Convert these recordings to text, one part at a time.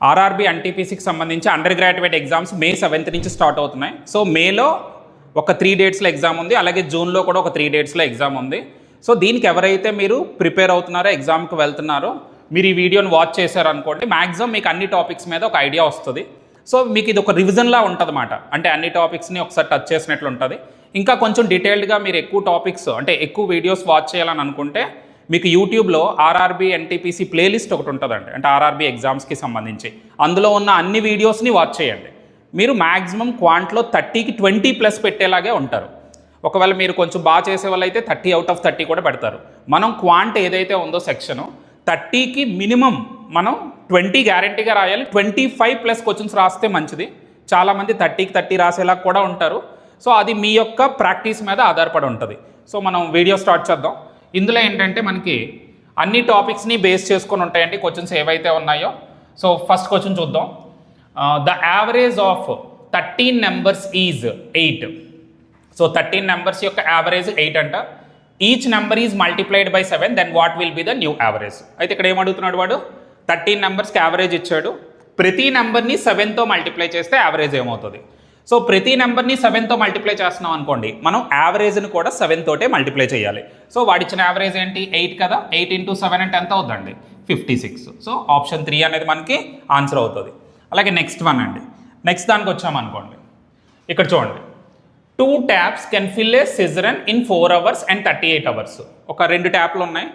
RRB ఎన్టీపీసీకి సంబంధించి under graduate exams May 7th నుంచి start అవుతున్నాయి. సో మేలో ఒక 3 డేట్స్లో ఎగ్జామ్ ఉంది, అలాగే జూన్లో కూడా ఒక 3 డేట్స్లో ఎగ్జామ్ ఉంది. సో దీనికి ఎవరైతే మీరు ప్రిపేర్ అవుతున్నారో, ఎగ్జామ్కి వెళ్తున్నారో, మీరు ఈ వీడియోని వాచ్ చేశారనుకోండి, మ్యాక్సిమం మీకు అన్ని టాపిక్స్ మీద ఒక ఐడియా వస్తుంది. సో మీకు ఇది ఒక రివిజన్లా ఉంటుంది అన్నమాట. అంటే అన్ని టాపిక్స్ని ఒకసారి టచ్ చేసినట్లు ఉంటుంది. ఇంకా కొంచెం డీటెయిల్డ్గా మీరు ఎక్కువ టాపిక్స్ అంటే ఎక్కువ వీడియోస్ వాచ్ చేయాలని అనుకుంటే మీకు యూట్యూబ్లో ఆర్ఆర్బీ ఎన్టీపీసీ ప్లేలిస్ట్ ఒకటి ఉంటుందండి. అంటే ఆర్ఆర్బీ ఎగ్జామ్స్కి సంబంధించి అందులో ఉన్న అన్ని వీడియోస్ని వాచ్ చేయండి. మీరు మ్యాక్సిమం క్వాంట్లో 30కి 20+ పెట్టేలాగే ఉంటారు. ఒకవేళ మీరు కొంచెం బాగా చేసే వాళ్ళు అయితే 30 out of 30 కూడా పెడతారు. మనం క్వాంట్ ఏదైతే ఉందో సెక్షను 30కి మినిమం మనం 20 గ్యారంటీగా రాయాలి. 25+ క్వశ్చన్స్ రాస్తే మంచిది. చాలామంది 30కి 30 రాసేలా కూడా ఉంటారు. సో అది మీ యొక్క ప్రాక్టీస్ మీద ఆధారపడి ఉంటుంది. సో మనం వీడియో స్టార్ట్ చేద్దాం. ఇందులో ఏంటంటే మనకి అన్ని టాపిక్స్ని బేస్ చేసుకొని ఉంటాయండి క్వశ్చన్స్ ఏవైతే ఉన్నాయో. సో ఫస్ట్ క్వశ్చన్ చూద్దాం. The average of 13 numbers is 8. So 13 numbers యొక్క యావరేజ్ 8 అంట. Each number is multiplied by 7, then what will be the new average. అయితే ఇక్కడ ఏమడుగుతున్నాడు వాడు, 13 నెంబర్స్కి యావరేజ్ ఇచ్చాడు. ప్రతి నెంబర్ని 7తో మల్టిప్లై చేస్తే యావరేజ్ ఏమవుతుంది. సో ప్రతి నెంబర్ని 7తో మల్టిప్లై చేస్తున్నాం అనుకోండి, మనం యావరేజ్ని కూడా 7 తోటే మల్టిప్లై చేయాలి. సో వాడిచ్చిన యావరేజ్ ఏంటి, 8 కదా. 8 × 7 అంటే ఎంత అవుతుందండి, 56. సో ఆప్షన్ 3 అనేది మనకి ఆన్సర్ అవుతుంది. అలాగే నెక్స్ట్ వన్ అండి. నెక్స్ట్ దానికి వచ్చామనుకోండి, ఇక్కడ చూడండి. 2 taps can fill A caesarean in 4 hours and 38 hours. ఒక 2 ట్యాప్లు ఉన్నాయి.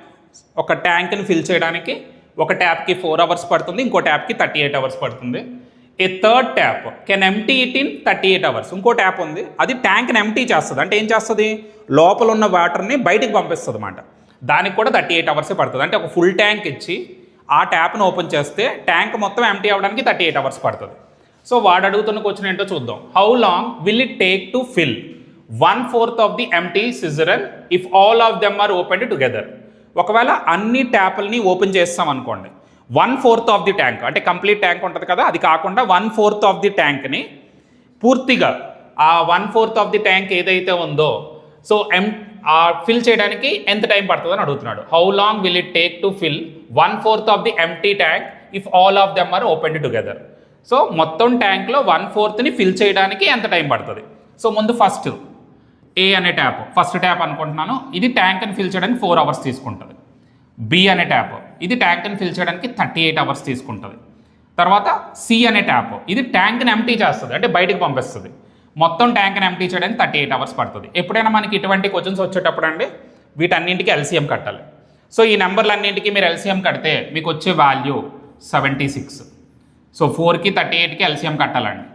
ఒక ట్యాంక్ని ఫిల్ చేయడానికి ఒక ట్యాప్కి 4 hours పడుతుంది, ఇంకో ట్యాప్కి 38 hours పడుతుంది. A third tap can empty it in 38 hours. ఇంకో ట్యాప్ ఉంది, అది ట్యాంక్ని ఎంప్టీ చేస్తుంది. అంటే ఏం చేస్తుంది, లోపల ఉన్న వాటర్ని బయటికి పంపిస్తుంది అన్నమాట. దానికి కూడా 38 hours పడుతుంది. అంటే ఒక ఫుల్ ట్యాంక్ ఇచ్చి ఆ ట్యాప్ను ఓపెన్ చేస్తే ట్యాంక్ మొత్తం ఎంప్టీ అవ్వడానికి 38 hours పడుతుంది. సో వాడు అడుగుతున్న క్వశ్చన్ ఏంటో చూద్దాం. How long will it take to fill 1/4 of the empty cistern if all of them are opened together. ఒకవేళ అన్ని ట్యాప్లని ఓపెన్ చేస్తాం అనుకోండి, 1/4 ఆఫ్ ది ట్యాంక్ అంటే కంప్లీట్ ట్యాంక్ ఉంటుంది కదా, అది కాకుండా 1/4 ఆఫ్ ది ట్యాంక్ని పూర్తిగా ఆ 1/4 ఆఫ్ ది ట్యాంక్ ఏదైతే ఉందో సో ఫిల్ చేయడానికి ఎంత టైం పడుతుంది అని అడుగుతున్నాడు. How long will it take to fill 1/4 of the empty tank if all of them are opened together. So మొత్తం ట్యాంక్లో 1/4ని ఫిల్ చేయడానికి ఎంత టైం పడుతుంది. సో ముందు ఫస్ట్ ఏ అనే ట్యాప్, ఫస్ట్ ట్యాప్ అనుకుంటున్నాను, ఇది ట్యాంక్ని ఫిల్ చేయడానికి 4 hours తీసుకుంటుంది. బి అనే ట్యాప్, ఇది ట్యాంక్ని ఫిల్ చేయడానికి 38 hours తీసుకుంటుంది. తర్వాత సి అనే ట్యాప్, ఇది ట్యాంక్ని ఎంప్టీ చేస్తుంది, అంటే బయటకు పంపిస్తుంది. మొత్తం ట్యాంక్ని ఎంప్టీ చేయడానికి 38 hours పడుతుంది. ఎప్పుడైనా మనకి ఇటువంటి క్వశ్చన్స్ వచ్చేటప్పుడు అండి వీటన్నింటికి ఎల్సిఎం కట్టాలి. సో ఈ నెంబర్లన్నింటికి మీరు ఎల్సిఎం కడితే మీకు వచ్చే వాల్యూ 76. సో 4కి 38కి ఎల్సిఎం కట్టాలండి.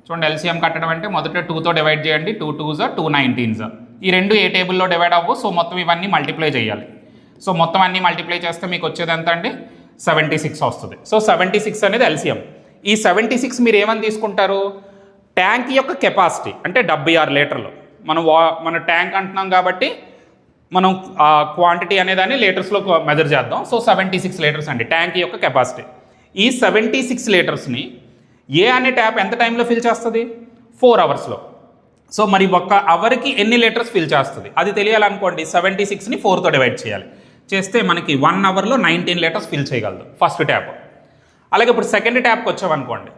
చూడండి, ఎల్సిఎం కట్టడం అంటే మొదట 2తో డివైడ్ చేయండి. 2 2s 2 19s. ఈ రెండు ఏ టేబుల్లో డివైడ్ అవ్వు. సో మొత్తం ఇవన్నీ మల్టిప్లై చేయాలి. సో మొత్తం అన్నీ మల్టిప్లై చేస్తే మీకు వచ్చేది ఎంత అండి, 76 వస్తుంది. సో 76 అనేది ఎల్సిఎం. ఈ 76 మీరు ఏమని తీసుకుంటారు, ట్యాంక్ యొక్క కెపాసిటీ అంటే 76 లీటర్లు. మన ట్యాంక్ అంటున్నాం కాబట్టి మనం క్వాంటిటీ అనేదాన్ని లీటర్స్లో మెజర్ చేద్దాం. సో 76 లీటర్స్ అండి ట్యాంక్ యొక్క కెపాసిటీ. ఈ 76 లీటర్స్ని ఏ అనే ట్యాప్ ఎంత టైంలో ఫిల్ చేస్తుంది, 4 hours. సో మరి ఒక్క అవర్కి ఎన్ని లీటర్స్ ఫిల్ చేస్తుంది అది తెలియాలనుకోండి, 76ని 4తో డివైడ్ చేయాలి. చేస్తే మనకి 1 hourలో 19 లీటర్స్ ఫిల్ చేయగలదు ఫస్ట్ ట్యాప్. అలాగే ఇప్పుడు సెకండ్ ట్యాప్కి వచ్చామనుకోండి,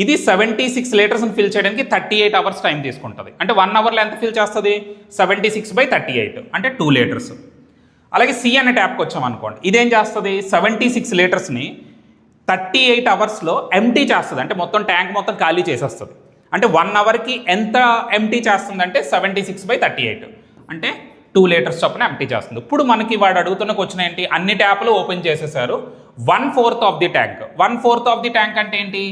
ఇది 76 లీటర్స్ని ఫిల్ చేయడానికి 38 hours టైం తీసుకుంటుంది. అంటే 1 hourలో ఎంత ఫిల్ చేస్తుంది, 76/38 అంటే 2 liters. అలాగే సి అనే ట్యాప్కి వచ్చామనుకోండి, ఇదేం చేస్తుంది, 76 లీటర్స్ని 38 hours ఎంప్టీ చేస్తుంది. అంటే మొత్తం ట్యాంక్ మొత్తం ఖాళీ చేసేస్తుంది. అంటే 1 hourకి ఎంత ఎంప్టీ చేస్తుంది అంటే 76/38 అంటే 2 liters చొప్పున ఎంప్టీ చేస్తుంది. ఇప్పుడు మనకి వాడు అడుగుతున్న క్వశ్చన్ ఏంటి, అన్ని ట్యాప్లు ఓపెన్ చేసేసారు, 1/4 of the tank. 1/4 of the tank అంటే ఏంటి,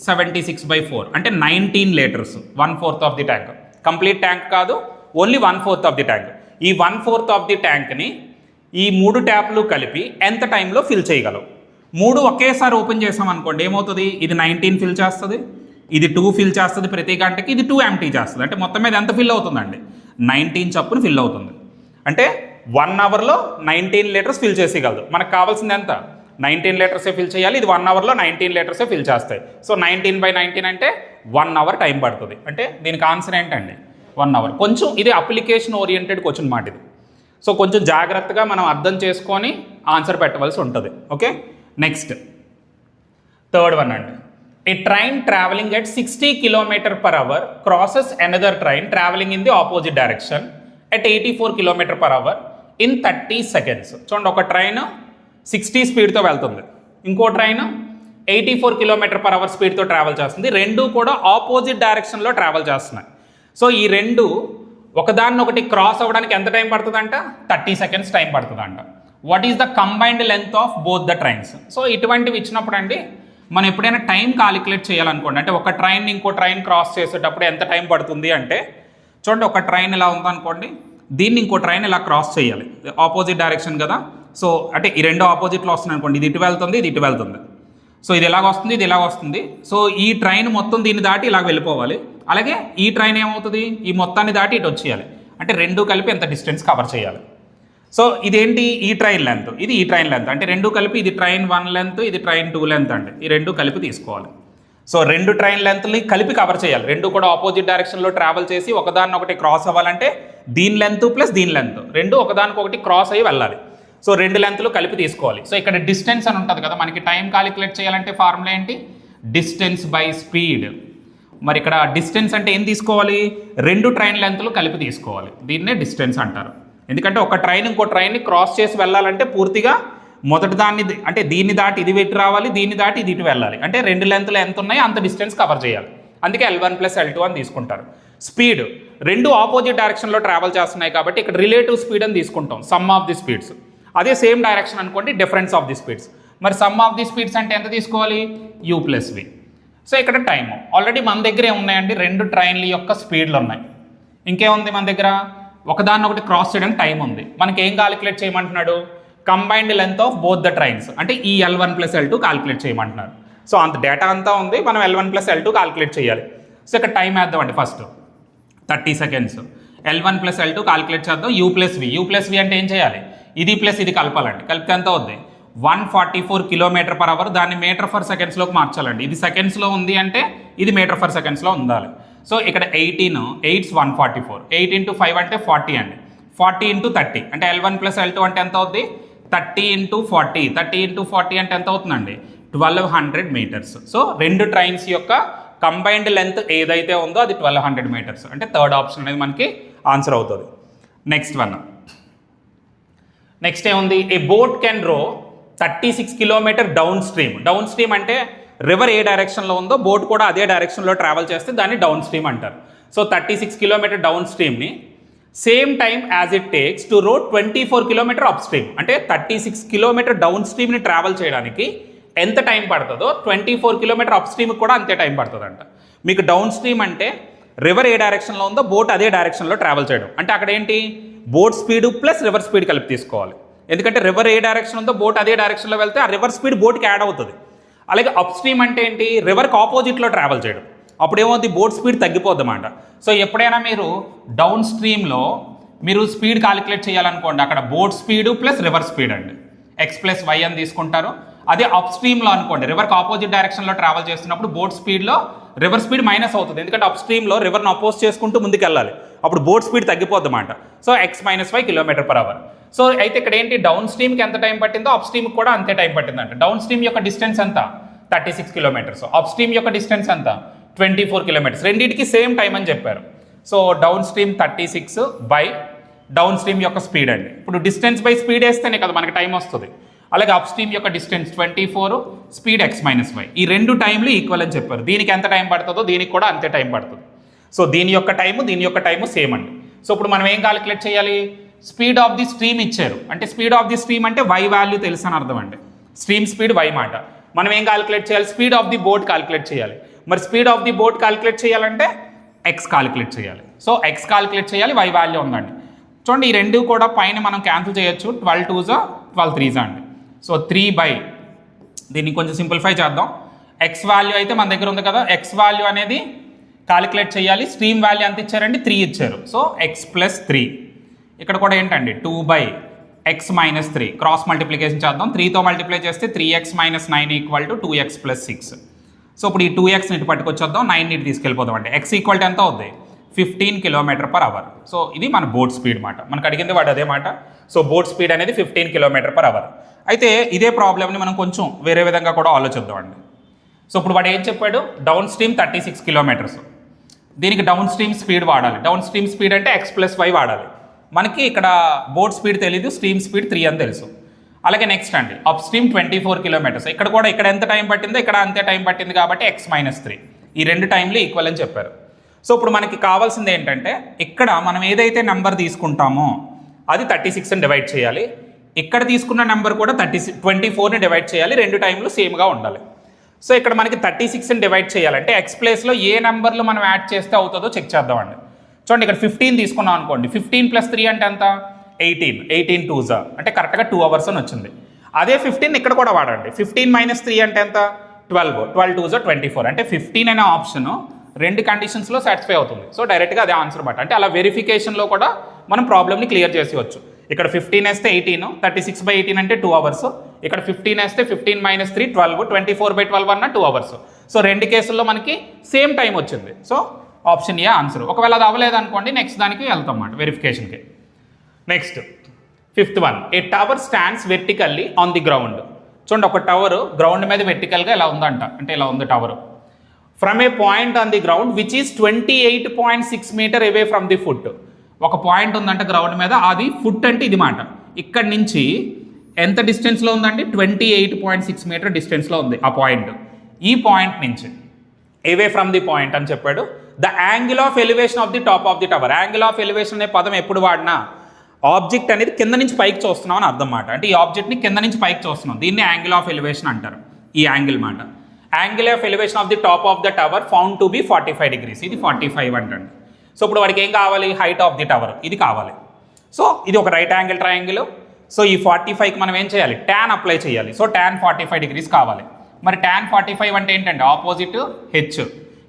76/4 అంటే 19 liters. 1/4 of the tank, complete tank కాదు, ఓన్లీ 1/4 ఆఫ్ ది ట్యాంక్. ఈ 1/4 ఆఫ్ ది ట్యాంక్ని ఈ 3 ట్యాప్లు కలిపి ఎంత టైంలో ఫిల్ చేయగలవు. 3 ఒకేసారి ఓపెన్ చేసాం అనుకోండి, ఏమవుతుంది, ఇది 19 ఫిల్ చేస్తుంది, ఇది 2 ఫిల్ చేస్తుంది ప్రతి గంటకి, ఇది 2 ఎంప్టీ చేస్తుంది. అంటే మొత్తం మీద ఎంత ఫిల్ అవుతుందండి, 19 చొప్పున ఫిల్ అవుతుంది. అంటే 1 hourలో 19 లీటర్స్ ఫిల్ చేసేయగలదు. మనకు కావాల్సింది ఎంత, 19 లీటర్సే ఫిల్ చేయాలి. ఇది 1 hourలో 19 లీటర్సే ఫిల్ చేస్తాయి. సో 19/19 అంటే 1 hour టైం పడుతుంది. అంటే దీనికి ఆన్సర్ ఏంటండి, 1 hour. కొంచెం ఇది అప్లికేషన్ ఓరియంటెడ్ క్వశ్చన్ మాట ఇది. సో కొంచెం జాగ్రత్తగా మనం అర్థం చేసుకొని ఆన్సర్ పెట్టవలసి ఉంటుంది. ఓకే, నెక్స్ట్ థర్డ్ వన్ అండి. A train traveling at 60 km/h crosses another train traveling in the opposite direction at 84 km/h in 30 seconds. చూడండి, ఒక ట్రైన్ 60 స్పీడ్తో వెళ్తుంది, ఇంకో ట్రైన్ 84 km/h స్పీడ్తో ట్రావెల్ చేస్తుంది. రెండు కూడా ఆపోజిట్ డైరెక్షన్లో ట్రావెల్ చేస్తున్నాయి. సో ఈ రెండు ఒకదాన్నొకటి క్రాస్ అవ్వడానికి ఎంత టైం పడుతుందంట? 30 seconds టైం పడుతుందంట. What is the combined length of both the trains? So ఇటువంటివి ఇచ్చినప్పుడు అండి మనం ఎప్పుడైనా టైం కాలిక్యులేట్ చేయాలనుకోండి, అంటే ఒక ట్రైన్ ఇంకో ట్రైన్ క్రాస్ చేసేటప్పుడు ఎంత టైం పడుతుంది అంటే, చూడండి ఒక ట్రైన్ ఇలా ఉందనుకోండి, దీన్ని ఇంకో ట్రైన్ ఇలా క్రాస్ చేయాలి, ఆపోజిట్ డైరెక్షన్ కదా. సో అంటే ఈ రెండు ఆపోజిట్లో వస్తున్నాయి అనుకోండి, ఇది ఇటు వెళ్తుంది, ఇది ఇటు వెళ్తుంది. సో ఇది ఎలాగ వస్తుంది, ఇది ఇలాగ వస్తుంది. సో ఈ ట్రైన్ మొత్తం దీన్ని దాటి ఇలాగ వెళ్ళిపోవాలి. అలాగే ఈ ట్రైన్ ఏమవుతుంది, ఈ మొత్తాన్ని దాటి ఇటు వచ్చేయాలి. అంటే రెండు కలిపి ఎంత డిస్టెన్స్ కవర్ చేయాలి. సో ఇదేంటి, ఈ ట్రైన్ లెంత్, ఇది ఈ ట్రైన్ లెంత్, అంటే రెండు కలిపి ఇది ట్రైన్ 1 లెంత్, ఇది ట్రైన్ 2 లెంత్ అండి. ఈ రెండు కలిపి తీసుకోవాలి. సో రెండు ట్రైన్ లెంత్ని కలిపి కవర్ చేయాలి. రెండు కూడా ఆపోజిట్ డైరెక్షన్లో ట్రావెల్ చేసి ఒకదాన్నొకటి క్రాస్ అవ్వాలంటే దీని లెంత్ ప్లస్ దీని లెంత్ రెండు ఒకదానికొకటి క్రాస్ అయ్యి వెళ్ళాలి. సో రెండు లెంత్లు కలిపి తీసుకోవాలి. సో ఇక్కడ డిస్టెన్స్ అని ఉంటుంది కదా, మనకి టైం కాలిక్యులేట్ చేయాలంటే ఫార్ములా ఏంటి? Distance by speed. మరి ఇక్కడ డిస్టెన్స్ అంటే ఏం తీసుకోవాలి? రెండు ట్రైన్ లెంత్లు కలిపి తీసుకోవాలి. దీన్నే డిస్టెన్స్ అంటారు. ఎందుకంటే ఒక ట్రైన్ ఇంకో ట్రైన్ని క్రాస్ చేసి వెళ్ళాలంటే పూర్తిగా మొదటి దాన్ని అంటే దీన్ని దాటి ఇది ఇటు రావాలి, దీన్ని దాటి ఇది ఇటు వెళ్ళాలి. అంటే రెండు లెంత్లు ఎంత ఉన్నాయో అంత డిస్టెన్స్ కవర్ చేయాలి. అందుకే L1 + L2 అని తీసుకుంటారు. స్పీడ్ రెండు ఆపోజిట్ డైరెక్షన్లో ట్రావెల్ చేస్తున్నాయి కాబట్టి ఇక్కడ రిలేటివ్ స్పీడ్ అని తీసుకుంటాం, సమ్ ఆఫ్ ది స్పీడ్స్. అదే సేమ్ డైరెక్షన్ అనుకోండి, డిఫరెన్స్ ఆఫ్ ది స్పీడ్స్. మరి సమ్ ఆఫ్ ది స్పీడ్స్ అంటే ఎంత తీసుకోవాలి? U + V. సో ఇక్కడ టైము ఆల్రెడీ మన దగ్గర ఏమున్నాయండి, రెండు ట్రైన్ల యొక్క స్పీడ్లు ఉన్నాయి. ఇంకేముంది మన దగ్గర? ఒకదాన్నొకటి క్రాస్ చేయడానికి టైం ఉంది. మనకి ఏం కాలిక్యులేట్ చేయమంటున్నాడు? Combined length of both the trains, అంటే ఈ L1 + L2 కాలిక్యులేట్ చేయమంటున్నారు. సో అంత డేటా అంతా ఉంది, మనం L1 + L2 కాలిక్యులేట్ చేయాలి. సో ఇక్కడ టైం వేద్దామండి. First 30 seconds L1 + L2 calculate చేద్దాం. U + V. U + V అంటే ఏం చేయాలి? ఇది ప్లస్ ఇది కలపాలండి. కలిపితే ఎంత అవుద్ది? 144 km/h. దాన్ని మీటర్/సెకండ్స్లోకి మార్చాలండి. ఇది సెకండ్స్లో ఉంది అంటే ఇది మీటర్/సెకండ్స్లో ఉండాలి. సో ఇక్కడ 18 8s 144, 8 × 5 అంటే 40 అండి. 40 × 30 అంటే L1 + L2 అంటే ఎంత అవుద్ది? 30 × 40, 30 × 40 అంటే ఎంత అవుతుందండి? 1200 meters. సో రెండు ట్రైన్స్ యొక్క కంబైన్డ్ లెంత్ ఏదైతే ఉందో అది 1200 meters. అంటే థర్డ్ ఆప్షన్ అనేది మనకి ఆన్సర్ అవుతుంది. నెక్స్ట్ ఏముంది? A boat can row 36 km downstream. Downstream అంటే రివర్ ఏ డైరెక్షన్లో ఉందో బోట్ కూడా అదే డైరెక్షన్లో ట్రావెల్ చేస్తే దాన్ని డౌన్ స్ట్రీమ్ అంటారు. సో 36 km డౌన్ స్ట్రీమ్ని same time as it takes to row 24 km up stream. అంటే 36 km డౌన్ స్ట్రీమ్ని ట్రావెల్ చేయడానికి ఎంత టైం పడుతుందో 24 km అప్ స్ట్రీమ్కి కూడా అంతే టైం పడుతుందంట. మీకు డౌన్ స్ట్రీమ్ అంటే రివర్ ఏ డైరెక్షన్లో ఉందో బోట్ అదే డైరెక్షన్లో ట్రావెల్ చేయడం. అంటే అక్కడ ఏంటి? Boat speed plus river speed కలిపి తీసుకోవాలి. ఎందుకంటే రివర్ ఏ డైరెక్షన్ ఉందో బోట్ అదే డైరెక్షన్లో వెళ్తే ఆ రివర్ స్పీడ్ బోట్కి యాడ్ అవుతుంది. అలాగే అప్ స్ట్రీమ్ అంటే ఏంటి? రివర్కి ఆపోజిట్లో ట్రావెల్ చేయడం. అప్పుడు ఏమవుతుంది? బోట్ స్పీడ్ తగ్గిపోద్ది అన్నమాట. సో ఎప్పుడైనా మీరు డౌన్ స్ట్రీమ్లో మీరు స్పీడ్ కాలిక్యులేట్ చేయాలనుకోండి, అక్కడ boat speed plus river speed అండి, X + Y అని తీసుకుంటారు. అదే అప్ స్ట్రీమ్లో అనుకోండి, రివర్కి ఆపోజిట్ డైరెక్షన్లో ట్రావెల్ చేస్తున్నప్పుడు బోట్ స్పీడ్లో రివర్ స్పీడ్ మైనస్ అవుతుంది. ఎందుకంటే అప్ స్ట్రీమ్లో రివర్ని అపోజ్ చేసుకుంటూ ముందుకు వెళ్ళాలి, అప్పుడు బోట్ స్పీడ్ తగ్గిపోద్ది అన్నమాట. So X - Y km/h. So అయితే ఇక్కడ ఏంటి? డౌన్ స్ట్రీమ్కి ఎంత టైం పట్టిందో అప్ స్ట్రీమ్కి కూడా అంతే టైం పట్టిందంట. డౌన్ స్ట్రీమ్ యొక్క డిస్టెన్స్ ఎంత? 36 km. అప్ స్ట్రీమ్ యొక్క డిస్టెన్స్ ఎంత? 24 km. రెండింటికి సేమ్ టైం అని చెప్పారు. So down stream 36 by down stream యొక్క స్పీడ్ అండి. ఇప్పుడు డిస్టెన్స్ బై స్పీడ్ వేస్తేనే కదా మనకి టైం వస్తుంది. అలాగే అప్ స్ట్రీమ్ యొక్క డిస్టెన్స్ 24, స్పీడ్ X - Y. ఈ రెండు టైంలు ఈక్వల్ అని చెప్పారు. దీనికి ఎంత టైం పడుతుందో దీనికి కూడా అంతే టైం పడుతుంది. సో దీని యొక్క టైము సేమ్ అండి. సో ఇప్పుడు మనం ఏం కాలిక్యులేట్ చేయాలి? స్పీడ్ ఆఫ్ ది స్ట్రీమ్ ఇచ్చారు, అంటే స్పీడ్ ఆఫ్ ది స్ట్రీమ్ అంటే Y వాల్యూ తెలుసు అని అర్థం అండి. స్ట్రీమ్ స్పీడ్ Y మాట. మనం ఏం కాలిక్యులేట్ చేయాలి? Speed of the boat calculate చేయాలి. మరి speed of the boat calculate చేయాలంటే X కాలిక్యులేట్ చేయాలి. సో X కాలిక్యులేట్ చేయాలి, Y వాల్యూ ఉందండి. చూడండి ఈ రెండు కూడా పైన మనం క్యాన్సిల్ చేయొచ్చు. 12 2s 12 3s అండి. సో 3 బై దీన్ని కొంచెం సింప్లిఫై చేద్దాం. X వాల్యూ అయితే మన దగ్గర ఉంది కదా, X వాల్యూ అనేది కాలిక్యులేట్ చేయాలి. స్ట్రీమ్ వాల్యూ ఎంత ఇచ్చారండి? 3 ఇచ్చారు. So X + 3. ఇక్కడ కూడా ఏంటండి? 2 బై X - 3. క్రాస్ మల్టిప్లికేషన్ చేద్దాం. 3తో మల్టిప్లై చేస్తే 3x - 9 = 2x + 6. సో ఇప్పుడు ఈ 2x ఇటు పట్టుకొచ్చేద్దాం, 9 ఇటు తీసుకెళ్ళిపోదాం అండి. X = ఎంత అవుద్ది? 15 km/h. సో ఇది మన బోట్ స్పీడ్ మాట. మనకు అడిగింది వాడు అదే మాట. సో బోట్ స్పీడ్ అనేది 15 km/h. అయితే ఇదే ప్రాబ్లమ్ని మనం కొంచెం వేరే విధంగా కూడా ఆలోచిద్దాం అండి. సో ఇప్పుడు వాడు ఏం చెప్పాడు, డౌన్ స్ట్రీమ్ 36 కిలోమీటర్స్, దీనికి డౌన్ స్ట్రీమ్ స్పీడ్ వాడాలి. డౌన్ స్ట్రీమ్ స్పీడ్ అంటే x+y వాడాలి. మనకి ఇక్కడ బోట్ స్పీడ్ తెలీదు, స్ట్రీమ్ స్పీడ్ 3 అని తెలుసు. అలాగే నెక్స్ట్ అండి అప్ స్ట్రీమ్ 24 కిలోమీటర్స్, ఇక్కడ కూడా ఇక్కడ ఎంత టైం పట్టిందో ఇక్కడ అంతే టైం పట్టింది కాబట్టి x-3, ఈ రెండు టైంలు ఈక్వల్ అని చెప్పారు. సో ఇప్పుడు మనకి కావాల్సింది ఏంటంటే ఇక్కడ మనం ఏదైతే నెంబర్ తీసుకుంటామో అది 36 అని డివైడ్ చేయాలి, ఇక్కడ తీసుకున్న నెంబర్ కూడా 24ని డివైడ్ చేయాలి, రెండు టైంలు సేమ్గా ఉండాలి. సో ఇక్కడ మనకి 36ని డివైడ్ చేయాలంటే x ప్లేస్లో ఏ నెంబర్లు మనం యాడ్ చేస్తే అవుతుందో చెక్ చేద్దామండి. చూడండి ఇక్కడ 15 తీసుకున్నాం అనుకోండి, 15 + 3 అంటే ఎంత 18, 18 2s అంటే కరెక్ట్గా 2 అవర్స్ అని వచ్చింది. అదే 15 ఇక్కడ కూడా వాడండి, 15 - 3 అంటే ఎంత 12, 12 2s 24 అంటే 15 అనే ఆప్షన్ రెండు కండిషన్స్లో సాటిస్ఫై అవుతుంది. సో డైరెక్ట్గా అదే ఆన్సర్ మాట. అంటే అలా వెరిఫికేషన్లో కూడా మనం ప్రాబ్లమ్ని క్లియర్ చేసేవచ్చు. ఇక్కడ 15 వేస్తే 18, 36/18 అంటే 2 అవర్స్, ఇక్కడ 15 వేస్తే 15 - 3 12, 24/12 అన్న 2 అవర్స్. సో రెండు కేసుల్లో మనకి సేమ్ టైం వచ్చింది. So option A answer. ఒకవేళ అది అవ్వలేదనుకోండి నెక్స్ట్ దానికి వెళ్తాం అన్నమాట వెరిఫికేషన్కి. Next 5th one, a tower stands vertically on the ground. చూడండి ఒక టవర్ గ్రౌండ్ మీద వెర్టికల్గా ఇలా ఉందంట, అంటే ఇలా ఉంది tower. From a point on the ground which is 28.6 metre away from the foot. ఒక పాయింట్ ఉందంట గ్రౌండ్ మీద, అది ఫుట్ అంటే ఇది మాట, ఇక్కడి నుంచి ఎంత డిస్టెన్స్లో ఉందండి 28.6 మీటర్ డిస్టెన్స్లో ఉంది ఆ పాయింట్. ఈ పాయింట్ నుంచి అవే ఫ్రమ్ ది పాయింట్ అని చెప్పాడు. The angle of elevation of the top of the tower. Angle of elevation అనే పదం ఎప్పుడు వాడినా ఆబ్జెక్ట్ అనేది కింద నుంచి పైకి చూస్తున్నాం అని అర్థం మాట. అంటే ఈ ఆబ్జెక్ట్ని కింద నుంచి పైకి చూస్తున్నాం, దీన్ని యాంగిల్ ఆఫ్ ఎలివేషన్ అంటారు. ఈ యాంగిల్ మాట, angle of elevation of the top of the tower found to be 45 degrees. ఇది 45 అంటండి. సో ఇప్పుడు వాడికి ఏం కావాలి, హైట్ ఆఫ్ ది టవర్ ఇది కావాలి. సో ఇది ఒక రైట్ యాంగిల్ ట్రయాంగిల్. సో ఈ 45కి మనం ఏం చేయాలి, tan అప్లై చేయాలి. సో tan 45 degrees కావాలి. మరి tan 45 అంటే ఏంటండి, ఆపోజిట్ h,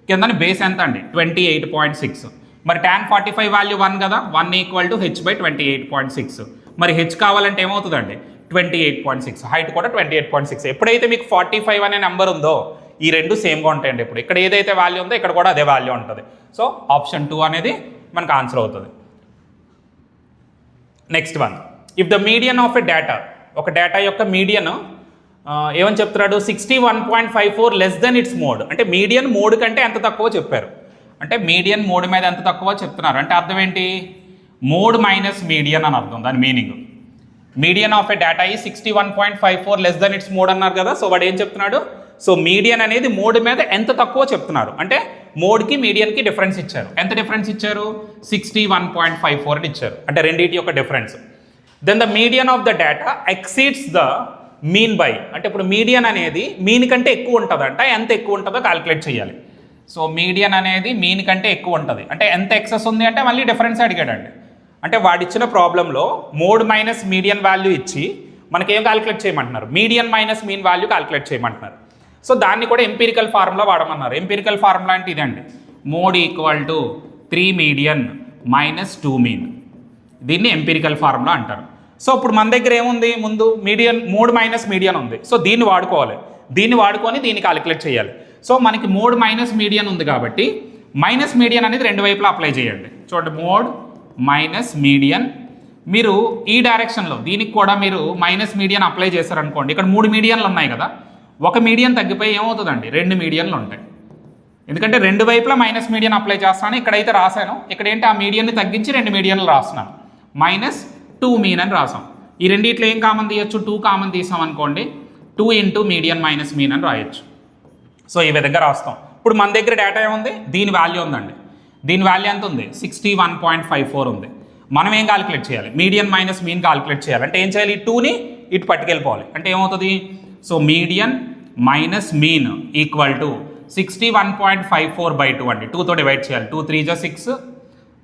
కిందని బేస్ ఎంత అండి 28.6. మరి tan 45 వాల్యూ 1 కదా, 1 = h/28.6. మరి h కావాలంటే ఏమవుతుందండి 28.6, హైట్ కూడా 28.6. ఎప్పుడైతే మీకు 45 అనే నెంబర్ ఉందో ఈ రెండు సేమ్గా ఉంటాయండి. ఇప్పుడు ఇక్కడ ఏదైతే వాల్యూ ఉందో ఇక్కడ కూడా అదే వాల్యూ ఉంటుంది. సో ఆప్షన్ 2 అనేది మనకు ఆన్సర్ అవుతుంది. Next one, if the median of a data, ఒక డేటా యొక్క మీడియన్ ఏమని చెప్తున్నాడు 61.54 లెస్ దెన్ ఇట్స్ మోడ్. అంటే మీడియన్ మోడ్ కంటే ఎంత తక్కువ చెప్పారు, అంటే మీడియన్ మోడ్ మీద ఎంత తక్కువ చెప్తున్నారు అంటే అర్థం ఏంటి, మోడ్ మైనస్ మీడియన్ అని అర్థం. దాని meaning median of a data ఈ 61.54 లెస్ దెన్ ఇట్స్ మోడ్ అన్నారు కదా. సో వాడు ఏం చెప్తున్నాడు, సో మీడియన్ అనేది మోడ్ మీద ఎంత తక్కువ చెప్తున్నారు అంటే మోడ్కి మీడియన్కి డిఫరెన్స్ ఇచ్చారు. ఎంత డిఫరెన్స్ ఇచ్చారు 61.54 ఇచ్చారు, అంటే రెండింటి యొక్క difference. Then the median of the data exceeds the mean by, అంటే ఇప్పుడు మీడియన్ అనేది మీన్ కంటే ఎక్కువ ఉంటుందంట, ఎంత ఎక్కువ ఉంటుందో క్యాలిక్యులేట్ చేయాలి. సో మీడియన్ అనేది మీన్ కంటే ఎక్కువ ఉంటుంది, అంటే ఎంత ఎక్సెస్ ఉంది అంటే మళ్ళీ డిఫరెన్స్ అడిగాడండి. అంటే వాడిచ్చిన ప్రాబ్లంలో మోడ్ మైనస్ మీడియన్ వాల్యూ ఇచ్చి మనకేం క్యాలిక్యులేట్ చేయమంటున్నారు, median minus mean value calculate చేయమంటున్నారు. సో దాన్ని కూడా ఎంపీరికల్ ఫార్ములా వాడమన్నారు. ఎంపీరికల్ ఫార్ములా అంటే ఇదండి, మోడ్ = 3 మీడియన్ - 2 మీన్. దీన్ని ఎంపీరికల్ ఫార్ములా అంటారు. సో ఇప్పుడు మన దగ్గర ఏముంది, ముందు మీడియన్ మోడ్ మైనస్ మీడియన్ ఉంది. సో దీన్ని వాడుకోవాలి, దీన్ని వాడుకొని దీన్ని క్యాలిక్యులేట్ చేయాలి. సో మనకి మోడ్ మైనస్ మీడియన్ ఉంది కాబట్టి మైనస్ మీడియన్ అనేది రెండు వైపులా అప్లై చేయండి. చూడండి మోడ్ మైనస్ మీడియన్, మీరు ఈ డైరెక్షన్లో దీనికి కూడా మీరు మైనస్ మీడియన్ అప్లై చేశారనుకోండి, ఇక్కడ 3 మీడియన్లు ఉన్నాయి కదా, ఒక మీడియన్ తగ్గిపోయి ఏమవుతుందండి 2 మీడియన్లు ఉంటాయి. ఎందుకంటే రెండు వైపులా మైనస్ మీడియన్ అప్లై చేస్తున్నాను, ఇక్కడైతే రాశాను, ఇక్కడ ఏంటి ఆ మీడియన్ని తగ్గించి 2 మీడియన్లు రాస్తున్నాను, -2 మీన్ అని రాసాం. ఈ రెండిట్లో ఏం కామన్ తీయచ్చు, 2 కామన్ తీసాం అనుకోండి, 2 × మీడియన్ మైనస్ మీన్ అని రాయొచ్చు. సో ఈ విధంగా రాస్తాం. ఇప్పుడు మన దగ్గర డేటా ఏముంది, దీని వాల్యూ ఉందండి, దీని వాల్యూ ఎంత ఉంది 61.54 ఉంది. మనం ఏం క్యాలిక్యులేట్ చేయాలి, మీడియన్ మైనస్ మీన్ క్యాలిక్యులేట్ చేయాలి. అంటే ఏం చేయాలి, ఈ 2ని ఇటు పట్టుకెళ్ళిపోవాలి. అంటే ఏమవుతుంది, సో మీడియన్ మైనస్ మీన్ = 61.54/2 అండి. 2తో డివైడ్ చేయాలి, 2 3 = 6,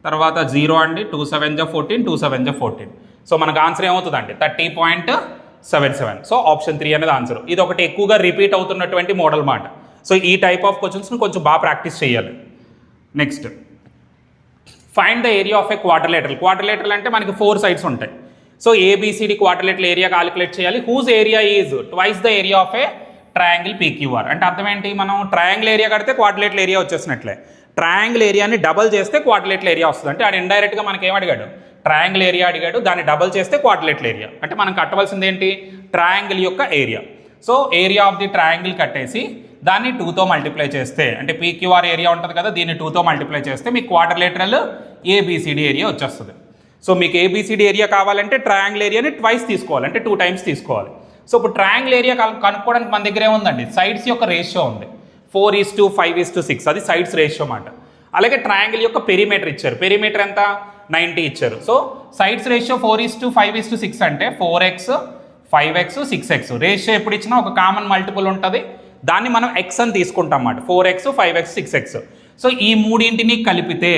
తర్వాత 0 అండి, 2 7 = 14, 2 7 = 14. సో మనకు ఆన్సర్ ఏమవుతుందండి 30.77. సో ఆప్షన్ 3 అనేది ఆన్సర్. ఇది ఒకటి ఎక్కువగా రిపీట్ అవుతున్నటువంటి మోడల్ మాట. సో ఈ టైప్ ఆఫ్ క్వశ్చన్స్ని కొంచెం బాగా ప్రాక్టీస్ చేయాలి. Next, find the area of a quadrilateral. Quadrilateral అంటే మనకి 4 సైడ్స్ ఉంటాయి. So ABCD quadrilateral area calculate చేయాలి. Whose area is twice the area of a triangle PQR. అంటే అర్థం ఏంటి, మనం ట్రయాంగిల్ ఏరియా కడితే క్వాడ్రిలేటరల్ ఏరియా వచ్చేసినట్లే, ట్రయాంగిల్ ఏరియాని డబల్ చేస్తే క్వాడ్రిలేటరల్ ఏరియా వస్తుంది. అంటే ఆడు ఇండైరెక్ట్గా మనకి ఏం అడిగాడు, ట్రయాంగిల్ ఏరియా అడిగాడు, దాన్ని డబల్ చేస్తే క్వాడ్రిలేటరల్ ఏరియా. అంటే మనం కట్టవలసింది ఏంటి, ట్రయాంగిల్ యొక్క area. So area of the triangle కట్టేసి దాన్ని 2తో మల్టిప్లై చేస్తే అంటే పీక్యూఆర్ ఏరియా ఉంటుంది కదా, దీన్ని 2తో మల్టిప్లై చేస్తే మీకు క్వాడ్రిలేటరల్ ఏబిసిడి ఏరియా వచ్చేస్తుంది. సో మీకు ఏబిసిడి ఏరియా కావాలంటే ట్రయాంగిల్ ఏరియాని ట్వైస్ తీసుకోవాలి, అంటే 2 టైమ్స్ తీసుకోవాలి. సో ఇప్పుడు ట్రయాంగిల్ ఏరియా కనుక్కోవడానికి మన దగ్గర ఏముందండి, సైడ్స్ యొక్క రేషియో ఉంది 4:5:6, అది సైడ్స్ రేషియో అన్నమాట. అలాగే ట్రయాంగిల్ యొక్క పెరిమీటర్ ఇచ్చారు, పెరిమీటర్ ఎంత 90 ఇచ్చారు. సో సైడ్స్ రేషియో 4:5:6 అంటే 4x 5x 6x. రేషియో ఎప్పుడు ఇచ్చినా ఒక కామన్ మల్టిపుల్ ఉంటుంది, దాన్ని మనం x అని తీసుకుంటాం అన్నమాట, 4x 5x 6x. సో ఈ మూడింటిని కలిపితే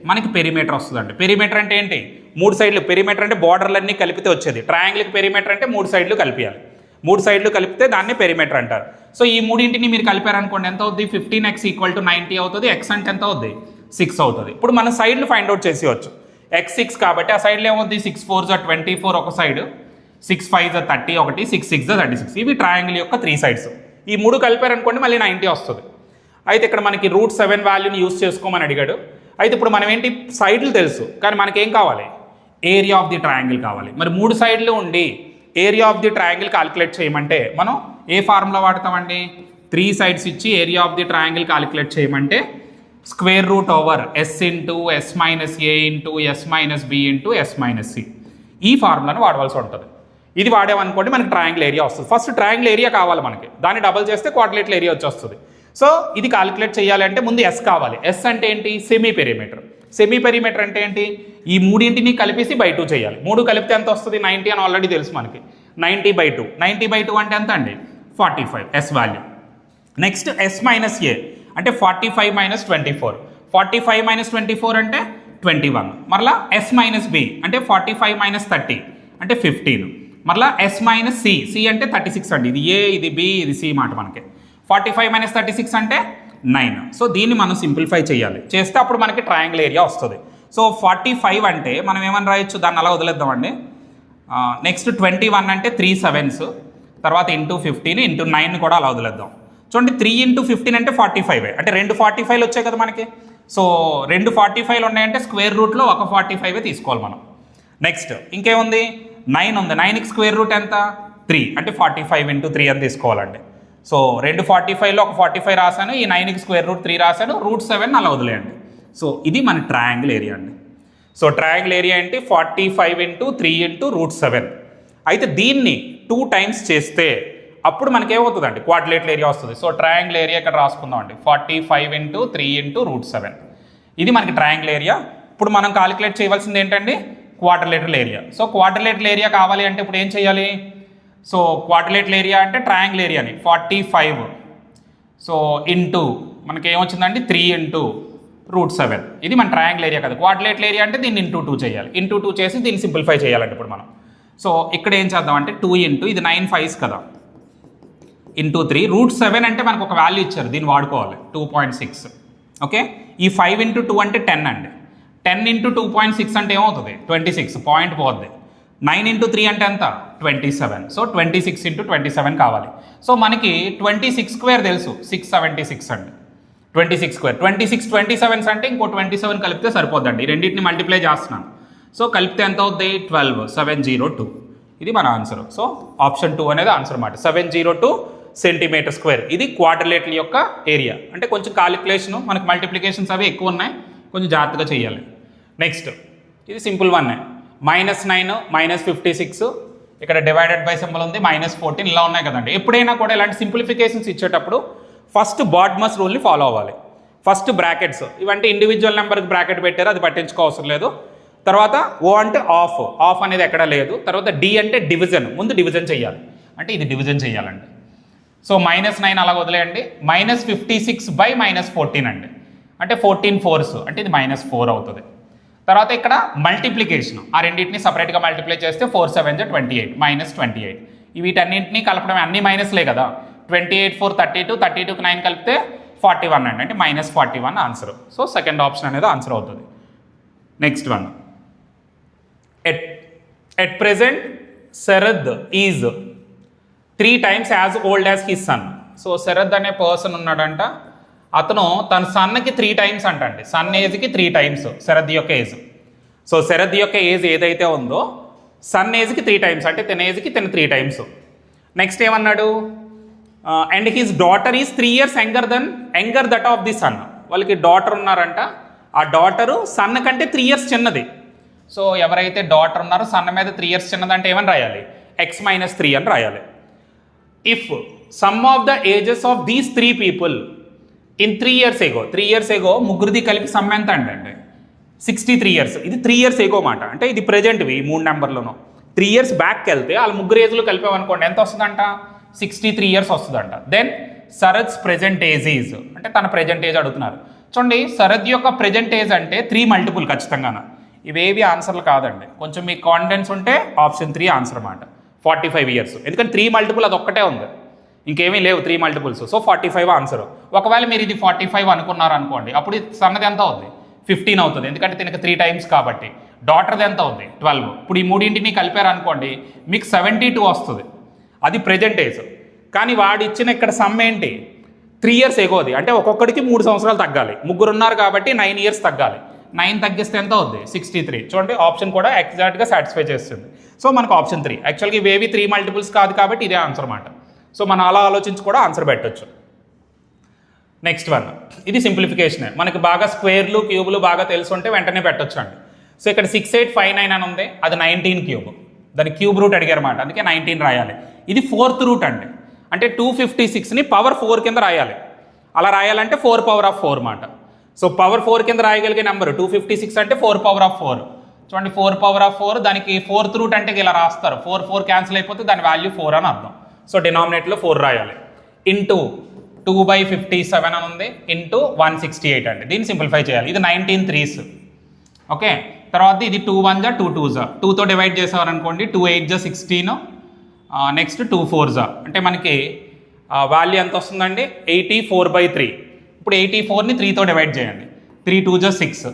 మనకి పెరిమీటర్ వస్తుందండి. పెరిమీటర్ అంటే ఏంటి, 3 సైడ్లు. పెరిమీటర్ అంటే బార్డర్లన్నీ కలిపితే వచ్చేది. ట్రయాంగిల్కి పెరిమీటర్ అంటే 3 సైడ్లు కలిపియాలి, 3 సైడ్లు కలిపితే దాన్ని పెరిమీటర్ అంటారు. సో ఈ మూడింటిని మీరు కలిపారనుకోండి ఎంత అవుతుంది, 15x = 90 అవుతుంది. x అంటే ఎంత అవుతుంది, 6 అవుతుంది. ఇప్పుడు మన సైడ్లు ఫైండ్ అవుట్ చేసేయచ్చు. x 6 కాబట్టి ఆ సైడ్లో ఏమవుతుంది, 6 4s 24 ఒక సైడ్, 6 5s 30 ఒకటి, 6 6s 36. ఇవి ట్రయాంగిల్ యొక్క 3 సైడ్స్. ఈ 3 కలిపారనుకోండి మళ్ళీ 90 వస్తుంది. అయితే ఇక్కడ మనకి √7 వాల్యూని యూస్ చేసుకోమని అడిగాడు. అయితే ఇప్పుడు మనం ఏంటి, సైడ్లు తెలుసు కానీ మనకేం కావాలి, ఏరియా ఆఫ్ ది ట్రయాంగిల్ కావాలి. మరి 3 సైడ్లు ఉండి area of the triangle calculate చేయమంటే మనం ఏ ఫార్ములా వాడతామండి, 3 సైడ్స్ ఇచ్చి area of the triangle calculate చేయమంటే √s × s - a × s - b × s - c, ఈ ఫార్ములాను వాడవలసి ఉంటుంది. ఇది వాడేమనుకోండి మనకి ట్రయాంగిల్ ఏరియా వస్తుంది. ఫస్ట్ ట్రయాంగిల్ ఏరియా కావాలి మనకి, దాన్ని డబల్ చేస్తే క్వాడ్రిలేటరల్ ఏరియా వచ్చేస్తుంది. సో ఇది క్యాలిక్యులేట్ చేయాలంటే ముందు s కావాలి. s అంటే ఏంటి, సెమీ పెరిమీటర్. సెమీ పెరిమీటర్ అంటే ఏంటి, ఈ మూడింటిని కలిపేసి బై 2 చేయాలి. 3 కలిపితే ఎంత వస్తుంది, 90 అని ఆల్రెడీ తెలుసు మనకి. 90/2, 90/2 అంటే ఎంత అండి, 45 s value. Next s - a అంటే 45 - 24, 45 - 24 అంటే 21. మరలా s - b అంటే 45 - 30 అంటే 15. మరలా s - c, c అంటే 36 అండి. ఇది a, ఇది b, ఇది c మాట మనకి. 45 - 36 అంటే 9. సో దీన్ని మనం సింప్లిఫై చేయాలి, చేస్తే అప్పుడు మనకి ట్రయాంగిల్ ఏరియా వస్తుంది. సో 45 అంటే మనం ఏమని రాయొచ్చు, దాన్ని అలా వదిలేద్దామండి. నెక్స్ట్ 21 అంటే 3 7s, తర్వాత ×15 × 9 కూడా అలా వదిలేద్దాం. చూడండి 3 × 15 అంటే 45, అంటే 2 45లు వచ్చాయి కదా మనకి. సో 2 45లు ఉన్నాయంటే స్క్వేర్ రూట్లో ఒక 45 తీసుకోవాలి మనం. నెక్స్ట్ ఇంకేముంది, 9 ఉంది, 9కి స్క్వేర్ రూట్ ఎంత 3, అంటే 45 × 3 అని తీసుకోవాలండి. సో 2 45లో ఒక 45 రాశాను, ఈ 9కి స్క్వేర్ రూట్ 3 రాశాను, √7 అలా వదిలేయండి. సో ఇది మన ట్రయాంగిల్ ఏరియా అండి. సో ట్రయాంగిల్ ఏరియా ఏంటి, 45 × 3 × √7. అయితే దీన్ని 2 టైమ్స్ చేస్తే అప్పుడు మనకేమవుతుందండి, క్వాడ్రిలేటరల్ ఏరియా వస్తుంది. సో ట్రయాంగిల్ ఏరియా ఇక్కడ రాసుకుందాం అండి, 45 × 3 × √7. ఇది మనకి ట్రయాంగిల్ ఏరియా. ఇప్పుడు మనం కాలిక్యులేట్ చేయవలసింది ఏంటండి, quadrilateral area. So quadrilateral area కావాలి అంటే ఇప్పుడు ఏం చేయాలి, సో క్వాడ్రిలేటరల్ ఏరియా అంటే ట్రయాంగిల్ ఏరియాని 45 సో ఇంటూ మనకి ఏమొచ్చిందండి 3 × √7. ఇది మన ట్రయాంగిల్ ఏరియా కదా. క్వాడ్రిలేటరల్ ఏరియా అంటే దీన్ని ×2 చేయాలి, ×2 చేసి దీన్ని సింప్లిఫై చేయాలంటే ఇప్పుడు మనం. సో ఇక్కడ ఏం చేద్దాం అంటే 2 × ఇది 9 5s కదా, ×3 √7 అంటే మనకు ఒక వాల్యూ ఇచ్చారు, దీన్ని వాడుకోవాలి 2.6. ఓకే, ఈ 5 × 2 అంటే 10 అండి. 10 × 2.6 అంటే ఏమవుతుంది, 26, పాయింట్ పోద్ది. 9 × 3 అంటే ఎంత, 27. సో 26 × 27 కావాలి. సో మనకి 26² తెలుసు, 676 అండి. 26², 26 27s అంటే ఇంకో 27 కలిపితే సరిపోద్దండి. రెండింటిని మల్టిప్లై చేస్తున్నాను. సో కలిపితే ఎంత అవుద్ది, 12 702. ఇది మన ఆన్సర్. సో ఆప్షన్ 2 అనేది ఆన్సర్ అన్నమాట, 702 cm². ఇది క్వాడ్రిలేటరల్ యొక్క ఏరియా. అంటే కొంచెం కాలిక్యులేషన్, మనకి మల్టిప్లికేషన్స్ అవి ఎక్కువ ఉన్నాయి, కొంచెం జాగ్రత్తగా చేయాలి. నెక్స్ట్ ఇది సింపుల్ వన్, -9 -56, ఇక్కడ డివైడెడ్ బై సింబల్ ఉంది, -14 ఇలా ఉన్నాయి కదండి. ఎప్పుడైనా కూడా ఇలాంటి సింప్లిఫికేషన్స్ ఇచ్చేటప్పుడు ఫస్ట్ బాడ్మస్ రూల్ని ఫాలో అవ్వాలి. ఫస్ట్ బ్రాకెట్స్, ఇవంటే ఇండివిజువల్ నెంబర్కి బ్రాకెట్ పెట్టారు, అది పట్టించుకోవసరం లేదు. తర్వాత O అంటే ఆఫ్ అనేది ఎక్కడ లేదు. తర్వాత D అంటే డివిజన్, ముందు డివిజన్ చేయాలి, అంటే ఇది డివిజన్ చేయాలండి. సో -9 అలా వదిలేయండి. -56 / -14 అండి, అంటే 14 4s అంటే ఇది -4 అవుతుంది. తర్వాత ఇక్కడ మల్టిప్లికేషన్, ఆ రెండింటిని సపరేట్గా మల్టిప్లై చేస్తే 4 7 28 -28. వీటన్నింటినీ కలపడం అన్ని మైనస్లే కదా. 28 4 32, 32కి 9 కలిపితే 41 అండి, అంటే -41 ఆన్సర్. సో సెకండ్ ఆప్షన్ అనేది ఆన్సర్ అవుతుంది. Next one, at present Sharad is 3 times as old as his son. So Sharad అనే పర్సన్ ఉన్నాడంట, అతను తన సన్కి 3 times అంటండి. సన్ ఏజ్కి 3 times శరద్ యొక్క ఏజ్. సో శరద్ యొక్క ఏజ్ ఏదైతే ఉందో సన్ ఏజ్కి 3 times, అంటే తన ఏజ్కి 3 times. నెక్స్ట్ ఏమన్నాడు, and his daughter is 3 years younger that of the son. వాళ్ళకి డాటర్ ఉన్నారంట, ఆ డాటరు సన్ కంటే 3 years చిన్నది. సో ఎవరైతే డాటర్ ఉన్నారో సన్ మీద 3 years చిన్నదంటే ఏమని రాయాలి? x-3 అని రాయాలి. If some of the ages of these 3 people in 3 years ago ముగ్గురిది కలిపి సమ్ ఎంత అంటే 63 years. ఇది 3 years ago మాట, అంటే ఇది ప్రజెంట్వి ఈ 3 నెంబర్లోనూ. 3 years బ్యాక్కి వెళ్తే వాళ్ళ ముగ్గురు ఏజ్లో కలిపామనుకోండి ఎంత వస్తుందంట? 63 years వస్తుందంట. దెన్ శరత్స్ ప్రెజెంట్ ఏజ్ ఈజ్, అంటే తన ప్రెజెంట్ ఏజ్ అడుగుతున్నారు. చూడండి, శరత్ యొక్క ప్రెజెంట్ ఏజ్ అంటే 3 multiple ఖచ్చితంగా. ఇవేవి ఆన్సర్లు కాదండి, కొంచెం మీకు కాన్ఫిడెన్స్ ఉంటే ఆప్షన్ 3 ఆన్సర్ అన్నమాట. 45 years, ఎందుకంటే 3 multiple అది ఒక్కటే ఉంది, ఇంకేమీ లేవు 3 multiples. So 45 answer. ఒకవేళ మీరు ఇది 45 అనుకున్నారు అనుకోండి, అప్పుడు సన్నది ఎంత అవుతుంది? 15 అవుతుంది, ఎందుకంటే దీనికి 3 times కాబట్టి. డాటర్ది ఎంత అవుతుంది? 12. ఇప్పుడు ఈ మూడింటిని కలిపారు అనుకోండి మీకు 72 వస్తుంది, అది ప్రెజెంట్ ఏజ్. కానీ వాడు ఇచ్చిన ఇక్కడ సమ్ ఏంటి? 3 years ఎగోది, అంటే ఒక్కొక్కడికి 3 సంవత్సరాలు తగ్గాలి. ముగ్గురు ఉన్నారు కాబట్టి 9 years తగ్గాలి. 9 తగ్గిస్తే ఎంత అవుద్ది? 63. చూడండి, ఆప్షన్ కూడా ఎగ్జాక్ట్గా సాటిస్ఫై చేస్తుంది. సో మనకు ఆప్షన్ 3. యాక్చువల్గా ఇవేవి 3 multiples కాదు కాబట్టి ఇదే ఆన్సర్ అన్నమాట. సో మనం అలా ఆలోచించి కూడా ఆన్సర్ పెట్టచ్చు. నెక్స్ట్ వన్, ఇది సింప్లిఫికేషనే. మనకి బాగా స్క్వేర్లు క్యూబ్లు బాగా తెలుసుంటే వెంటనే పెట్టచ్చు అండి. సో ఇక్కడ 6859 అని ఉంది, అది 19 cube. దాని క్యూబ్ రూట్ అడిగారు అన్నమాట, అందుకే 19 రాయాలి. ఇది 4th రూట్ అండి, అంటే 256ని పవర్ 4 కింద రాయాలి. అలా రాయాలంటే 4 power of 4 మాట. సో పవర్ 4 కింద రాయగలిగే నెంబర్ 256 అంటే 4 power of 4. చూడండి, 4 power of 4, దానికి 4th రూట్ అంటే ఇలా రాస్తారు. 4 క్యాన్సిల్ అయిపోతే దాని వాల్యూ 4 అని అర్థం. సో డినామినేట్లో 4 రాయాలి. ఇంటూ 2/57 అని ఉంది, ఇంటూ 168 అండి. దీన్ని సింప్లిఫై చేయాలి. ఇది 19 3s. ఓకే, తర్వాత ఇది 2 1 2 2 2తో డివైడ్ చేసేవారనుకోండి 2 8 16, నెక్స్ట్ 2 4 అంటే మనకి వాల్యూ ఎంత వస్తుందండి? 84/3. ఇప్పుడు 84ని 3తో డివైడ్ చేయండి. 3 2 6,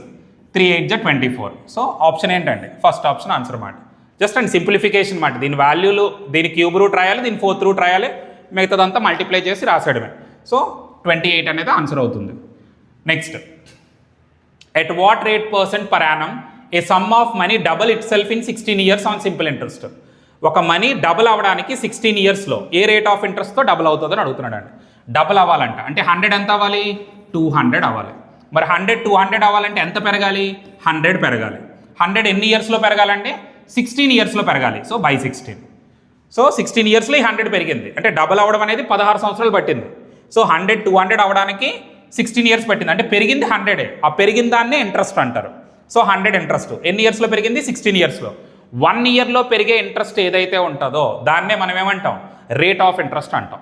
3 8 24. సో ఆప్షన్ ఏంటండి? ఫస్ట్ ఆప్షన్ ఆన్సర్ అన్నమాట. జస్ట్ అండ్ సింప్లిఫికేషన్ మాట. దీని వాల్యూలు, దీని క్యూబ్ రూట్ రాయాలి, దీని 4th రూట్ రాయాలి, మిగతాదంతా మల్టిప్లై చేసి రాసేయడమే. సో 28 అనేది ఆన్సర్ అవుతుంది. Next, at what rate % per annum A some of money double it self in 16 years on simple interest? ఒక మనీ డబుల్ అవ్వడానికి 16 yearsలో ఏ రేట్ ఆఫ్ ఇంట్రెస్ట్తో డబుల్ అవుతుందని అడుగుతున్నాడు అండి. డబుల్ అవ్వాలంట అంటే 100 ఎంత అవ్వాలి? 200 అవ్వాలి. మరి 100 200 అవ్వాలంటే ఎంత పెరగాలి? 100 పెరగాలి. 100 ఎన్ని ఇయర్స్లో పెరగాలంటే 16 yearsలో పెరగాలి. So by 16. సో 16 yearsలో 100 పెరిగింది, అంటే డబుల్ అవ్వడం అనేది 16 సంవత్సరాలు పట్టింది. సో 100 200 అవ్వడానికి 16 years పట్టింది, అంటే పెరిగింది 100. ఆ పెరిగిన దాన్నే ఇంట్రెస్ట్ అంటారు. సో 100 ఇంట్రెస్ట్ ఎన్ని ఇయర్స్లో పెరిగింది? 16 yearsలో. 1 yearలో పెరిగే ఇంట్రెస్ట్ ఏదైతే ఉంటుందో దాన్నే మనం ఏమంటాం? రేట్ ఆఫ్ ఇంట్రెస్ట్ అంటాం.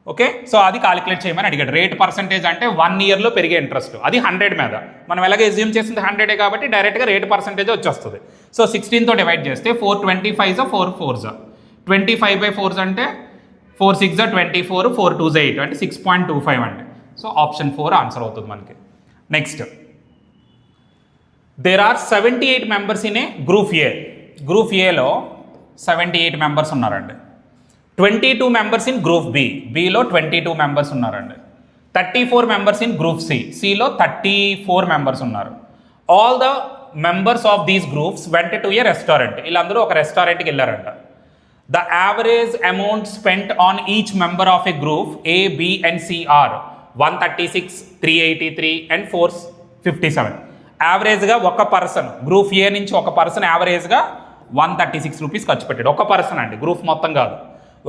ఓకే, సో అది కాలిక్యులేట్ చేయమని అడిగాడు. రేట్ పర్సంటేజ్ అంటే 1 yearలో పెరిగే ఇంట్రెస్ట్, అది 100 మీద. మనం ఎలాగ ఎజ్యూమ్ చేసింది 100 కాబట్టి డైరెక్ట్గా రేట్ పర్సంటేజ్ వచ్చేస్తుంది. సో 16తో డివైడ్ చేస్తే 4 25 4 4 25/4 అంటే 4 6 24, 4 2 8 అంటే 6.25 అండి. సో ఆప్షన్ 4 ఆన్సర్ అవుతుంది మనకి. Next, there are 78 members in a group A. Group ఏలో 78 members ఉన్నారండి. 22 members ఇన్ గ్రూప్ బి. బిలో 22 members ఉన్నారండి. 34 members ఇన్ గ్రూప్ సి. సిలో 34 members ఉన్నారు. All the members of these groups went to A restaurant. వీళ్ళందరూ ఒక రెస్టారెంట్కి వెళ్ళారంట. The average amount spent on each member of a group A, B and C are 136, 383 and 457. యావరేజ్గా ఒక person group A నుంచి ఒక person యావరేజ్గా 136 rupees ఖర్చు పెట్టాడు. ఒక పర్సన్ అండి, గ్రూప్ మొత్తం కాదు.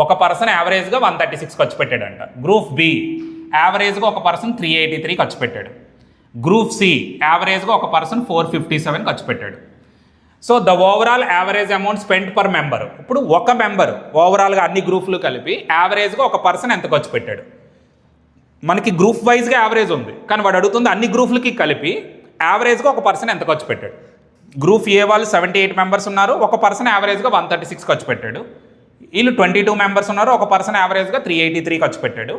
ఒక పర్సన్ యావరేజ్గా 136 ఖర్చు పెట్టాడంట. గ్రూప్ బి యావరేజ్గా ఒక పర్సన్ 383 ఖర్చు పెట్టాడు. గ్రూప్ సి యావరేజ్గా ఒక పర్సన్ 457 ఖర్చు పెట్టాడు. So the overall average amount spend per member. ఇప్పుడు ఒక మెంబర్ ఓవరాల్గా అన్ని గ్రూప్లు కలిపి యావరేజ్గా ఒక పర్సన్ ఎంత ఖర్చు పెట్టాడు? మనకి గ్రూప్ వైజ్గా యావరేజ్ ఉంది, కానీ వాడు అడుగుతుంది అన్ని గ్రూప్లకి కలిపి యావరేజ్గా ఒక పర్సన్ ఎంత ఖర్చు పెట్టాడు. గ్రూప్ ఏ వాళ్ళు 78 members ఉన్నారు, ఒక పర్సన్ యావరేజ్గా 136 ఖర్చు పెట్టాడు. వీళ్ళు 22 members ఉన్నారు, ఒక పర్సన్ యావరేజ్గా 383 ఖర్చు పెట్టాడు.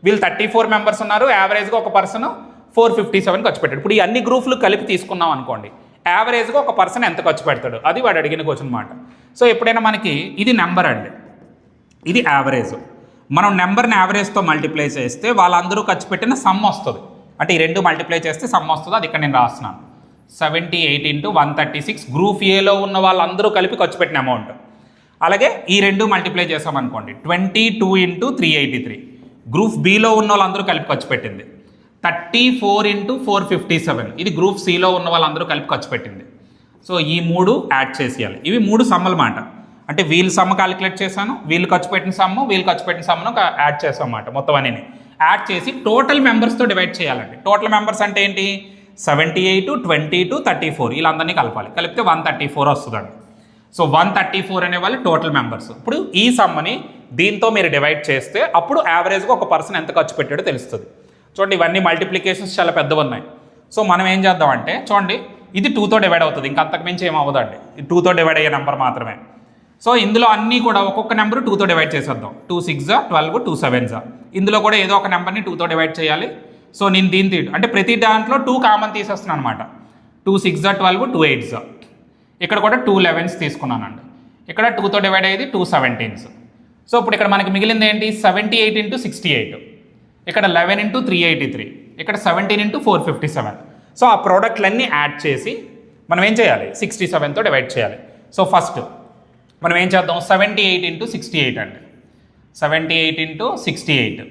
వీళ్ళు 34 members ఉన్నారు, యావరేజ్గా ఒక పర్సన్ 457 ఖర్చు పెట్టాడు. ఇప్పుడు ఈ అన్ని గ్రూప్లు కలిపి తీసుకున్నాం అనుకోండి, యావరేజ్గా ఒక పర్సన్ ఎంత ఖర్చు పెడతాడు, అది వాడు అడిగిన క్వశ్చన్ మాట. సో ఎప్పుడైనా మనకి ఇది నెంబర్ అండి, ఇది యావరేజ్. మనం నెంబర్ని యావరేజ్తో మల్టిప్లై చేస్తే వాళ్ళందరూ ఖర్చు పెట్టిన సమ్ వస్తుంది. అంటే ఈ రెండు మల్టిప్లై చేస్తే సమ్ వస్తుంది, అది ఇక్కడ నేను రాస్తున్నాను. 78 × 136 గ్రూప్ ఏలో ఉన్న వాళ్ళందరూ కలిపి ఖర్చు పెట్టిన అమౌంట్. అలాగే ఈ రెండు మల్టిప్లై చేసామనుకోండి 22 × 383. గ్రూప్ బిలో ఉన్న వాళ్ళందరూ కలిపి ఖర్చు పెట్టింది. 34 × 457 ఇది గ్రూప్ సిలో ఉన్న వాళ్ళందరూ కలిపి ఖర్చు పెట్టింది. సో ఈ 3 యాడ్ చేసేయాలి. ఇవి 3 సమ్మలు మాట. అంటే వీళ్ళు సమ్మ క్యాలిక్యులేట్ చేశాను, వీళ్ళు ఖర్చు పెట్టిన సమ్ము, వీళ్ళు ఖర్చు పెట్టిన సమ్మును యాడ్ చేసాం అన్నమాట. మొత్తం అన్నీ యాడ్ చేసి టోటల్ మెంబర్స్తో డివైడ్ చేయాలండి. టోటల్ మెంబర్స్ అంటే ఏంటి? 78, 22, 34 వీళ్ళందరినీ కలపాలి. కలిపితే 134 వస్తుందండి. సో 134 అనే వాళ్ళు టోటల్ మెంబర్స్. ఇప్పుడు ఈ సమ్మని దీంతో మీరు డివైడ్ చేస్తే అప్పుడు యావరేజ్గా ఒక పర్సన్ ఎంత ఖర్చు పెట్టాడో తెలుస్తుంది. చూడండి ఇవన్నీ మల్టిప్లికేషన్స్ చాలా పెద్దవి ఉన్నాయి. సో మనం ఏం చేద్దామంటే చూడండి ఇది 2తో డివైడ్ అవుతుంది, ఇంకా అంతకుమించి ఏం అవ్వదండి. ఇది 2తో డివైడ్ అయ్యే నెంబర్ మాత్రమే. సో ఇందులో అన్నీ కూడా ఒక్కొక్క నెంబర్ 2తో డివైడ్ చేసేద్దాం. 2 6 12, 2 7 ఇందులో కూడా ఏదో ఒక నెంబర్ని 2తో డివైడ్ చేయాలి. సో నేను దీని అంటే ప్రతి దాంట్లో 2 కామన్ తీసేస్తున్నాను అనమాట. 2 6 12, 2 8 ఇక్కడ కూడా 2 11s తీసుకున్నానండి. ఇక్కడ 2తో డివైడ్ అయ్యేది 2 17s. సో ఇప్పుడు ఇక్కడ మనకి మిగిలింది ఏంటి? 78 × 68, ఇక్కడ 11 × 383, ఇక్కడ 17 × 457. సో ఆ ప్రోడక్ట్లన్నీ యాడ్ చేసి మనం ఏం చేయాలి? 67తో డివైడ్ చేయాలి. సో ఫస్ట్ మనం ఏం చేద్దాం? 78 × 68 అండి. 78 × 68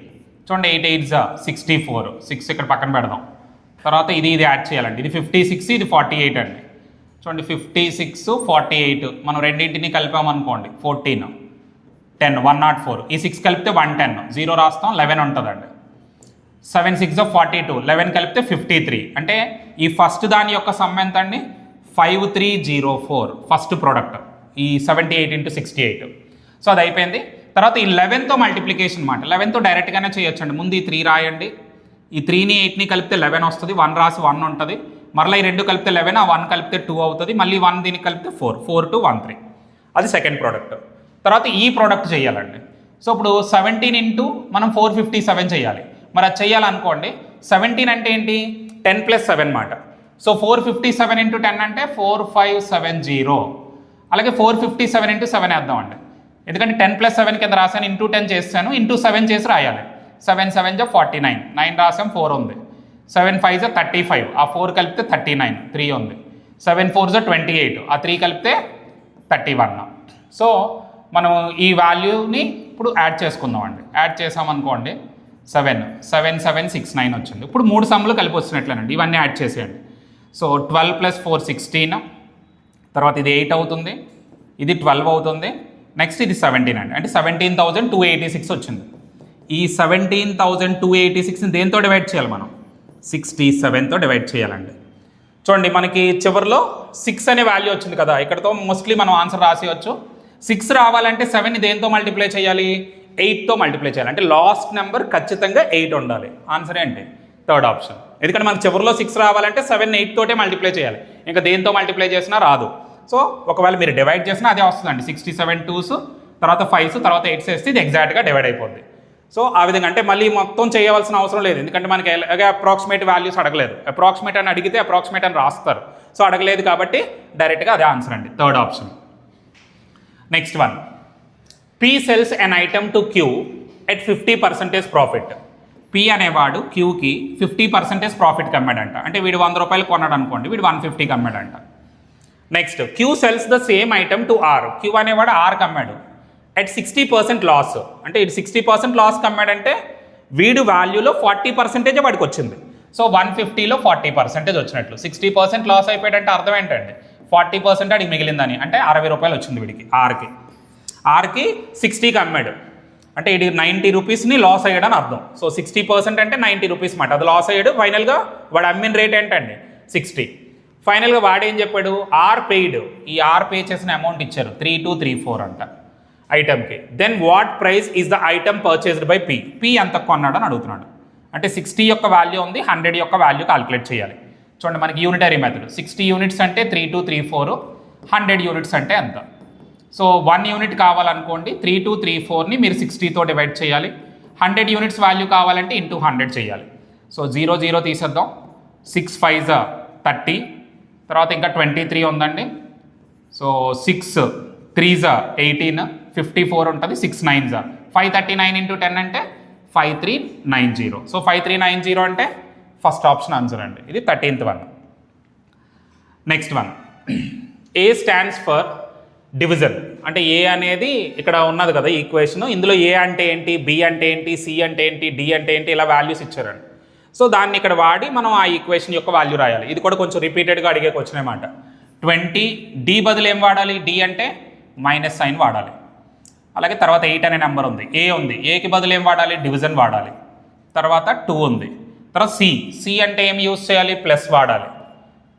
చూడండి 8 8 64, 6 ఇక్కడ పక్కన పెడదాం. తర్వాత ఇది యాడ్ చేయాలండి. ఇది 56, ఇది 48 అండి. చూడండి 56, 48 మనం రెండింటిని కలిపామనుకోండి 14, 10 104. ఈ 6 కలిపితే 110, 0 రాస్తాం 11 ఉంటుందండి. 7 6 42, 11 కలిపితే 53. అంటే ఈ ఫస్ట్ దాని యొక్క సమ్ ఎంత అండి? 5304 ఫస్ట్ ప్రోడక్ట్ ఈ 78 × 68. సో అది అయిపోయింది. తర్వాత ఈ 11తో మల్టిప్లికేషన్ మాట. 11తో డైరెక్ట్గానే చేయొచ్చండి. ముందు ఈ 3 రాయండి. ఈ 3ని 8ని కలిపితే 11 వస్తుంది. 1 రాసి 1 ఉంటుంది. మరలా ఈ 2 కలిపితే 11, ఆ 1 కలిపితే 2 అవుతుంది. మళ్ళీ 1 దీనికి కలిపితే 4, 4 2 1 3. అది సెకండ్ ప్రోడక్ట్. తర్వాత ఈ ప్రోడక్ట్ చేయాలండి. సో ఇప్పుడు 17 × మనం 457 చేయాలి. మరి అది చేయాలనుకోండి 17 అంటే ఏంటి? 10 + 7 మాట. సో 457 × 10 అంటే 4570. అలాగే 457 × 7 వేద్దామండి. ఎందుకంటే 10 + 7 కింద రాశాను, ఇంటూ 10 చేస్తాను, ఇంటూ 7 చేసి రాయాలి. 7 7 49, 9 రాసాం 4 ఉంది. 7 5 35, ఆ 4 కలిపితే 39, 3 ఉంది. 7 4 28, ఆ 3 కలిపితే 31. సో మనం ఈ వాల్యూని ఇప్పుడు యాడ్ చేసుకుందాం అండి. యాడ్ చేసామనుకోండి 7 7 7 6 9 వచ్చింది. ఇప్పుడు 3 సమ్ములు కలిపి వచ్చినట్లేనండి. ఇవన్నీ యాడ్ చేసేయండి. సో 12 + 4 16, తర్వాత ఇది 8 అవుతుంది, ఇది 12 అవుతుంది, నెక్స్ట్ ఇది 17 అండి. అంటే 17,286 వచ్చింది. ఈ 17,286ని దేంతో డివైడ్ చేయాలి? మనం 67తో డివైడ్ చేయాలండి. చూడండి మనకి చివరిలో 6 అనే వాల్యూ వచ్చింది కదా, ఇక్కడతో మోస్ట్లీ మనం ఆన్సర్ రాసేయచ్చు. 6 రావాలంటే 7ని దేంతో మల్టిప్లై చేయాలి? 8తో మల్టిప్లై చేయాలి. అంటే లాస్ట్ నెంబర్ ఖచ్చితంగా 8 ఉండాలి. ఆన్సర్ ఏంటి? Third option. ఎందుకంటే మనకు చివరిలో 6 రావాలంటే 7 8 తోటే మల్టిప్లై చేయాలి. ఇంకా దేంతో మల్టిప్లై చేసినా రాదు. సో ఒకవేళ మీరు డివైడ్ చేసినా అదే వస్తుందండి. 67 2s, తర్వాత 5s, తర్వాత 8s వేస్తే ఇది ఎగ్జాక్ట్గా డివైడ్ అయిపోద్ది. సో ఆ విధంగా అంటే మళ్ళీ మొత్తం చేయవలసిన అవసరం లేదు. ఎందుకంటే మనకి ఎలాగే అప్రాక్సిమేట్ వాల్యూస్ అడగలేదు. అప్రాక్సిమేట్ అని అడిగితే అప్రాక్సిమేట్ అని రాస్తారు. సో అడగలేదు కాబట్టి డైరెక్ట్గా అదే ఆన్సర్ అండి, third option. Next one, P sells an item to Q at 50% profit. P అనేవాడు Qకి 50% ప్రాఫిట్కి అమ్మాడంట. అంటే వీడు 100 రూపాయలు కొన్నాడు అనుకోండి, వీడు 150కి అమ్మాడంట. Next Q sells the same item to R. Q అనేవాడు Rకి అమ్మాడు at 60% లాస్. అంటే ఇది 60% లాస్కి అమ్మాడంటే వీడు వాల్యూలో 40% వాడికి వచ్చింది. సో 150లో 40% వచ్చినట్లు. 60% లాస్ అయిపోయాడంటే అర్థం ఏంటండి? 40% అడిగి మిగిలిందని, అంటే 60 రూపాయలు వచ్చింది వీడికి. ఆర్కి 60కి అమ్మాడు అంటే ఇది 90 రూపీస్ని లాస్ అయ్యాడని అర్థం. సో 60% అంటే 90 రూపీస్ మాట, అది లాస్ అయ్యాడు. ఫైనల్గా వాడు అమ్మిన రేట్ ఏంటండి? 60. ఫైనల్గా వాడేం చెప్పాడు? R paid. ఈ ఆర్ పే చేసిన అమౌంట్ ఇచ్చారు 3234 అంట ఐటమ్కి. Then what price is the item purchased by P. P ఎంత కొన్నాడు అని అడుగుతున్నాడు. అంటే 60 యొక్క వాల్యూ ఉంది, 100 యొక్క వాల్యూ కాలిక్యులేట్ చేయాలి. చూడండి మనకి యూనిటరీ మెథడ్. 60 యూనిట్స్ అంటే 3234, 100 యూనిట్స్ అంటే ఎంత? సో 1 యూనిట్ కావాలనుకోండి 3234ని మీరు 60తో డివైడ్ చేయాలి. 100 యూనిట్స్ వాల్యూ కావాలంటే ఇంటూ 100 చేయాలి. సో 0 0 తీసేద్దాం. 6 5 30, తర్వాత ఇంకా 23 ఉందండి. సో 6 3 18, 54 ఉంటుంది. 6 9 539 ఇంటూ 10 అంటే 5390. సో 5390 అంటే ఫస్ట్ ఆప్షన్ ఆన్సర్ అండి. ఇది 13th one. Next one, A stands for division. అంటే ఏ అనేది ఇక్కడ ఉన్నది కదా ఈక్వేషన్, ఇందులో ఏ అంటే ఏంటి, బి అంటే ఏంటి, సి అంటే ఏంటి, డి అంటే ఏంటి, ఇలా వాల్యూస్ ఇచ్చారండి. సో దాన్ని ఇక్కడ వాడి మనం ఆ ఈక్వేషన్ యొక్క వాల్యూ రాయాలి. ఇది కూడా కొంచెం రిపీటెడ్గా అడిగే క్వశ్చన్ అన్నమాట. 20 డి బదులు ఏం వాడాలి, డి అంటే మైనస్ సైన్ వాడాలి. అలాగే తర్వాత 8 అనే నెంబర్ ఉంది, ఏ ఉంది, ఏకి బదులు ఏం వాడాలి, డివిజన్ వాడాలి. తర్వాత 2 ఉంది, తర్వాత సి అంటే ఏం యూజ్ చేయాలి, ప్లస్ వాడాలి.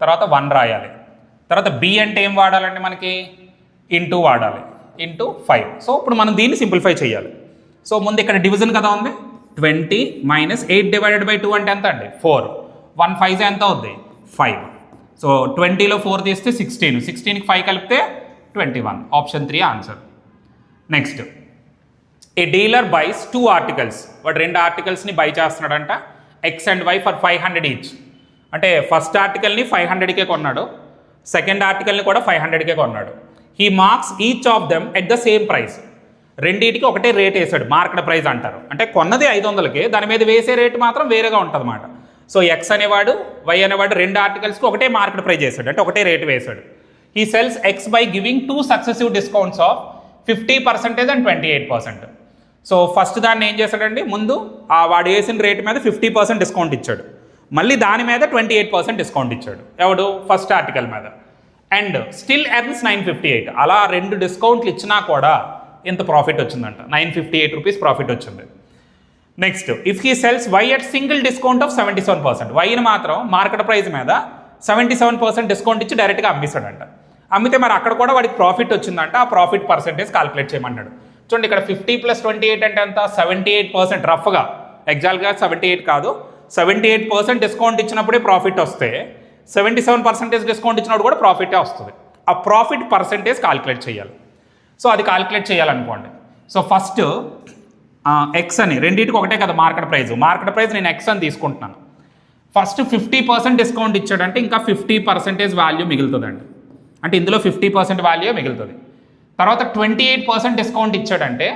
తర్వాత 1 రాయాలి. తర్వాత బి అంటే ఏం వాడాలండి మనకి, ఇంటూ వాడాలి, ఇంటూ 5. సో ఇప్పుడు మనం దీన్ని సింప్లిఫై చేయాలి. సో ముందు ఇక్కడ డివిజన్ కదా ఉంది, 20 మైనస్ 8 డివైడెడ్ బై 2 అంటే ఎంత అండి, 4. 1 5 ఎంత అవుద్ది, 5. సో 20లో 4 తీస్తే 16, 16కి 5 కలిపితే 21. Option 3 answer. Next, a dealer buys 2 articles. వాడు 2 ఆర్టికల్స్ని బై చేస్తున్నాడంట, X and Y for 500 each. అంటే ఫస్ట్ ఆర్టికల్ని 500కే కొన్నాడు, సెకండ్ ఆర్టికల్ని కూడా 500కే కొన్నాడు. He marks each of them at the same price. రెండింటికి ఒకటే రేట్ వేసాడు, మార్కెట్ ప్రైస్ అంటారు. అంటే కొన్నది 500కే, దాని మీద వేసే రేటు మాత్రం వేరేగా ఉంటుంది అన్నమాట. సో ఎక్స్ అనేవాడు, వై అనేవాడు 2 ఆర్టికల్స్కి ఒకటే మార్కెట్ ప్రైస్ చేశాడు, అంటే ఒకటే రేటు వేశాడు. He sells X by giving 2 successive discounts of 50% and 28%. So first దాన్ని ఏం చేశాడండి, ముందు వాడు వేసిన రేటు మీద 50% డిస్కౌంట్ ఇచ్చాడు, మళ్ళీ దాని మీద 28% డిస్కౌంట్ ఇచ్చాడు. ఎవడు, ఫస్ట్ ఆర్టికల్ మీద. And still earns 958. అలా 2 డిస్కౌంట్లు ఇచ్చినా కూడా ఎంత ప్రాఫిట్ వచ్చిందంట, 958 రూపీస్ ప్రాఫిట్ వచ్చింది. Next, if he sells Y at single discount of 77%. వైని మాత్రం మార్కెట్ ప్రైస్ మీద 77% డిస్కౌంట్ ఇచ్చి డైరెక్ట్గా అమ్మేశాడంట. అమ్మితే మరి అక్కడ కూడా వాడికి ప్రాఫిట్ వచ్చిందంట, ఆ ప్రాఫిట్ పర్సెంటేజ్ కాల్కులేట్ చేయమన్నాడు. చూడండి ఇక్కడ 50 + 28 అంటే ఎంత, 78%. రఫ్గా, ఎగ్జాక్ట్గా 78 కాదు, 78% డిస్కౌంట్ ఇచ్చినప్పుడే ప్రాఫిట్ వస్తే 77% డిస్కౌంట్ ఇచ్చినప్పుడు కూడా ప్రాఫిటే వస్తుంది. ఆ ప్రాఫిట్ పర్సెంటేజ్ కాల్కులేట్ చేయాలి. సో అది కాల్కులేట్ చేయాలనుకోండి. సో ఫస్ట్ ఎక్స్ అని, రెండింటికి ఒకటే కదా మార్కెట్ ప్రైస్ నేను ఎక్స్ అని తీసుకుంటున్నాను. ఫస్ట్ 50% డిస్కౌంట్ ఇచ్చాడంటే ఇంకా 50% వాల్యూ మిగులుతుందండి, అంటే ఇందులో 50% వాల్యూ మిగులుతుంది. తర్వాత 28% డిస్కౌంట్ ఇచ్చాడంటే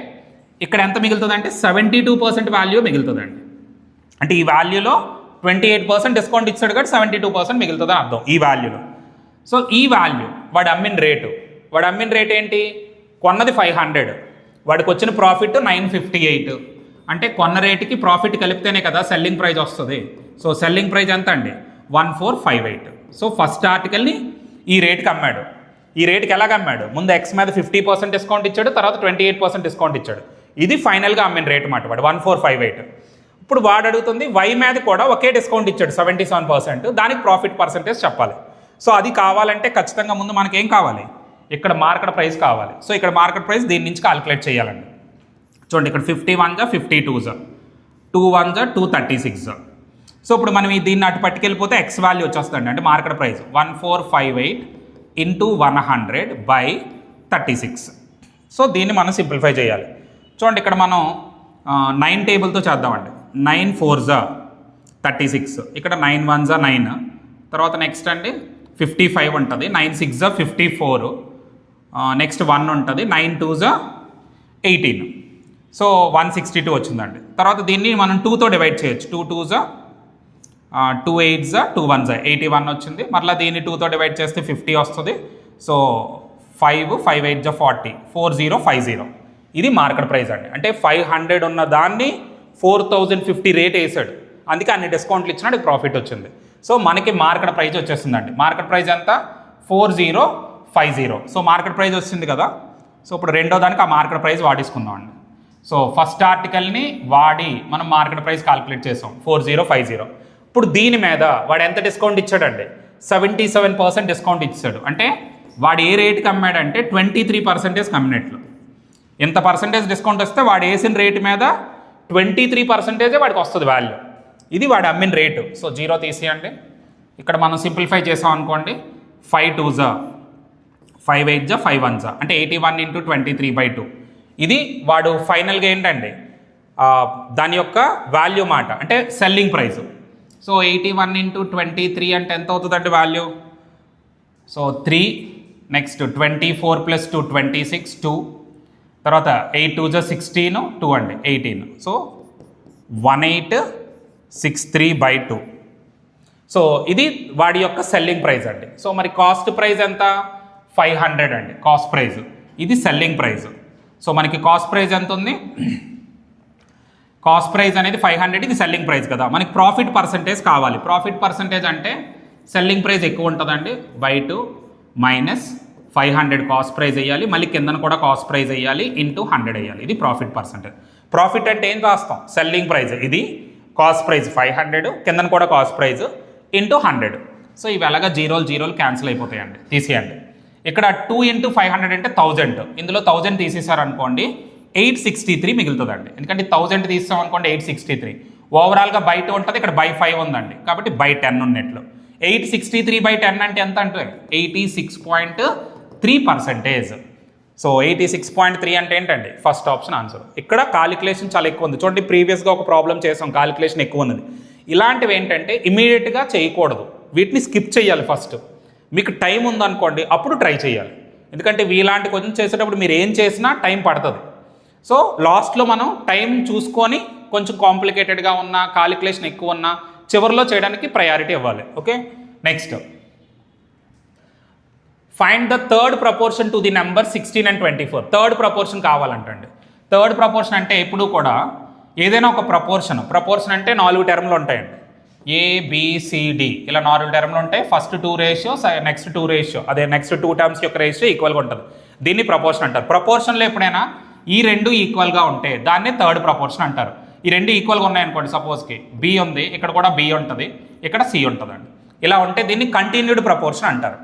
ఇక్కడ ఎంత మిగులుతుందంటే 72% వాల్యూ మిగులుతుందండి. అంటే ఈ వాల్యూలో 28% డిస్కౌంట్ ఇచ్చాడు కాబట్టి 72% మిగులుతుందని అర్థం ఈ వాల్యూలో. సో ఈ వాల్యూ వాడు అమ్మిన రేటు ఏంటి, కొన్నది 500, వాడికి వచ్చిన ప్రాఫిట్ 958. అంటే కొన్న రేటుకి ప్రాఫిట్ కలిపితేనే కదా సెల్లింగ్ ప్రైస్ వస్తుంది. సో సెల్లింగ్ ప్రైస్ ఎంత అండి, 1458. సో ఫస్ట్ ఆర్టికల్ని ఈ రేటుకి అమ్మాడు. ఈ రేటుకి ఎలాగ అమ్మాడు, ముందు ఎక్స్ మీద 50% డిస్కౌంట్ ఇచ్చాడు, తర్వాత 28% డిస్కౌంట్ ఇచ్చాడు. ఇది ఫైనల్గా అమ్మిన రేటు మాట, వాడు 1458. ఇప్పుడు వాడు అడుగుతుంది వై మీద కూడా ఒకే డిస్కౌంట్ ఇచ్చాడు 77%, దానికి ప్రాఫిట్ పర్సెంటేజ్ చెప్పాలి. సో అది కావాలంటే ఖచ్చితంగా ముందు మనకి ఏం కావాలి, ఇక్కడ మార్కెట్ ప్రైస్ కావాలి. సో ఇక్కడ మార్కెట్ ప్రైస్ దీని నుంచి కాలిక్యులేట్ చేయాలండి. చూడండి ఇక్కడ 51 జా 52 2 1 జా 236. సో ఇప్పుడు మనం దీన్ని అటు పట్టుకెళ్ళిపోతే ఎక్స్ వాల్యూ వచ్చేస్తుంది, అంటే market price 1458 into 100 by 36. So దీన్ని మనం సింప్లిఫై చేయాలి. చూడండి ఇక్కడ మనం 9 టేబుల్తో చేద్దామండి. 9 4 జా 36, ఇక్కడ 9 1 జా 9, తర్వాత నెక్స్ట్ అండి 55 ఉంటుంది, 9 6 జా 54, నెక్స్ట్ 1 ఉంటుంది, 9 2 జా 18. సో 162 వచ్చిందండి. తర్వాత దీన్ని మనం 2తో డివైడ్ చేయొచ్చు. 2 2 జా 2 8 జా 2 1 జా 81 వచ్చింది. మరలా దీన్ని 2తో డివైడ్ చేస్తే 50 వస్తుంది. సో 5 5 8 జా 40, 4050. ఇది మార్కెట్ ప్రైస్ అండి. అంటే 500 ఉన్న దాన్ని 4050 రేట్ వేసాడు, అందుకే అన్ని డిస్కౌంట్లు ఇచ్చినాడు, ప్రాఫిట్ వచ్చింది. సో మనకి మార్కెట్ ప్రైస్ వచ్చేస్తుందండి. మార్కెట్ ప్రైస్ ఎంత, 4050. సో మార్కెట్ ప్రైస్ వచ్చింది కదా. సో ఇప్పుడు రెండో దానికి ఆ మార్కెట్ ప్రైస్ వాడేసుకుందాం అండి. సో ఫస్ట్ ఆర్టికల్ని వాడి మనం మార్కెట్ ప్రైస్ కాల్కులేట్ చేసాం 4050. ఇప్పుడు దీని మీద వాడు ఎంత డిస్కౌంట్ ఇచ్చాడండి, 77% డిస్కౌంట్ ఇచ్చాడు. అంటే వాడు ఏ రేటుకి అమ్మాడంటే 23% కమ్మినట్లు. ఎంత పర్సెంటేజ్ డిస్కౌంట్ వస్తే వాడు వేసిన రేటు మీద 23% వాడికి వస్తుంది వాల్యూ. ఇది వాడు అమ్మిన రేటు. సో 0 తీసేయండి. ఇక్కడ మనం సింప్లిఫై చేసాం అనుకోండి, 5 2 జా 5 8 జా 5 1 జా అంటే 81 ఇంటూ 23/2. ఇది వాడు ఫైనల్గా ఏంటండి దాని యొక్క వాల్యూ మాట, అంటే సెల్లింగ్ ప్రైస్. సో 81 ఇంటూ 23 అంటే ఎంత అవుతుందండి వాల్యూ. సో 3, నెక్స్ట్ 24 + 2 26 2, తర్వాత 8 2 జా 16 2 అండి 18. సో 1863/2. సో ఇది వాడి యొక్క సెల్లింగ్ ప్రైస్ అండి. సో మరి కాస్ట్ ప్రైస్ ఎంత, 500 అండి కాస్ట్ ప్రైస్. ఇది సెల్లింగ్ ప్రైస్. సో మనకి కాస్ట్ ప్రైస్ ఎంత ఉంది, కాస్ట్ ప్రైస్ అనేది 500, ఇది సెల్లింగ్ ప్రైస్ కదా. మనకి ప్రాఫిట్ పర్సంటేజ్ కావాలి. ప్రాఫిట్ పర్సంటేజ్ అంటే సెల్లింగ్ ప్రైస్ ఎక్కువ ఉంటుందండి, బై 2 మైనస్ 500 కాస్ట్ ప్రైస్ వేయాలి, మళ్ళీ కిందన కూడా కాస్ట్ ప్రైస్ వేయాలి, ఇంటూ 100 వేయాలి. ఇది ప్రాఫిట్ పర్సంటేజ్. ప్రాఫిట్ అంటే ఏం రాస్తాం, సెల్లింగ్ ప్రైస్, ఇది కాస్ట్ ప్రైస్ 500, కిందన కూడా కాస్ట్ ప్రైస్, ఇంటూ 100. సో ఇవి అలాగా జీరోలు క్యాన్సిల్ అయిపోతాయండి, తీసేయండి. ఇక్కడ 2 ఇంటూ 500 అంటే 1000, ఇందులో 1000 తీసేసారనుకోండి 863 మిగులుతుందండి. ఎందుకంటే 1000 తీస్తాం అనుకోండి 863. ఓవరాల్గా బై 2 ఉంటుంది, ఇక్కడ బై 5 ఉందండి, కాబట్టి బై 10 ఉన్నట్లు. 863 బై 10 అంటే ఎంత అంటే 86.3%. సో 86.3 అంటే ఏంటండి, ఫస్ట్ ఆప్షన్ ఆన్సర్. ఇక్కడ కాలిక్యులేషన్ చాలా ఎక్కువ ఉంది చూడండి. ప్రీవియస్గా ఒక ప్రాబ్లం చేసాం, కాలిక్యులేషన్ ఎక్కువ ఉన్నది. ఇలాంటివి ఏంటంటే ఇమీడియట్గా చేయకూడదు, వీటిని స్కిప్ చేయాలి. ఫస్ట్ మీకు టైం ఉందనుకోండి అప్పుడు ట్రై చేయాలి, ఎందుకంటే ఇలాంటి క్వశ్చన్ చేసేటప్పుడు మీరు ఏం చేసినా టైం పడుతుంది. సో లాస్ట్లో మనం టైం చూసుకొని కొంచెం కాంప్లికేటెడ్గా ఉన్న, కాలిక్యులేషన్ ఎక్కువ ఉన్న చివరిలో చేయడానికి ప్రయారిటీ ఇవ్వాలి. Okay, next find the third proportion to the number 16 and 24. Third proportion కావాలంటండి. థర్డ్ ప్రపోర్షన్ అంటే ఎప్పుడు కూడా ఏదైనా ఒక ప్రపోర్షన్ అంటే 4 టర్మ్లు ఉంటాయండి, ABCD ఇలా 4 టర్మ్లు ఉంటాయి. ఫస్ట్ 2 రేషియో, నెక్స్ట్ 2 రేషియో, అదే నెక్స్ట్ 2 టర్మ్స్ యొక్క రేషియో ఈక్వల్గా ఉంటుంది. దీన్ని ప్రపోర్షన్ అంటారు. ప్రపోర్షన్లో ఎప్పుడైనా ఈ రెండు ఈక్వల్గా ఉంటే దాన్నే థర్డ్ ప్రపోర్షన్ అంటారు. ఈ రెండు ఈక్వల్గా ఉన్నాయనుకోండి, సపోజ్కి B ఉంది, ఇక్కడ కూడా B ఉంటుంది, ఇక్కడ C ఉంటుందండి. ఇలా ఉంటే దీన్ని కంటిన్యూడ్ ప్రపోర్షన్ అంటారు.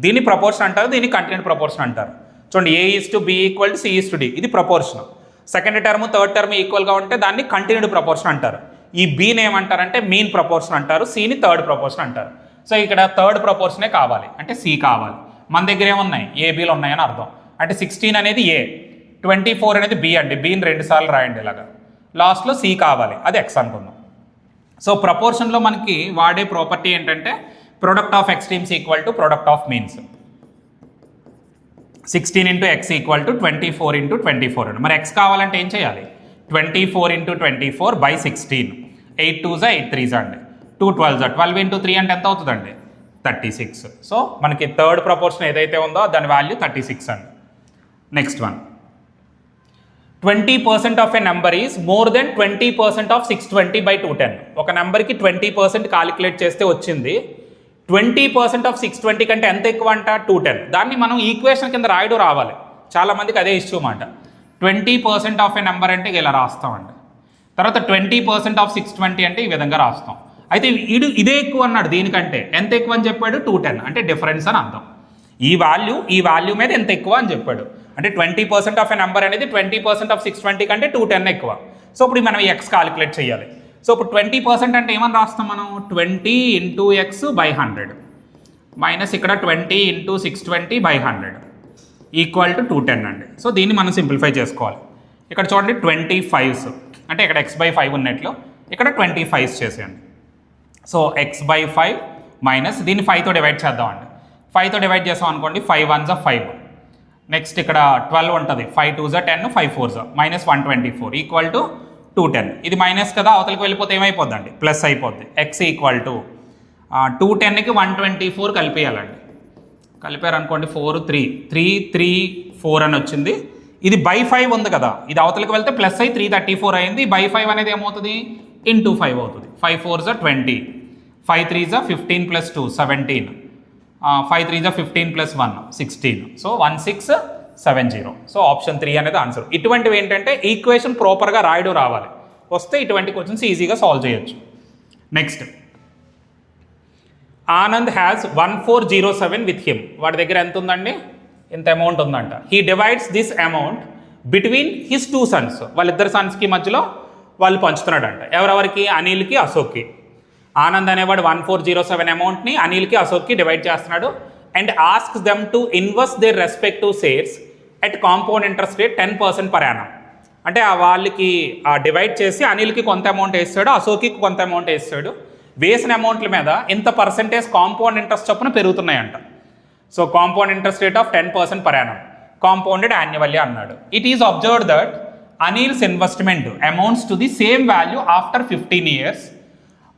దీన్ని ప్రపోర్షన్ అంటారు, దీన్ని కంటిన్యూడ్ ప్రపోర్షన్ అంటారు. చూడండి, A:B = C:D, ఇది proportion. Second term third term ఈక్వల్గా ఉంటే దాన్ని కంటిన్యూడ్ ప్రపోర్షన్ అంటారు. ఈ Bని ఏమంటారంటే మీన్ ప్రపోర్షన్ అంటారు, Cని థర్డ్ ప్రపోర్షన్ అంటారు. సో ఇక్కడ థర్డ్ ప్రపోర్షనే కావాలి అంటే C కావాలి. మన దగ్గర ఏమున్నాయి, ABలు ఉన్నాయని అర్థం. అంటే 16 అనేది A, 24 అనేది B అండి. Bని 2 సార్లు రాయండి ఇలాగా. లాస్ట్లో C కావాలి, అది X అనుకుందాం. సో ప్రపోర్షన్లో మనకి వాడే ప్రాపర్టీ ఏంటంటే product of extremes equal to product of means. 16 into X equal to 24 into 24 అండి. మరి X కావాలంటే ఏం చేయాలి, 24 ఇంటూ 24 బై 16. 8 2s 8 3s అండి, 2 12s 12 ఇంటూ 3 అంటే ఎంత అవుతుందండి, 36. సో మనకి థర్డ్ ప్రపోర్షన్ ఏదైతే ఉందో దాని వాల్యూ 36 అండి. Next one, 20% of a number is more than 20% of 620 by 210. ఒక నెంబర్కి 20% కాలిక్యులేట్ చేస్తే వచ్చింది, 20% ఆఫ్ 620 కంటే ఎంత ఎక్కువ అంట, 210. దాన్ని మనం ఈక్వేషన్ కింద రాయడం రావాలి. చాలామందికి అదే ఇష్యూ మాట. 20% ఆఫ్ ఎ నెంబర్ అంటే ఇలా రాస్తామండి. తర్వాత 20% ఆఫ్ 620 అంటే ఈ విధంగా రాస్తాం. అయితే ఇదే ఎక్కువ అన్నాడు, దీనికంటే ఎంత ఎక్కువ అని చెప్పాడు, 210, అంటే డిఫరెన్స్ అని అర్థం. ఈ వాల్యూ మీద ఎంత ఎక్కువ అని చెప్పాడు. అంటే 20% ఆఫ్ ఎ నెంబర్ అనేది 20% ఆఫ్ 620 కంటే 210 ఎక్కువ. సో ఇప్పుడు మనం X కాలిక్యులేట్ చేయాలి. సో ఇప్పుడు 20% అంటే ఏమని రాస్తాం మనం, 20 ఇంటూ X బై 100 మైనస్ ఇక్కడ 20 ఇంటూ 620 బై 100 ఈక్వల్ టు 210 అండి. సో దీన్ని మనం సింప్లిఫై చేసుకోవాలి. ఇక్కడ చూడండి 25s అంటే ఇక్కడ X బై 5 ఉన్నట్లు, ఇక్కడ 25s చేసేయండి. సో X బై 5 మైనస్ దీన్ని 5తో డివైడ్ చేద్దామండి. 5తో డివైడ్ చేసాం అనుకోండి, 5 1s 5. నెక్స్ట్ ఇక్కడ 12 ఉంటుంది, 5 2s 10, 5 4s minus 124 equal to 210. ఇది మైనస్ కదా, అవతలకి వెళ్ళిపోతే ఏమైపోద్దండి, ప్లస్ అయిపోద్ది. X ఈక్వల్ టు 210కి 124 కలిపేయాలండి. కలిపారు అనుకోండి, 4 3 3 3 4 అని వచ్చింది. ఇది బై 5 ఉంది కదా, ఇది అవతలకి వెళ్తే ప్లస్ అయ్యి 334 అయింది. బై 5 అనేది ఏమవుతుంది, ఇంటూ 5 అవుతుంది. 5 4s 20, 5 3s 15 plus 2 17, 5 3s 15 plus 1 16. So 1670. So option 3 అనేది ఆన్సర్. ఇటువంటివి ఏంటంటే ఈక్వేషన్ ప్రాపర్గా రాయడం రావాలి, వస్తే ఇటువంటి క్వశ్చన్స్ ఈజీగా సాల్వ్ చేయొచ్చు. Next, Anand has 1407 with him. వాడి దగ్గర ఎంత ఉందండి, ఇంత అమౌంట్ ఉందంట. He divides this amount between his 2 sons. వాళ్ళిద్దరు సన్స్కి మధ్యలో వాళ్ళు పంచుతున్నాడంట. ఎవరెవరికి, అనిల్కి అశోక్కి. ఆనంద్ అనేవాడు 1407 అమౌంట్ని అనిల్కి అశోక్కి డివైడ్ చేస్తున్నాడు. And asks them to invest their respective shares at compound interest rate 10% per annum. అంటే వాళ్ళకి డివైడ్ చేసి అనిల్కి కొంత అమౌంట్ వేస్తాడు, అశోక్కి కొంత అమౌంట్ వేస్తాడు. వేసిన అమౌంట్ల మీద ఇంత పర్సెంటేజ్ కాంపౌండ్ ఇంట్రెస్ట్ చొప్పున పెరుగుతున్నాయంట. So compound interest rate of 10% per annum, compounded annually అన్నాడు. It is observed that Anil's investment amounts to the same value after 15 years.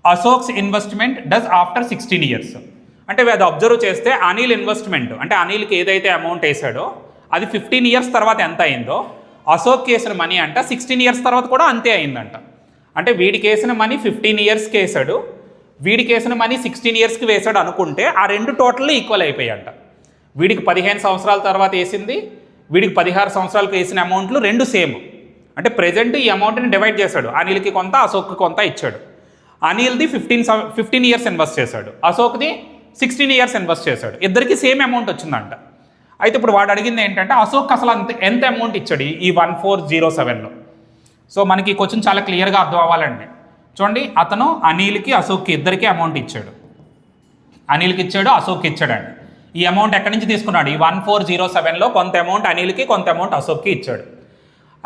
Ashok's investment does after 16 years. అంటే అది అబ్జర్వ్ చేస్తే అనిల్ ఇన్వెస్ట్మెంట్ అంటే అనిల్కి ఏదైతే అమౌంట్ వేసాడో అది 15 years తర్వాత ఎంత అయిందో అశోక్ వేసిన మనీ అంట 16 ఇయర్స్ తర్వాత కూడా అంతే అయిందంట. అంటే వీడికి వేసిన మనీ 15 ఇయర్స్కి వేసాడు, వీడికి వేసిన మనీ 16 ఇయర్స్కి వేసాడు అనుకుంటే ఆ రెండు టోటల్ ఈక్వల్ అయిపోయాయంట. వీడికి 15 సంవత్సరాల తర్వాత వేసింది, వీడికి 16 సంవత్సరాలకు వేసిన అమౌంట్లు రెండు సేమ్. అంటే ప్రజెంట్ ఈ అమౌంట్ని డివైడ్ చేశాడు, అనిల్కి కొంత అశోక్కి కొంత ఇచ్చాడు. అనిల్ది 15 ఇయర్స్ ఇన్వెస్ట్ చేశాడు, అశోక్ది 16 ఇయర్స్ ఇన్వెస్ట్ చేశాడు, ఇద్దరికి సేమ్ అమౌంట్ వచ్చిందంట. అయితే ఇప్పుడు వాడు అడిగింది ఏంటంటే అశోక్ అసలు ఎంత అమౌంట్ ఇచ్చాడు ఈ 1407లో. సో మనకి ఈ క్వశ్చన్ చాలా క్లియర్గా అర్థం అవ్వాలండి. చూడండి, అతను అనిల్కి అశోక్కి ఇద్దరికి అమౌంట్ ఇచ్చాడు, అనిల్కి ఇచ్చాడు అశోక్కి ఇచ్చాడండి. ఈ అమౌంట్ ఎక్కడి నుంచి తీసుకున్నాడు? ఈ 1407లో కొంత అమౌంట్ అనిల్కి కొంత అమౌంట్ అశోక్కి ఇచ్చాడు.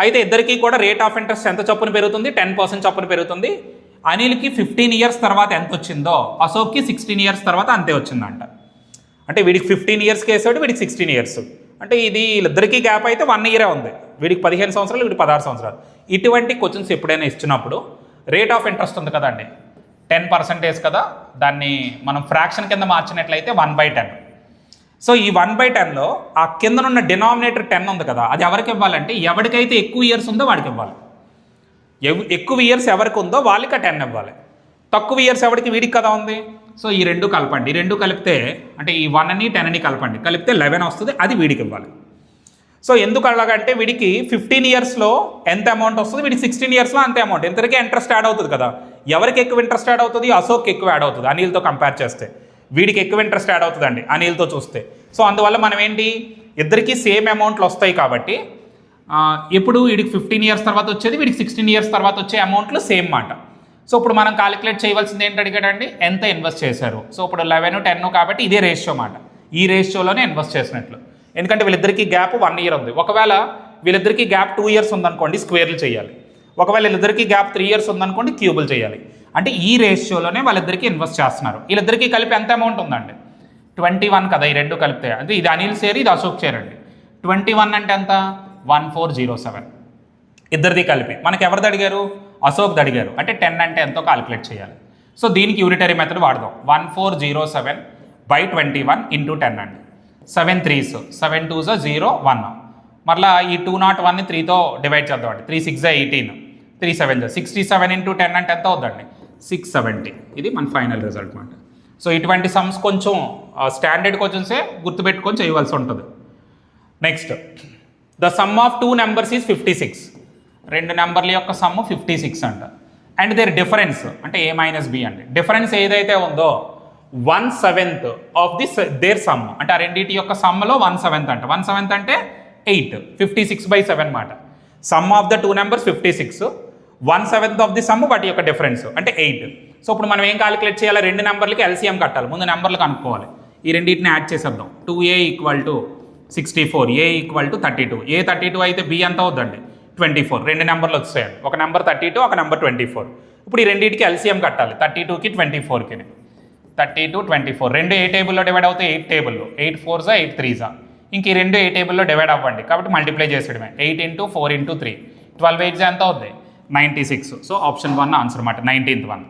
అయితే ఇద్దరికి కూడా రేట్ ఆఫ్ ఇంట్రెస్ట్ ఎంత చొప్పున పెరుగుతుంది? 10% చొప్పున పెరుగుతుంది. అనిల్కి 15 ఇయర్స్ తర్వాత ఎంత వచ్చిందో అశోక్కి 16 ఇయర్స్ తర్వాత అంతే వచ్చిందంట. అంటే వీడికి 15 ఇయర్స్కి వేసాడు, వీడికి 16 ఇయర్స్. అంటే ఇది వీళ్ళిద్దరికీ గ్యాప్ అయితే 1 ఇయరే ఉంది. వీడికి 15 సంవత్సరాలు, వీడికి 16 సంవత్సరాలు. ఇటువంటి క్వశ్చన్స్ ఎప్పుడైనా ఇచ్చినప్పుడు రేట్ ఆఫ్ ఇంట్రెస్ట్ ఉంది కదండి, 10% కదా, దాన్ని మనం ఫ్రాక్షన్ కింద మార్చినట్లయితే 1/10. సో ఈ 1/10లో ఆ కిందనున్న డినామినేటర్ 10 ఉంది కదా, అది ఎవరికి ఇవ్వాలంటే ఎవరికైతే ఎక్కువ ఇయర్స్ ఉందో వాడికి ఇవ్వాలి. ఎక్కువ ఇయర్స్ ఎవరికి ఉందో వాళ్ళకి 10 ఇవ్వాలి. తక్కువ ఇయర్స్ ఎవరికి? వీడికి కదా ఉంది. సో ఈ రెండు కలపండి, ఈ రెండు కలిపితే అంటే ఈ 1ని 10ని కలపండి, కలిపితే 11 వస్తుంది, అది వీడికి ఇవ్వాలి. సో ఎందుకు అలాగంటే వీడికి 15 ఇయర్స్లో ఎంత అమౌంట్ వస్తుంది, వీడికి 16 ఇయర్స్లో అంతే అమౌంట్. ఇంతకీ ఇంట్రెస్ట్ యాడ్ అవుతుంది కదా, ఎవరికి ఎక్కువ ఇంట్రెస్ట్ యాడ్ అవుతుంది? అశోక్కి ఎక్కువ యాడ్ అవుతుంది అనిల్తో కంపేర్ చేస్తే. వీడికి ఎక్కువ ఇంట్రెస్ట్ యాడ్ అవుతుందండి అనిల్తో చూస్తే. సో అందువల్ల మనం ఏంటి, ఇద్దరికి సేమ్ అమౌంట్లు వస్తాయి కాబట్టి ఇప్పుడు వీడికి 15 ఇయర్స్ తర్వాత వచ్చేది, వీడికి 16 ఇయర్స్ తర్వాత వచ్చే అమౌంట్లు సేమ్ మాట. సో ఇప్పుడు మనం కాలిక్యులేట్ చేయవలసింది ఏంటి అడిగాడండి, ఎంత ఇన్వెస్ట్ చేశారు. సో ఇప్పుడు 11, 10 కాబట్టి ఇదే రేషియో మాట, ఈ రేషియోలోనే ఇన్వెస్ట్ చేసినట్లు. ఎందుకంటే వీళ్ళిద్దరికీ గ్యాప్ 1 ఇయర్ ఉంది. ఒకవేళ వీళ్ళిద్దరికీ గ్యాప్ 2 ఇయర్స్ ఉందనుకోండి, స్క్వేర్లు చేయాలి. ఒకవేళ వీళ్ళిద్దరికీ గ్యాప్ 3 ఇయర్స్ ఉందనుకోండి, క్యూబులు చేయాలి. అంటే ఈ రేషియోలోనే వాళ్ళిద్దరికీ ఇన్వెస్ట్ చేస్తున్నారు. వీళ్ళిద్దరికీ కలిపి ఎంత అమౌంట్ ఉందండి? 21 కదా, ఈ రెండు కలిపితే. అంటే ఇది అనిల్ షేర్, ఇది అశోక్ షేర్ అండి. 21 అంటే ఎంత? 1407 ఇద్దరిది కలిపి. మనకి ఎవరిది అడిగారు? అశోక్ది అడిగారు. అంటే 10 అంటే ఎంతో కాలిక్యులేట్ చేయాలి. సో దీనికి యూనిటరీ మెథడ్ వాడదాం. 1407/21 × 10 అండి. 7 3s, 7 2s 0 1. మరలా ఈ 201ని 3తో డివైడ్ చేద్దామండి. 3 6 18, 3 7 67 × 10 అంటే ఎంత అవుతుందండి? 670. ఇది మన ఫైనల్ రిజల్ట్ మాట. సో ఇటువంటి సమ్స్ కొంచెం స్టాండర్డ్ క్వశ్చన్సే గుర్తుపెట్టుకొని చేయవలసి ఉంటుంది. Next, the sum of 2 numbers is 56. రెండు నెంబర్ల యొక్క సమ్ 56 అంట. అండ్ దేర్ డిఫరెన్స్ అంటే a - b అండి. డిఫరెన్స్ ఏదైతే ఉందో 1/7 ఆఫ్ ది దేర్ సమ్, అంటే ఆ రెండింటి యొక్క సమ్లో 1/7 అంట. 1/7 అంటే 8, 56/7 మాట. Some of the 2 numbers 56, 1/7 of the some వాటి యొక్క డిఫరెన్స్ అంటే 8. సో ఇప్పుడు మనం ఏం కాలిక్యులేట్ చేయాలి? రెండు నెంబర్లకి ఎల్సిఎం కట్టాలి. ముందు నెంబర్లు కనుక్కోవాలి. ఈ రెండింటిని యాడ్ చేసేద్దాం. 2a = 64, a = 32. a 32 అయితే b ఎంత అవుద్దండి? 24. రెండు నెంబర్లు వచ్చాయండి, ఒక నెంబర్ 32, ఒక నెంబర్ 24. ఇప్పుడు ఈ రెండింటికి ఎల్సిఎం కట్టాలి. 32కి 24కి. 32 24 రెండు ఏ టేబుల్లో డివైడ్ అవుతాయి? 8 టేబుల్లో. 8 4s 8 3s. ఇంక ఈ రెండు ఏ టేబుల్లో డివైడ్ అవ్వండి కాబట్టి మల్టిప్లై చేసేయడమే. 8 × 4 × 3, 12 8s ఎంత అవుతుంది? 96. సో ఆప్షన్ 1 ఆన్సర్ అన్నమాట, 19th వన్.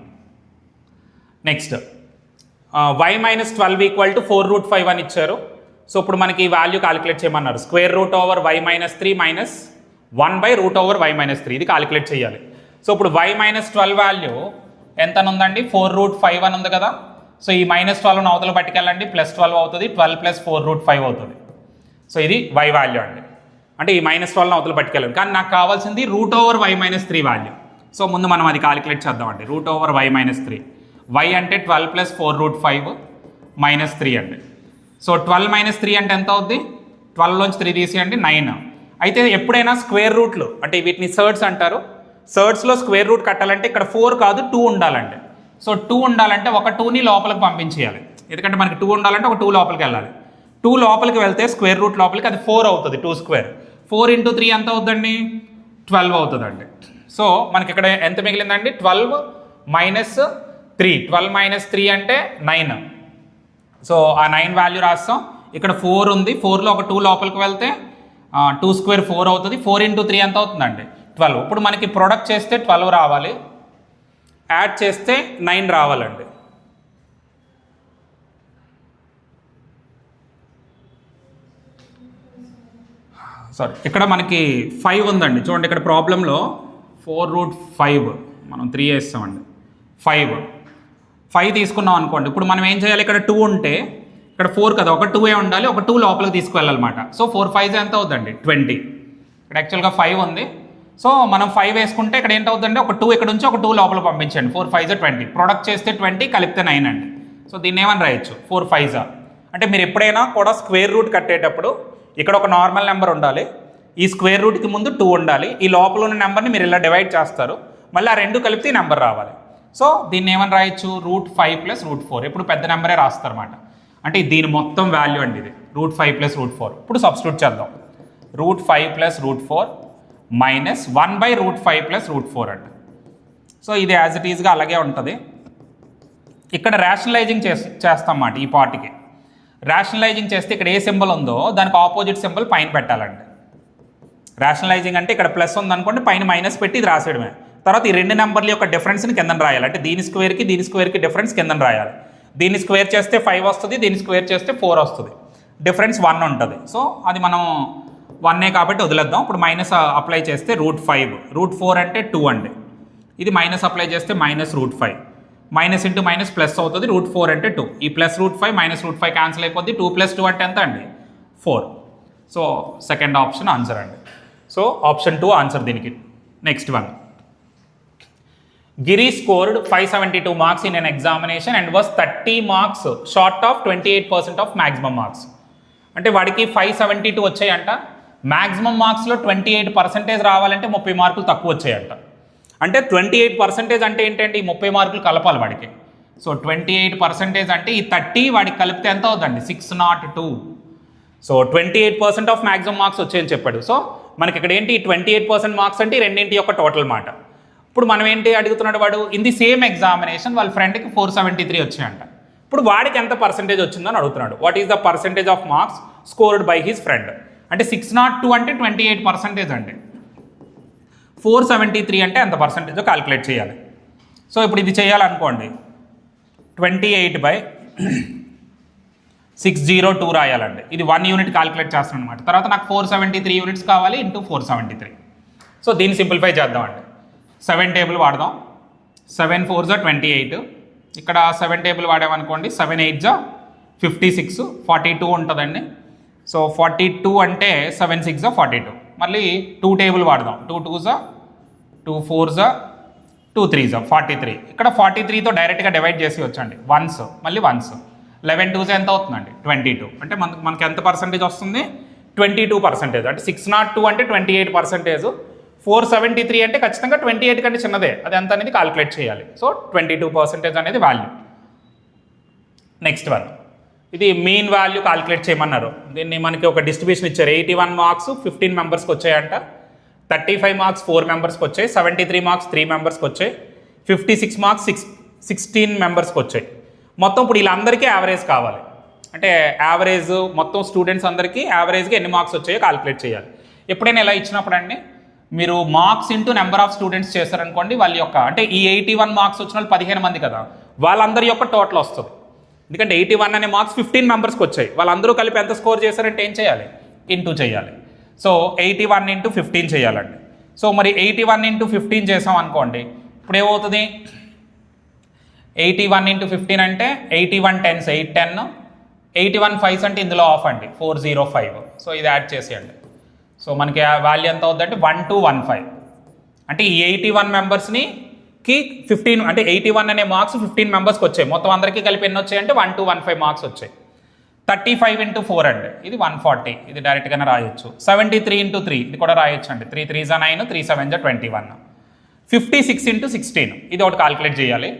నెక్స్ట్, y - 12 = 4√5 అని ఇచ్చారు. సో ఇప్పుడు మనకి ఈ వాల్యూ కాలిక్యులేట్ చేయమన్నారు. √y - 3 - 1/√y - 3 ఇది కాలిక్యులేట్ చేయాలి. సో ఇప్పుడు y - 12 వాల్యూ ఎంత ఉందండి? 4√5 అని ఉంది కదా. సో ఈ -12ను అవతల పట్టుకెళ్ళండి, +12 అవుతుంది. 12 + 4√5 అవుతుంది. సో ఇది y వాల్యూ అండి. అంటే ఈ -12ను అవతల పట్టుకెళ్ళండి. కానీ నాకు కావాల్సింది √y - 3 వాల్యూ. సో ముందు మనం అది కాలిక్యులేట్ చేద్దామండి. √y - 3. y అంటే 12 + 4√5 - 3 అండి. సో 12 - 3 అంటే ఎంత అవుద్ది? 12లోంచి 3 తీసేయండి, 9. అయితే ఎప్పుడైనా స్క్వేర్ రూట్లు అంటే వీటిని సర్డ్స్ అంటారు. సర్డ్స్లో స్క్వేర్ రూట్ కట్టాలంటే ఇక్కడ 4 కాదు 2 ఉండాలండి. సో 2 ఉండాలంటే ఒక 2ని లోపలికి పంపించేయాలి. ఎందుకంటే మనకి 2 ఉండాలంటే ఒక 2 లోపలికి వెళ్ళాలి. 2 లోపలికి వెళ్తే స్క్వేర్ రూట్ లోపలికి అది 4 అవుతుంది. 2². 4 × 3 ఎంత అవుతుందండి? 12 అవుతుందండి. సో మనకి ఇక్కడ ఎంత మిగిలిందండి? 12 - 3. 12 - 3 అంటే 9. సో ఆ 9 వాల్యూ రాస్తాం. ఇక్కడ 4 ఉంది, 4లో ఒక 2 లోపలికి వెళ్తే 2² 4 అవుతుంది. 4 × 3 ఎంత అవుతుందండి? 12. ఇప్పుడు మనకి ప్రొడక్ట్ చేస్తే 12 రావాలి, యాడ్ చేస్తే 9 రావాలండి. సారీ ఇక్కడ మనకి 5 ఉందండి. చూడండి ఇక్కడ ప్రాబ్లంలో 4√5 మనం 3 వేస్తామండి. 5 తీసుకున్నాం అనుకోండి. ఇప్పుడు మనం ఏం చేయాలి, ఇక్కడ 2 ఉంటే ఇక్కడ 4 కదా, ఒక 2 ఉండాలి, ఒక 2 లోపలికి తీసుకువెళ్ళాలన్నమాట. సో 4 5 ఎంత అవుతుందండి 20. ఇక్కడ యాక్చువల్గా 5 ఉంది. సో మనం 5 వేసుకుంటే ఇక్కడ ఏంటవుతుందండి, ఒక 2 ఇక్కడ నుంచి ఒక 2 లోపల పంపించండి. 4 5 20, ప్రొడక్ట్ చేస్తే 20, కలిపితే 9 అండి. సో దీన్ని ఏమని రాయొచ్చు, 4 5 అంటే మీరు ఎప్పుడైనా కూడా స్క్వేర్ రూట్ కట్టేటప్పుడు ఇక్కడ ఒక నార్మల్ నెంబర్ ఉండాలి, ఈ స్క్వేర్ రూట్కి ముందు 2 ఉండాలి, ఈ లోపల ఉన్న నెంబర్ని మీరు ఇలా డివైడ్ చేస్తారు, మళ్ళీ ఆ రెండు కలిపితే ఈ నెంబర్ రావాలి. సో దీన్ని ఏమని రాయొచ్చు, (5 + √4). ఇప్పుడు పెద్ద నెంబరే రాస్తారు అన్నమాట. అంటే దీని మొత్తం వాల్యూ అండి ఇది, (5 + √4). ఇప్పుడు సబ్స్టిట్యూట్ చేద్దాం. (5 + √4) మైనస్ 1/√5 + √4 అంట. సో ఇది యాజ్ ఇట్ ఈజ్గా అలాగే ఉంటుంది. ఇక్కడ రేషనలైజింగ్ చేస్తాం అన్నమాట. ఈ పార్ట్కి రేషనలైజింగ్ చేస్తే ఇక్కడ ఏ సింబల్ ఉందో దానికి ఆపోజిట్ సింబల్ పైన పెట్టాలండి. రేషనలైజింగ్ అంటే ఇక్కడ ప్లస్ ఉందనుకోండి, పైన మైనస్ పెట్టి ఇది రాసేయడమే. తర్వాత ఈ రెండు నెంబర్ల యొక్క డిఫరెన్స్ని కింద రాయాలి. అంటే దీని స్క్వేర్కి డిఫరెన్స్ కింద రాయాలి. దీన్ని స్క్వేర్ చేస్తే 5 వస్తుంది, దీన్ని స్క్వేర్ చేస్తే 4 వస్తుంది, డిఫరెన్స్ 1 ఉంటుంది. సో అది మనం 1 కాబట్టి వదిలేద్దాం. ఇప్పుడు మైనస్ అప్లై చేస్తే (5). (4) అంటే 2 అండి. ఇది మైనస్ అప్లై చేస్తే (-5). మైనస్ ఇంటూ మైనస్ ప్లస్ అవుతుంది, (4) అంటే 2. ఈ +√5 -√5 క్యాన్సిల్ అయిపోద్ది. 2 + 2 అంటే ఎంత అండి, 4. సో సెకండ్ ఆప్షన్ ఆన్సర్ అండి. సో ఆప్షన్ 2 ఆన్సర్ దీనికి. Next one, Giri scored 572 marks in an examination and was 30 marks short of 28% of maximum marks. అంటే వాడికి 572 వచ్చాయంట, మ్యాక్సిమం మార్క్స్లో 28% రావాలంటే 30 మార్కులు తక్కువ వచ్చాయంట. అంటే 28% అంటే ఏంటంటే ఈ 30 మార్కులు కలపాలి వాడికి. సో 28% అంటే ఈ 30 వాడికి కలిపితే ఎంత అవుతుందండి, 602. సో 28% ఆఫ్ మ్యాక్సిమం మార్క్స్ వచ్చాయని చెప్పాడు. సో మనకి ఇక్కడ ఏంటి, 28% మార్క్స్ అంటే రెండింటి యొక్క టోటల్ మాట. ఇప్పుడు మనం ఏంటి అడుగుతున్నాడు వాడు, ఇన్ ది సేమ్ ఎగ్జామినేషన్ వాళ్ళ ఫ్రెండ్కి 473 వచ్చాయంట. ఇప్పుడు వాడికి ఎంత పర్సెంటేజ్ వచ్చిందని అడుగుతున్నాడు. What is the percentage of marks scored by his friend. అంటే 602 అంటే 28% అండి. 473 అంటే ఎంత పర్సెంటేజో క్యాలిక్యులేట్ చేయాలి. సో ఇప్పుడు ఇది చేయాలనుకోండి, 28/602 రాయాలండి. ఇది 1 యూనిట్ క్యాలిక్యులేట్ చేస్తాను అనమాట. తర్వాత నాకు 473 యూనిట్స్ కావాలి ఇంటూ 473. సో దీన్ని సింప్లిఫై చేద్దామండి. 7 టేబుల్ వాడదాం. 7 4 = 28. ఇక్కడ 7 టేబుల్ వాడామనుకోండి, 7 8 = 56, 42 ఉంటుందండి. సో 42 అంటే 7 6 = 42. మళ్ళీ 2 టేబుల్ వాడదాం. 2 2 = 2 4 = 2 3 = 43. ఇక్కడ 43తో డైరెక్ట్గా డివైడ్ చేసి వచ్చండి, వన్స్ మళ్ళీ వన్స్. 11 2 ఎంత అవుతుందండి, 22. అంటే మనకి ఎంత పర్సెంటేజ్ వస్తుంది, 22%. అంటే 602 అంటే 28%. 473 అంటే ఖచ్చితంగా 28 కంటే చిన్నదే, అది ఎంత అనేది కాలిక్యులేట్ చేయాలి. సో 22% అనేది వాల్యూ. నెక్స్ట్ వన్, ఇది మీన్ వాల్యూ కాలిక్యులేట్ చేయమన్నారు. దీన్ని మనకి ఒక డిస్ట్రిబ్యూషన్ ఇచ్చారు. 81 మార్క్స్ 15 మెంబర్స్కి వచ్చాయంట, 35 మార్క్స్ 4 మెంబర్స్కి వచ్చాయి, 73 మార్క్స్ 3 మెంబర్స్కి వచ్చాయి, 56 మార్క్స్ 16 మెంబర్స్కి వచ్చాయి. మొత్తం ఇప్పుడు వీళ్ళందరికీ యావరేజ్ కావాలి. అంటే యావరేజ్ మొత్తం స్టూడెంట్స్ అందరికీ యావరేజ్గా ఎన్ని మార్క్స్ వచ్చాయో కాలిక్యులేట్ చేయాలి. ఎప్పుడైనా ఇలా ఇచ్చినప్పుడు అండి, మీరు marks into number of students చేశారనుకోండి, వాళ్ళ యొక్క అంటే ఈ 81 మార్క్స్ వచ్చిన వాళ్ళు 15 మంది కదా, వాళ్ళందరి యొక్క టోటల్ వస్తుంది. ఎందుకంటే 81 అనే మార్క్స్ 15 మెంబర్స్కి వచ్చాయి, వాళ్ళందరూ కలిపి ఎంత స్కోర్ చేశారంటే ఏం చేయాలి, ఇంటూ చేయాలి. సో 81 × 15 చేయాలండి. సో మరి 81 × 15 చేసాం అనుకోండి, ఇప్పుడు ఏమవుతుంది, 81 × 15 అంటే 81 10s 810, 81 5s అంటే ఇందులో ఆఫ్ అండి 405. సో ఇది యాడ్ చేసేయండి. సో మనకి వాల్యూ ఎంత అవుతుందంటే 1215. అంటే ఈ 81 మెంబర్స్కి 15 అంటే 81 అనే మార్క్స్ 15 మెంబర్స్కి వచ్చాయి. మొత్తం అందరికీ కలిపి ఎన్ని వచ్చాయంటే 1215 మార్క్స్ వచ్చాయి. 35 × 4 అండి, ఇది 140. ఇది డైరెక్ట్గానే రాయొచ్చు. 73 × 3 ఇది కూడా రాయొచ్చు అండి. 3 3 = 9, 3 7 = 21. 56 × 16 ఇది ఒకటి కాలిక్యులేట్ చేయాలి.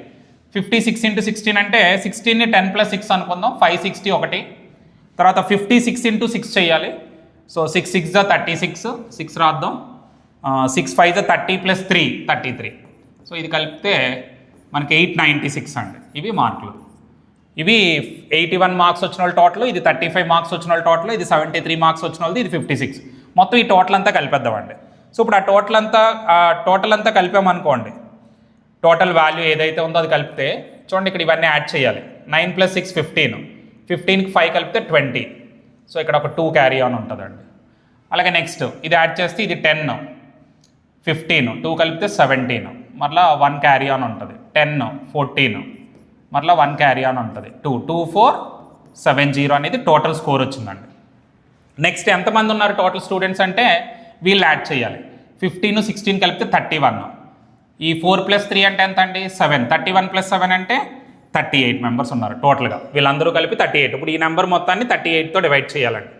56 × 16 అంటే 16ని 10 + 6 అనుకుందాం, 560 ఒకటి. తర్వాత 56 × 6 చేయాలి. సో 6 6 = 36, 6 రాద్దాం. 6 5 = 30 + 3 33. సో ఇది కలిపితే మనకి 896 అండి. ఇవి మార్కులు. ఇవి 81 మార్క్స్ వచ్చిన వాళ్ళు టోటల్, ఇది 35 మార్క్స్ వచ్చిన వాళ్ళు టోటల్, ఇది 73 మార్క్స్ వచ్చిన వాళ్ళది, ఇది 56. మొత్తం ఈ టోటల్ అంతా కలిపేద్దామండి. సో ఇప్పుడు ఆ టోటల్ అంతా కలిపామనుకోండి, టోటల్ వాల్యూ ఏదైతే ఉందో అది కలిపితే చూడండి, ఇక్కడ ఇవన్నీ యాడ్ చేయాలి. 9 + 6 15, 15కి 5 కలిపితే 20. సో ఇక్కడ ఒక 2 క్యారీ ఆన్ ఉంటుందండి. అలాగే నెక్స్ట్ ఇది యాడ్ చేస్తే ఇది 10, 15, 2 కలిపితే 17, మరలా 1 క్యారీ ఆన్ ఉంటుంది, 10, 14, మరలా 1 క్యారీ ఆన్ ఉంటుంది, 2, 2, 4, 7, 0 అనేది టోటల్ స్కోర్ వచ్చిందండి. నెక్స్ట్ ఎంతమంది ఉన్నారు టోటల్ స్టూడెంట్స్ అంటే వీళ్ళు యాడ్ చేయాలి. 15, 16 కలిపితే 31, ఈ 4 + 3 అంటే ఎంత అండి 7, 31 + 7 అంటే 38 మెంబర్స్ ఉన్నారు టోటల్గా, వీళ్ళందరూ కలిపి 38. ఇప్పుడు ఈ నెంబర్ మొత్తాన్ని 38తో డివైడ్ చేయాలండి.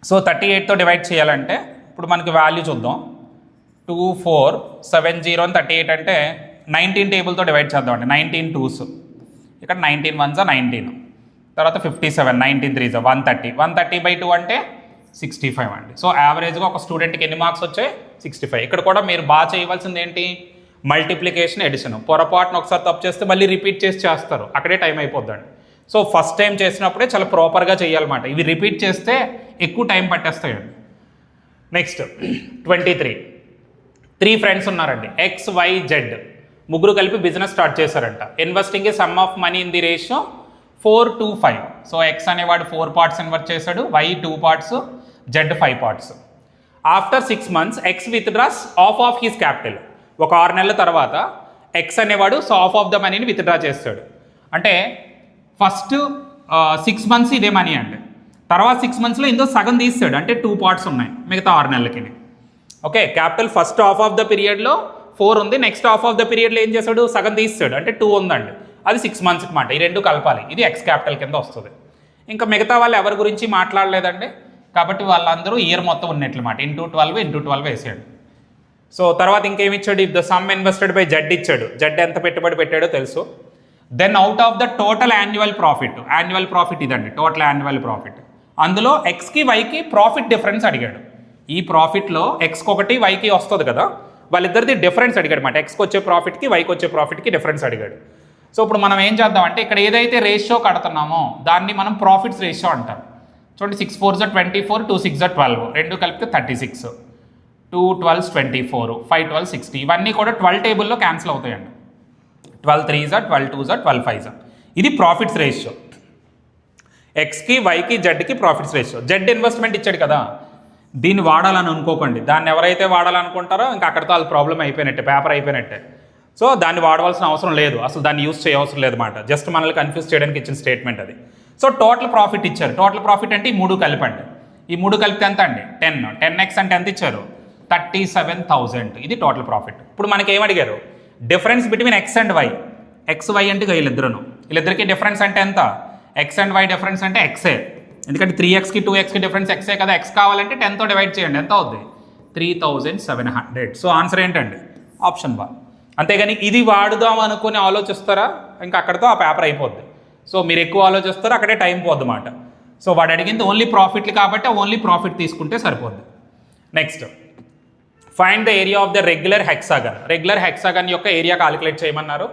సో 38తో డివైడ్ చేయాలంటే ఇప్పుడు మనకి వాల్యూ చూద్దాం. 2, 4, 7, 0 అని 38 అంటే 19 టేబుల్తో డివైడ్ చేద్దామండి. 19 2s, ఇక్కడ 19 1s 19, తర్వాత 57, 19 3s 130, 130/2 అంటే 65 అండి. సో యావరేజ్గా ఒక స్టూడెంట్కి ఎన్ని మార్క్స్ వచ్చాయి 65. ఇక్కడ కూడా మీరు బాగా చేయవలసింది ఏంటి, మల్టిప్లికేషన్ ఎడిషన్. పొరపాటున ఒకసారి తప్పు చేస్తే మళ్ళీ రిపీట్ చేసి చేస్తారు, అక్కడే టైం అయిపోద్దండి. సో ఫస్ట్ టైం చేసినప్పుడే చాలా ప్రాపర్గా చేయాలన్నమాట. ఇవి రిపీట్ చేస్తే ఎక్కువ టైం పట్టేస్తాయండి. నెక్స్ట్ 23, 3 ఫ్రెండ్స్ ఉన్నారండి, XYZ, ముగ్గురు కలిపి బిజినెస్ స్టార్ట్ చేశారంట. Investing A some of money in the ratio 4:5. So X అనేవాడు 4 పార్ట్స్ ఇన్వెస్ట్ చేశాడు, Y 2 parts, Z 5 parts. After 6 months X withdraws of his capital. ఒక 6 నెలల తర్వాత X అనేవాడు హాఫ్ ఆఫ్ ద మనీని విత్డ్రా చేస్తాడు. అంటే ఫస్ట్ 6 months ఇదే మనీ అండి, తర్వాత 6 monthsలో ఇందులో సగం తీస్తాడు, అంటే 2 పార్ట్స్ ఉన్నాయి మిగతా 6 నెలలకి. Okay, capital first half of the పీరియడ్లో 4 ఉంది, నెక్స్ట్ హాఫ్ ఆఫ్ ద పీరియడ్లో ఏం చేస్తాడు సగం తీస్తాడు, అంటే 2 ఉందండి, అది 6 monthsకి మాట. ఈ రెండు కలపాలి, ఇది X క్యాపిటల్ కింద వస్తుంది. ఇంకా మిగతా వాళ్ళు ఎవరి గురించి మాట్లాడలేదండి, కాబట్టి వాళ్ళందరూ ఇయర్ మొత్తం ఉన్నట్లు మాట. ఇంటూ 12 వేసాడు. సో తర్వాత ఇంకేమి ఇచ్చాడు, if the sum invested by Z ఇచ్చాడు. జడ్ ఎంత పెట్టుబడి పెట్టాడో తెలుసు. Then out of the total annual profit ఇదండి, టోటల్ యాన్యువల్ ప్రాఫిట్. అందులో Xకి Yకి ప్రాఫిట్ డిఫరెన్స్ అడిగాడు. ఈ ప్రాఫిట్లో Xకి ఒకటి Yకి వస్తుంది కదా, వాళ్ళిద్దరిది డిఫరెన్స్ అడిగాడు అన్నమాట. Xకి వచ్చే ప్రాఫిట్కి Yకి వచ్చే ప్రాఫిట్కి డిఫరెన్స్ అడిగాడు. సో ఇప్పుడు మనం ఏం చేద్దామంటే ఇక్కడ ఏదైతే రేషియో కడుతున్నామో దాన్ని మనం ప్రాఫిట్స్ రేషియో అంటాం. చూడండి, 6 4s 24, 2 6s 12, రెండు కలిపితే 36, 2 12s 24, 5 12s 60. ఇవన్నీ కూడా 12 టేబుల్లో క్యాన్సిల్ అవుతాయండి. 12 3s 12 2s 12 5s. ఇది ప్రాఫిట్స్ రేషియో. Xకి Yకి Zకి ప్రాఫిట్స్ రేషియో. జెడ్ ఇన్వెస్ట్మెంట్ ఇచ్చాడు కదా, దీన్ని వాడాలని అనుకోకండి. దాన్ని ఎవరైతే వాడాలనుకుంటారో ఇంకా అక్కడితో అది ప్రాబ్లం అయిపోయినట్టే, పేపర్ అయిపోయినట్టే. సో దాన్ని వాడవలసిన అవసరం లేదు, అసలు దాన్ని యూస్ చేయవసరం లేదన్నమాట. జస్ట్ మనల్ని కన్ఫ్యూజ్ చేయడానికి ఇచ్చిన స్టేట్మెంట్ అది. సో టోటల్ ప్రాఫిట్ ఇచ్చారు. టోటల్ ప్రాఫిట్ అంటే ఈ 3 కలిపండి. ఈ 3 కలిపితే ఎంత అండి 10x అంటే ఎంత ఇచ్చారు 37,000. ఇది టోటల్ ప్రాఫిట్. ఇప్పుడు మనకి ఏం అడిగారు, difference between X and Y. XY అంటే వీళ్ళిద్దరికి డిఫరెన్స్ అంటే ఎంత, X అండ్ Y డిఫరెన్స్ అంటే Xే. ఎందుకంటే 3Xకి 2Xకి డిఫరెన్స్ Xే కదా. X కావాలంటే 10తో డివైడ్ చేయండి, ఎంత అవుద్ది 3700. సో ఆన్సర్ ఏంటండి ఆప్షన్ బా. అంతేగాని ఇది వాడుదాం అనుకుని ఆలోచిస్తారా, ఇంకా అక్కడితో ఆ పేపర్ అయిపోద్ది. సో మీరు ఎక్కువ ఆలోచిస్తారో అక్కడే టైం పోద్ది అన్నమాట. సో వాడు అడిగింది ఓన్లీ ప్రాఫిట్లు కాబట్టి ఓన్లీ ప్రాఫిట్ తీసుకుంటే సరిపోద్ది. Next, find the area of the regular hexagon యొక్క ఏరియా కాలిక్యులేట్ చేయమన్నారు.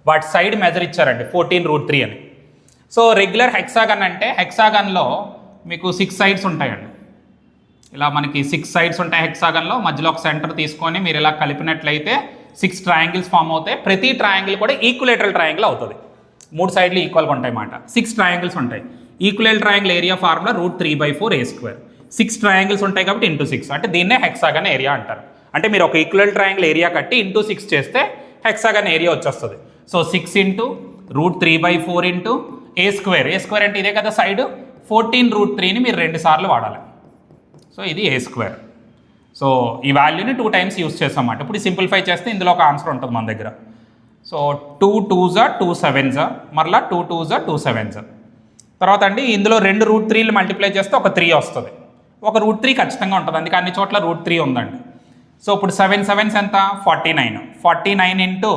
వాటి సైడ్ మెజర్ ఇచ్చారండి 14√3 అని. సో రెగ్యులర్ హెక్సాగన్ అంటే హెక్సాగన్లో మీకు 6 సైడ్స్ ఉంటాయండి. ఇలా మనకి 6 సైడ్స్ ఉంటాయి హెక్సాగన్లో. మధ్యలో ఒక సెంటర్ తీసుకొని మీరు ఇలా కలిపినట్లయితే 6 ట్రయాంగిల్స్ ఫామ్ అవుతాయి. ప్రతి ట్రయాంగిల్ కూడా ఈక్వలేటరల్ ట్రయాంగిల్ అవుతుంది. 3 సైడ్లు ఈక్వల్గా ఉంటాయి అన్నమాట. 6 ట్రయాంగిల్స్ ఉంటాయి. Equilateral triangle area formula √3/4a². 6 triangles ఉంటాయి కాబట్టి ఇంటూ 6, అంటే దీన్నే హెక్సాగన్ ఏరియా అంటారు. అంటే మీరు ఒక ఈక్వలేటరల్ ట్రయాంగిల్ ఏరియా కట్టి ఇంటూ 6 చేస్తే హెక్సాగన్ ఏరియా వచ్చేస్తుంది. So 6 into √3/4 into a². అంటే ఇదే కదా సైడ్. 14√3ని మీరు 2 సార్లు వాడాలి. సో ఇది a². సో ఈ వాల్యూని 2 times యూస్ చేస్తాం అన్నమాట. ఇప్పుడు సింప్లిఫై చేస్తే ఇందులో ఒక ఆన్సర్ ఉంటుంది మన దగ్గర. సో 2 2s 2 7s, మరలా 2 2s 2 7s. తర్వాత అండి ఇందులో 2 √3లు మల్టిప్లై చేస్తే ఒక 3 వస్తుంది. ఒక √3 ఖచ్చితంగా ఉంటుంది, అందుకే అన్ని చోట్ల √3 ఉందండి. సో ఇప్పుడు 7 7s ఎంత 49 ఇంటూ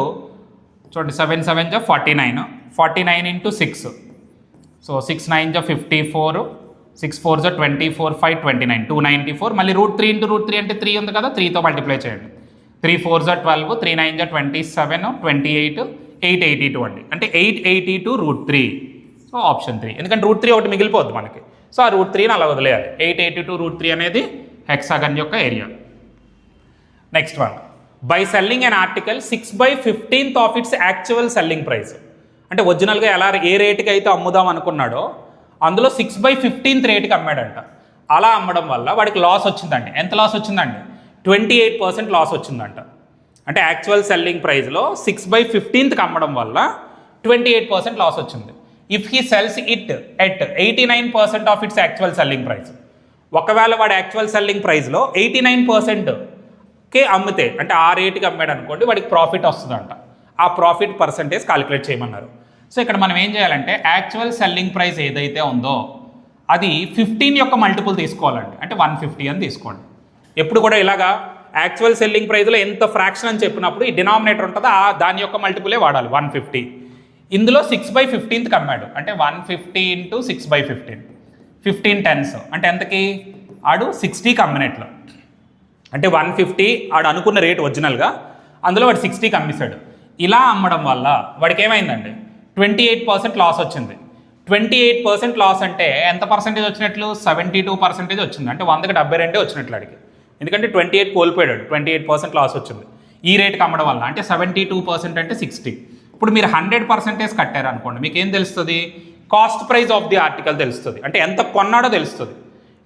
చూడండి 7 7s 49 into 6. So 6 9s 54, 6 4s 24, 5 29, 294. మళ్ళీ √3 ఇంటూ √3 అంటే 3 ఉంది కదా, 3తో మల్టిప్లై చేయండి. 3 4s 12, 3 9s 27, 28, 882 అండి. అంటే 882√3. సో ఆప్షన్ 3, ఎందుకంటే √3 ఒకటి మిగిలిపోద్ది మనకి. సో ఆ √3ని అలా వదిలేయాలి. 882√3 అనేది హెక్సాగన్ యొక్క area. Next one, by selling an article 6/15th of its actual selling price. అంటే ఒరిజినల్గా ఏ రేటుకి అయితే అమ్ముదాం అనుకున్నాడో అందులో 6/15th రేటుకి అమ్మాడంట. అలా అమ్మడం వల్ల వాడికి లాస్ వచ్చిందండి. ఎంత లాస్ వచ్చిందండి? 28% లాస్ వచ్చిందంట. అంటే యాక్చువల్ సెల్లింగ్ ప్రైస్లో 6/15కి అమ్మడం వల్ల 28% లాస్ వచ్చింది. If he sells it at 89% of its actual selling price, ఒకవేళ వాడు యాక్చువల్ సెల్లింగ్ ప్రైస్లో 89%కే అమ్మితే, అంటే ఆ రేటుకి అమ్మాడు అనుకోండి, వాడికి ప్రాఫిట్ వస్తుందంట. ఆ ప్రాఫిట్ పర్సంటేజ్ కాలిక్యులేట్ చేయమన్నారు. సో ఇక్కడ మనం ఏం చేయాలంటే యాక్చువల్ సెల్లింగ్ ప్రైస్ ఏదైతే ఉందో అది 15 యొక్క మల్టిపుల్ తీసుకోవాలండి. అంటే 150 అని తీసుకోండి. ఎప్పుడు కూడా ఇలాగా యాక్చువల్ సెల్లింగ్ ప్రైస్లో ఎంత ఫ్రాక్షన్ అని చెప్పినప్పుడు ఈ డినామినేటర్ ఉంటుందో దాని యొక్క మల్టిపులే వాడాలి, 150. ఇందులో 6/15కి అమ్మాడు, అంటే 150 × 6/15, 15 టెన్స్, అంటే ఎంతకి ఆడు 60కి అమ్మినట్లు. అంటే 150 ఆడు అనుకున్న రేట్ ఒరిజినల్గా, అందులో వాడు 60కి అమ్మేశాడు. ఇలా అమ్మడం వల్ల వాడికి ఏమైందండి? 28% లాస్ వచ్చింది. 28% లాస్ అంటే ఎంత పర్సెంటేజ్ వచ్చినట్లు? 72% వచ్చింది. అంటే 100కి 72 వచ్చినట్లు అడిగి, ఎందుకంటే 28 కోల్పోయాడు, 28% లాస్ వచ్చింది ఈ రేట్కి అమ్మడం వల్ల. అంటే 72% అంటే 60. ఇప్పుడు మీరు 100% కట్టారు అనుకోండి, మీకు ఏం తెలుస్తుంది? Cost price of the article తెలుస్తుంది, అంటే ఎంత కొన్నాడో తెలుస్తుంది.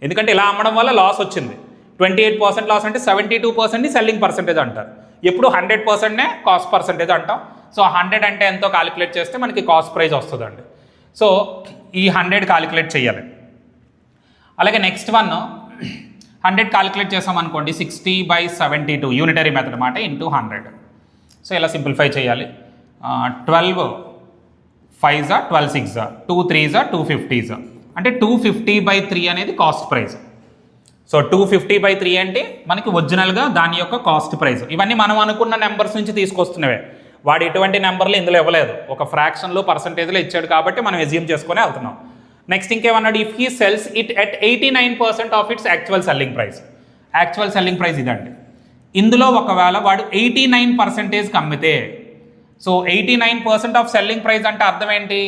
ఎందుకంటే ఇలా అమ్మడం వల్ల లాస్ వచ్చింది. 28% లాస్ అంటే 72%ని సెల్లింగ్ పర్సెంటేజ్ అంటారు. ఎప్పుడు 100%నే కాస్ట్ పర్సెంటేజ్ అంటాం. సో 100 అంటే ఎంతో కాలిక్యులేట్ చేస్తే మనకి కాస్ట్ ప్రైస్ వస్తుందండి. సో ఈ 100 కాలిక్యులేట్ చేయాలి. అలాగే నెక్స్ట్ వన్ 100 కాలిక్యులేట్ చేసామనుకోండి, 60/72 యూనిటరీ మెథడ్ మాట ఇంటూ 100. సో ఇలా సింప్లిఫై చేయాలి. 12 5 12 6 2 3 250 అంటే 250/3 అనేది కాస్ట్ ప్రైస్. సో 250/3 అంటే మనకి ఒరిజినల్గా దాని యొక్క కాస్ట్ ప్రైస్. ఇవన్నీ మనం అనుకున్న నెంబర్స్ నుంచి తీసుకొస్తున్నవే, వాడు ఎటువంటి నెంబర్లు ఇందులో ఇవ్వలేదు, ఒక ఫ్రాక్షన్లో పర్సంటేజ్లో ఇచ్చాడు కాబట్టి మనం ఎజ్యూమ్ చేసుకుని వెళ్తున్నాం. నెక్స్ట్ ఇంకేమన్నాడు? If he sells it at 89% of its actual selling price. Actual selling price ఇదండి. ఇందులో ఒకవేళ వాడు 89%కి అమ్మితే, సో 89% ఆఫ్ సెల్లింగ్ ప్రైస్ అంటే అర్థం ఏంటి?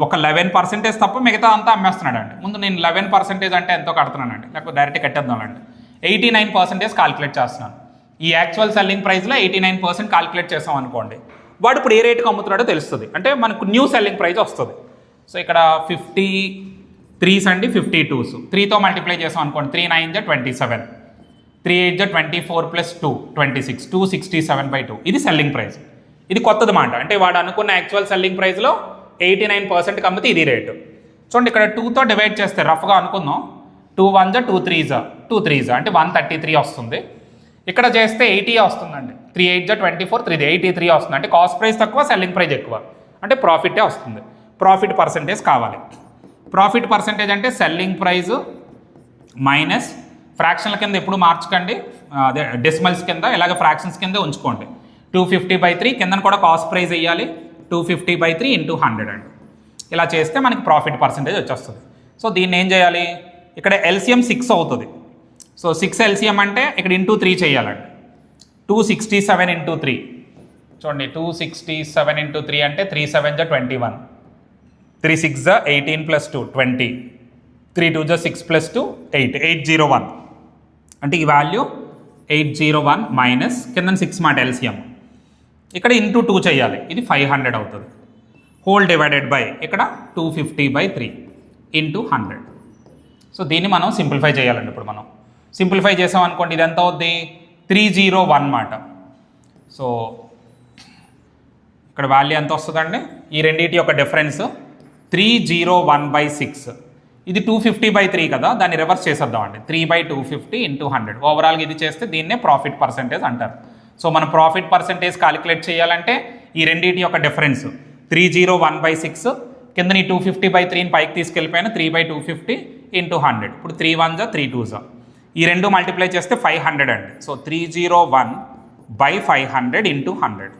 ఒక 11% తప్ప మిగతా అంతా అమ్మేస్తున్నాడు అండి. ముందు నేను 11% అంటే ఎంతో కడుతున్నానండి, లేకపోతే డైరెక్ట్ కట్టేద్దామండి. 89% కాలిక్యులేట్ చేస్తున్నాను. ఈ యాక్చువల్ సెల్లింగ్ ప్రైస్లో 89% కాలిక్యులేట్ చేసాం అనుకోండి, వాడు ఇప్పుడు ఏ రేటుకి అమ్ముతున్నాడో తెలుస్తుంది. అంటే మనకు న్యూ సెల్లింగ్ ప్రైస్ వస్తుంది. సో ఇక్కడ 53s అండి, 52s 3తో మల్టిప్లై చేసాం అనుకోండి, 3 9 27, 3 8 24 + 2 26, 267/2 ఇది సెల్లింగ్ ప్రైస్. ఇది కొత్తది మాట. అంటే వాడు అనుకున్న యాక్చువల్ సెల్లింగ్ ప్రైస్లో 89%కి అమ్మితే ఇది రేటు. చూడండి ఇక్కడ 2తో డివైడ్ చేస్తే రఫ్గా అనుకుందాం, 2 1 2 3 అంటే 133 వస్తుంది. ఇక్కడ చేస్తే 80 వస్తుందండి, 3 8 24 3 83 వస్తుంది. అంటే కాస్ట్ ప్రైస్ తక్కువ, సెల్లింగ్ ప్రైస్ ఎక్కువ, అంటే ప్రాఫిటే వస్తుంది. ప్రాఫిట్ పర్సంటేజ్ కావాలి. ప్రాఫిట్ పర్సంటేజ్ అంటే సెల్లింగ్ ప్రైస్ మైనస్ ఫ్రాక్షన్ల కింద ఎప్పుడు మార్చకండి, అదే డెసిమల్స్ కింద, ఇలాగ ఫ్రాక్షన్స్ కింద ఉంచుకోండి. 250/3 కింద కూడా కాస్ట్ ప్రైస్ వేయాలి, 250/3 × 100 అండి. ఇలా చేస్తే మనకి ప్రాఫిట్ పర్సంటేజ్ వచ్చేస్తుంది. సో దీన్ని ఏం చేయాలి? ఇక్కడ ఎల్సిఎం 6 అవుతుంది. సో 6 ఎల్సిఎం అంటే ఇక్కడ ఇంటూ 3 చేయాలండి. 267 × 3 చూడండి, 267 × 3 అంటే 3 7 21, 3 6 18 + 2 20, 3 2 6 + 2 8, 801 అంటే ఈ వాల్యూ 801 మైనస్ కింద 6 మాట ఎల్సిఎం, ఇక్కడ ఇంటూ 2 చేయాలి, ఇది 500 అవుతుంది. హోల్ డివైడెడ్ బై ఇక్కడ 250/3 × 100. సో దీన్ని మనం సింప్లిఫై చేయాలండి. ఇప్పుడు మనం సింప్లిఫై చేసాం అనుకోండి, ఇది ఎంత అవుద్ది? 301 మాట. సో ఇక్కడ వాల్యూ ఎంత వస్తుందండి? ఈ రెండింటి యొక్క డిఫరెన్స్ 301/6. ఇది 250/3 కదా, దాన్ని రివర్స్ చేసేద్దామండి, 3/250 × 100. ఓవరాల్గా ఇది చేస్తే దీన్నే ప్రాఫిట్ పర్సంటేజ్ అంటారు. సో మనం ప్రాఫిట్ పర్సంటేజ్ కాలిక్యులేట్ చేయాలంటే ఈ రెండింటి యొక్క డిఫరెన్స్ 301/6 కిందని 250/3ని పైకి తీసుకెళ్ళిపోయిన 3/250 × 100. ఇప్పుడు 3 1 3 2 ఈ రెండు మల్టిప్లై చేస్తే 500 అండి. సో 301/500 × 100.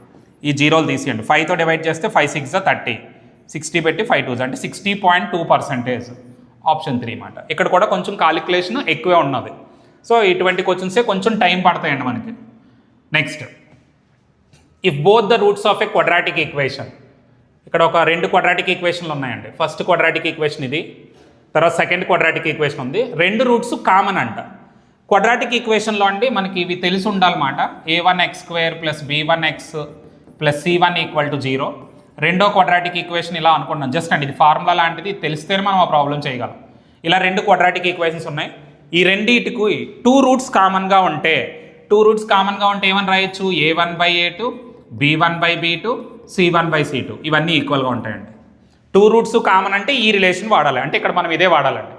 ఈ జీరోలు తీసేయండి, 5తో డివైడ్ చేస్తే 5 6 30, 60 పెట్టి 5 2 అంటే 60.2%. ఆప్షన్ 3 మాట. ఇక్కడ కూడా కొంచెం కాలిక్యులేషన్ ఎక్కువే ఉన్నది. సో ఇటువంటి క్వశ్చన్సే కొంచెం టైం పడతాయండి మనకి. Next, if both the roots of a quadratic equation, ఇక్కడ ఒక 2 క్వాడ్రాటిక్ ఈక్వేషన్లు ఉన్నాయండి. ఫస్ట్ క్వాడ్రాటిక్ ఈక్వేషన్ ఇది, తర్వాత సెకండ్ క్వాడ్రాటిక్ ఈక్వేషన్ ఉంది. 2 రూట్స్ కామన్ అంట. క్వాడ్రాటిక్ ఈక్వేషన్లో అండి మనకి ఇవి తెలిసి ఉండాలన్నమాట. a1x² + b1x + c1 = 0. రెండో క్వాడ్రాటిక్ ఈక్వేషన్ ఇలా అనుకుంటున్నాం, జస్ట్ అండి ఇది ఫార్ములా లాంటిది, తెలిస్తేనే మనం ఆ ప్రాబ్లం చేయగలం. ఇలా 2 క్వాడ్రాటిక్ ఈక్వేషన్స్ ఉన్నాయి. ఈ రెండింటికి 2 రూట్స్ కామన్గా ఉంటే ఏమని రాయొచ్చు? a1/a2 b1/b2 c1/c2 ఇవన్నీ ఈక్వల్గా ఉంటాయండి. 2 రూట్స్ కామన్ అంటే ఈ రిలేషన్ వాడాలి, అంటే ఇక్కడ మనం ఇదే వాడాలండి.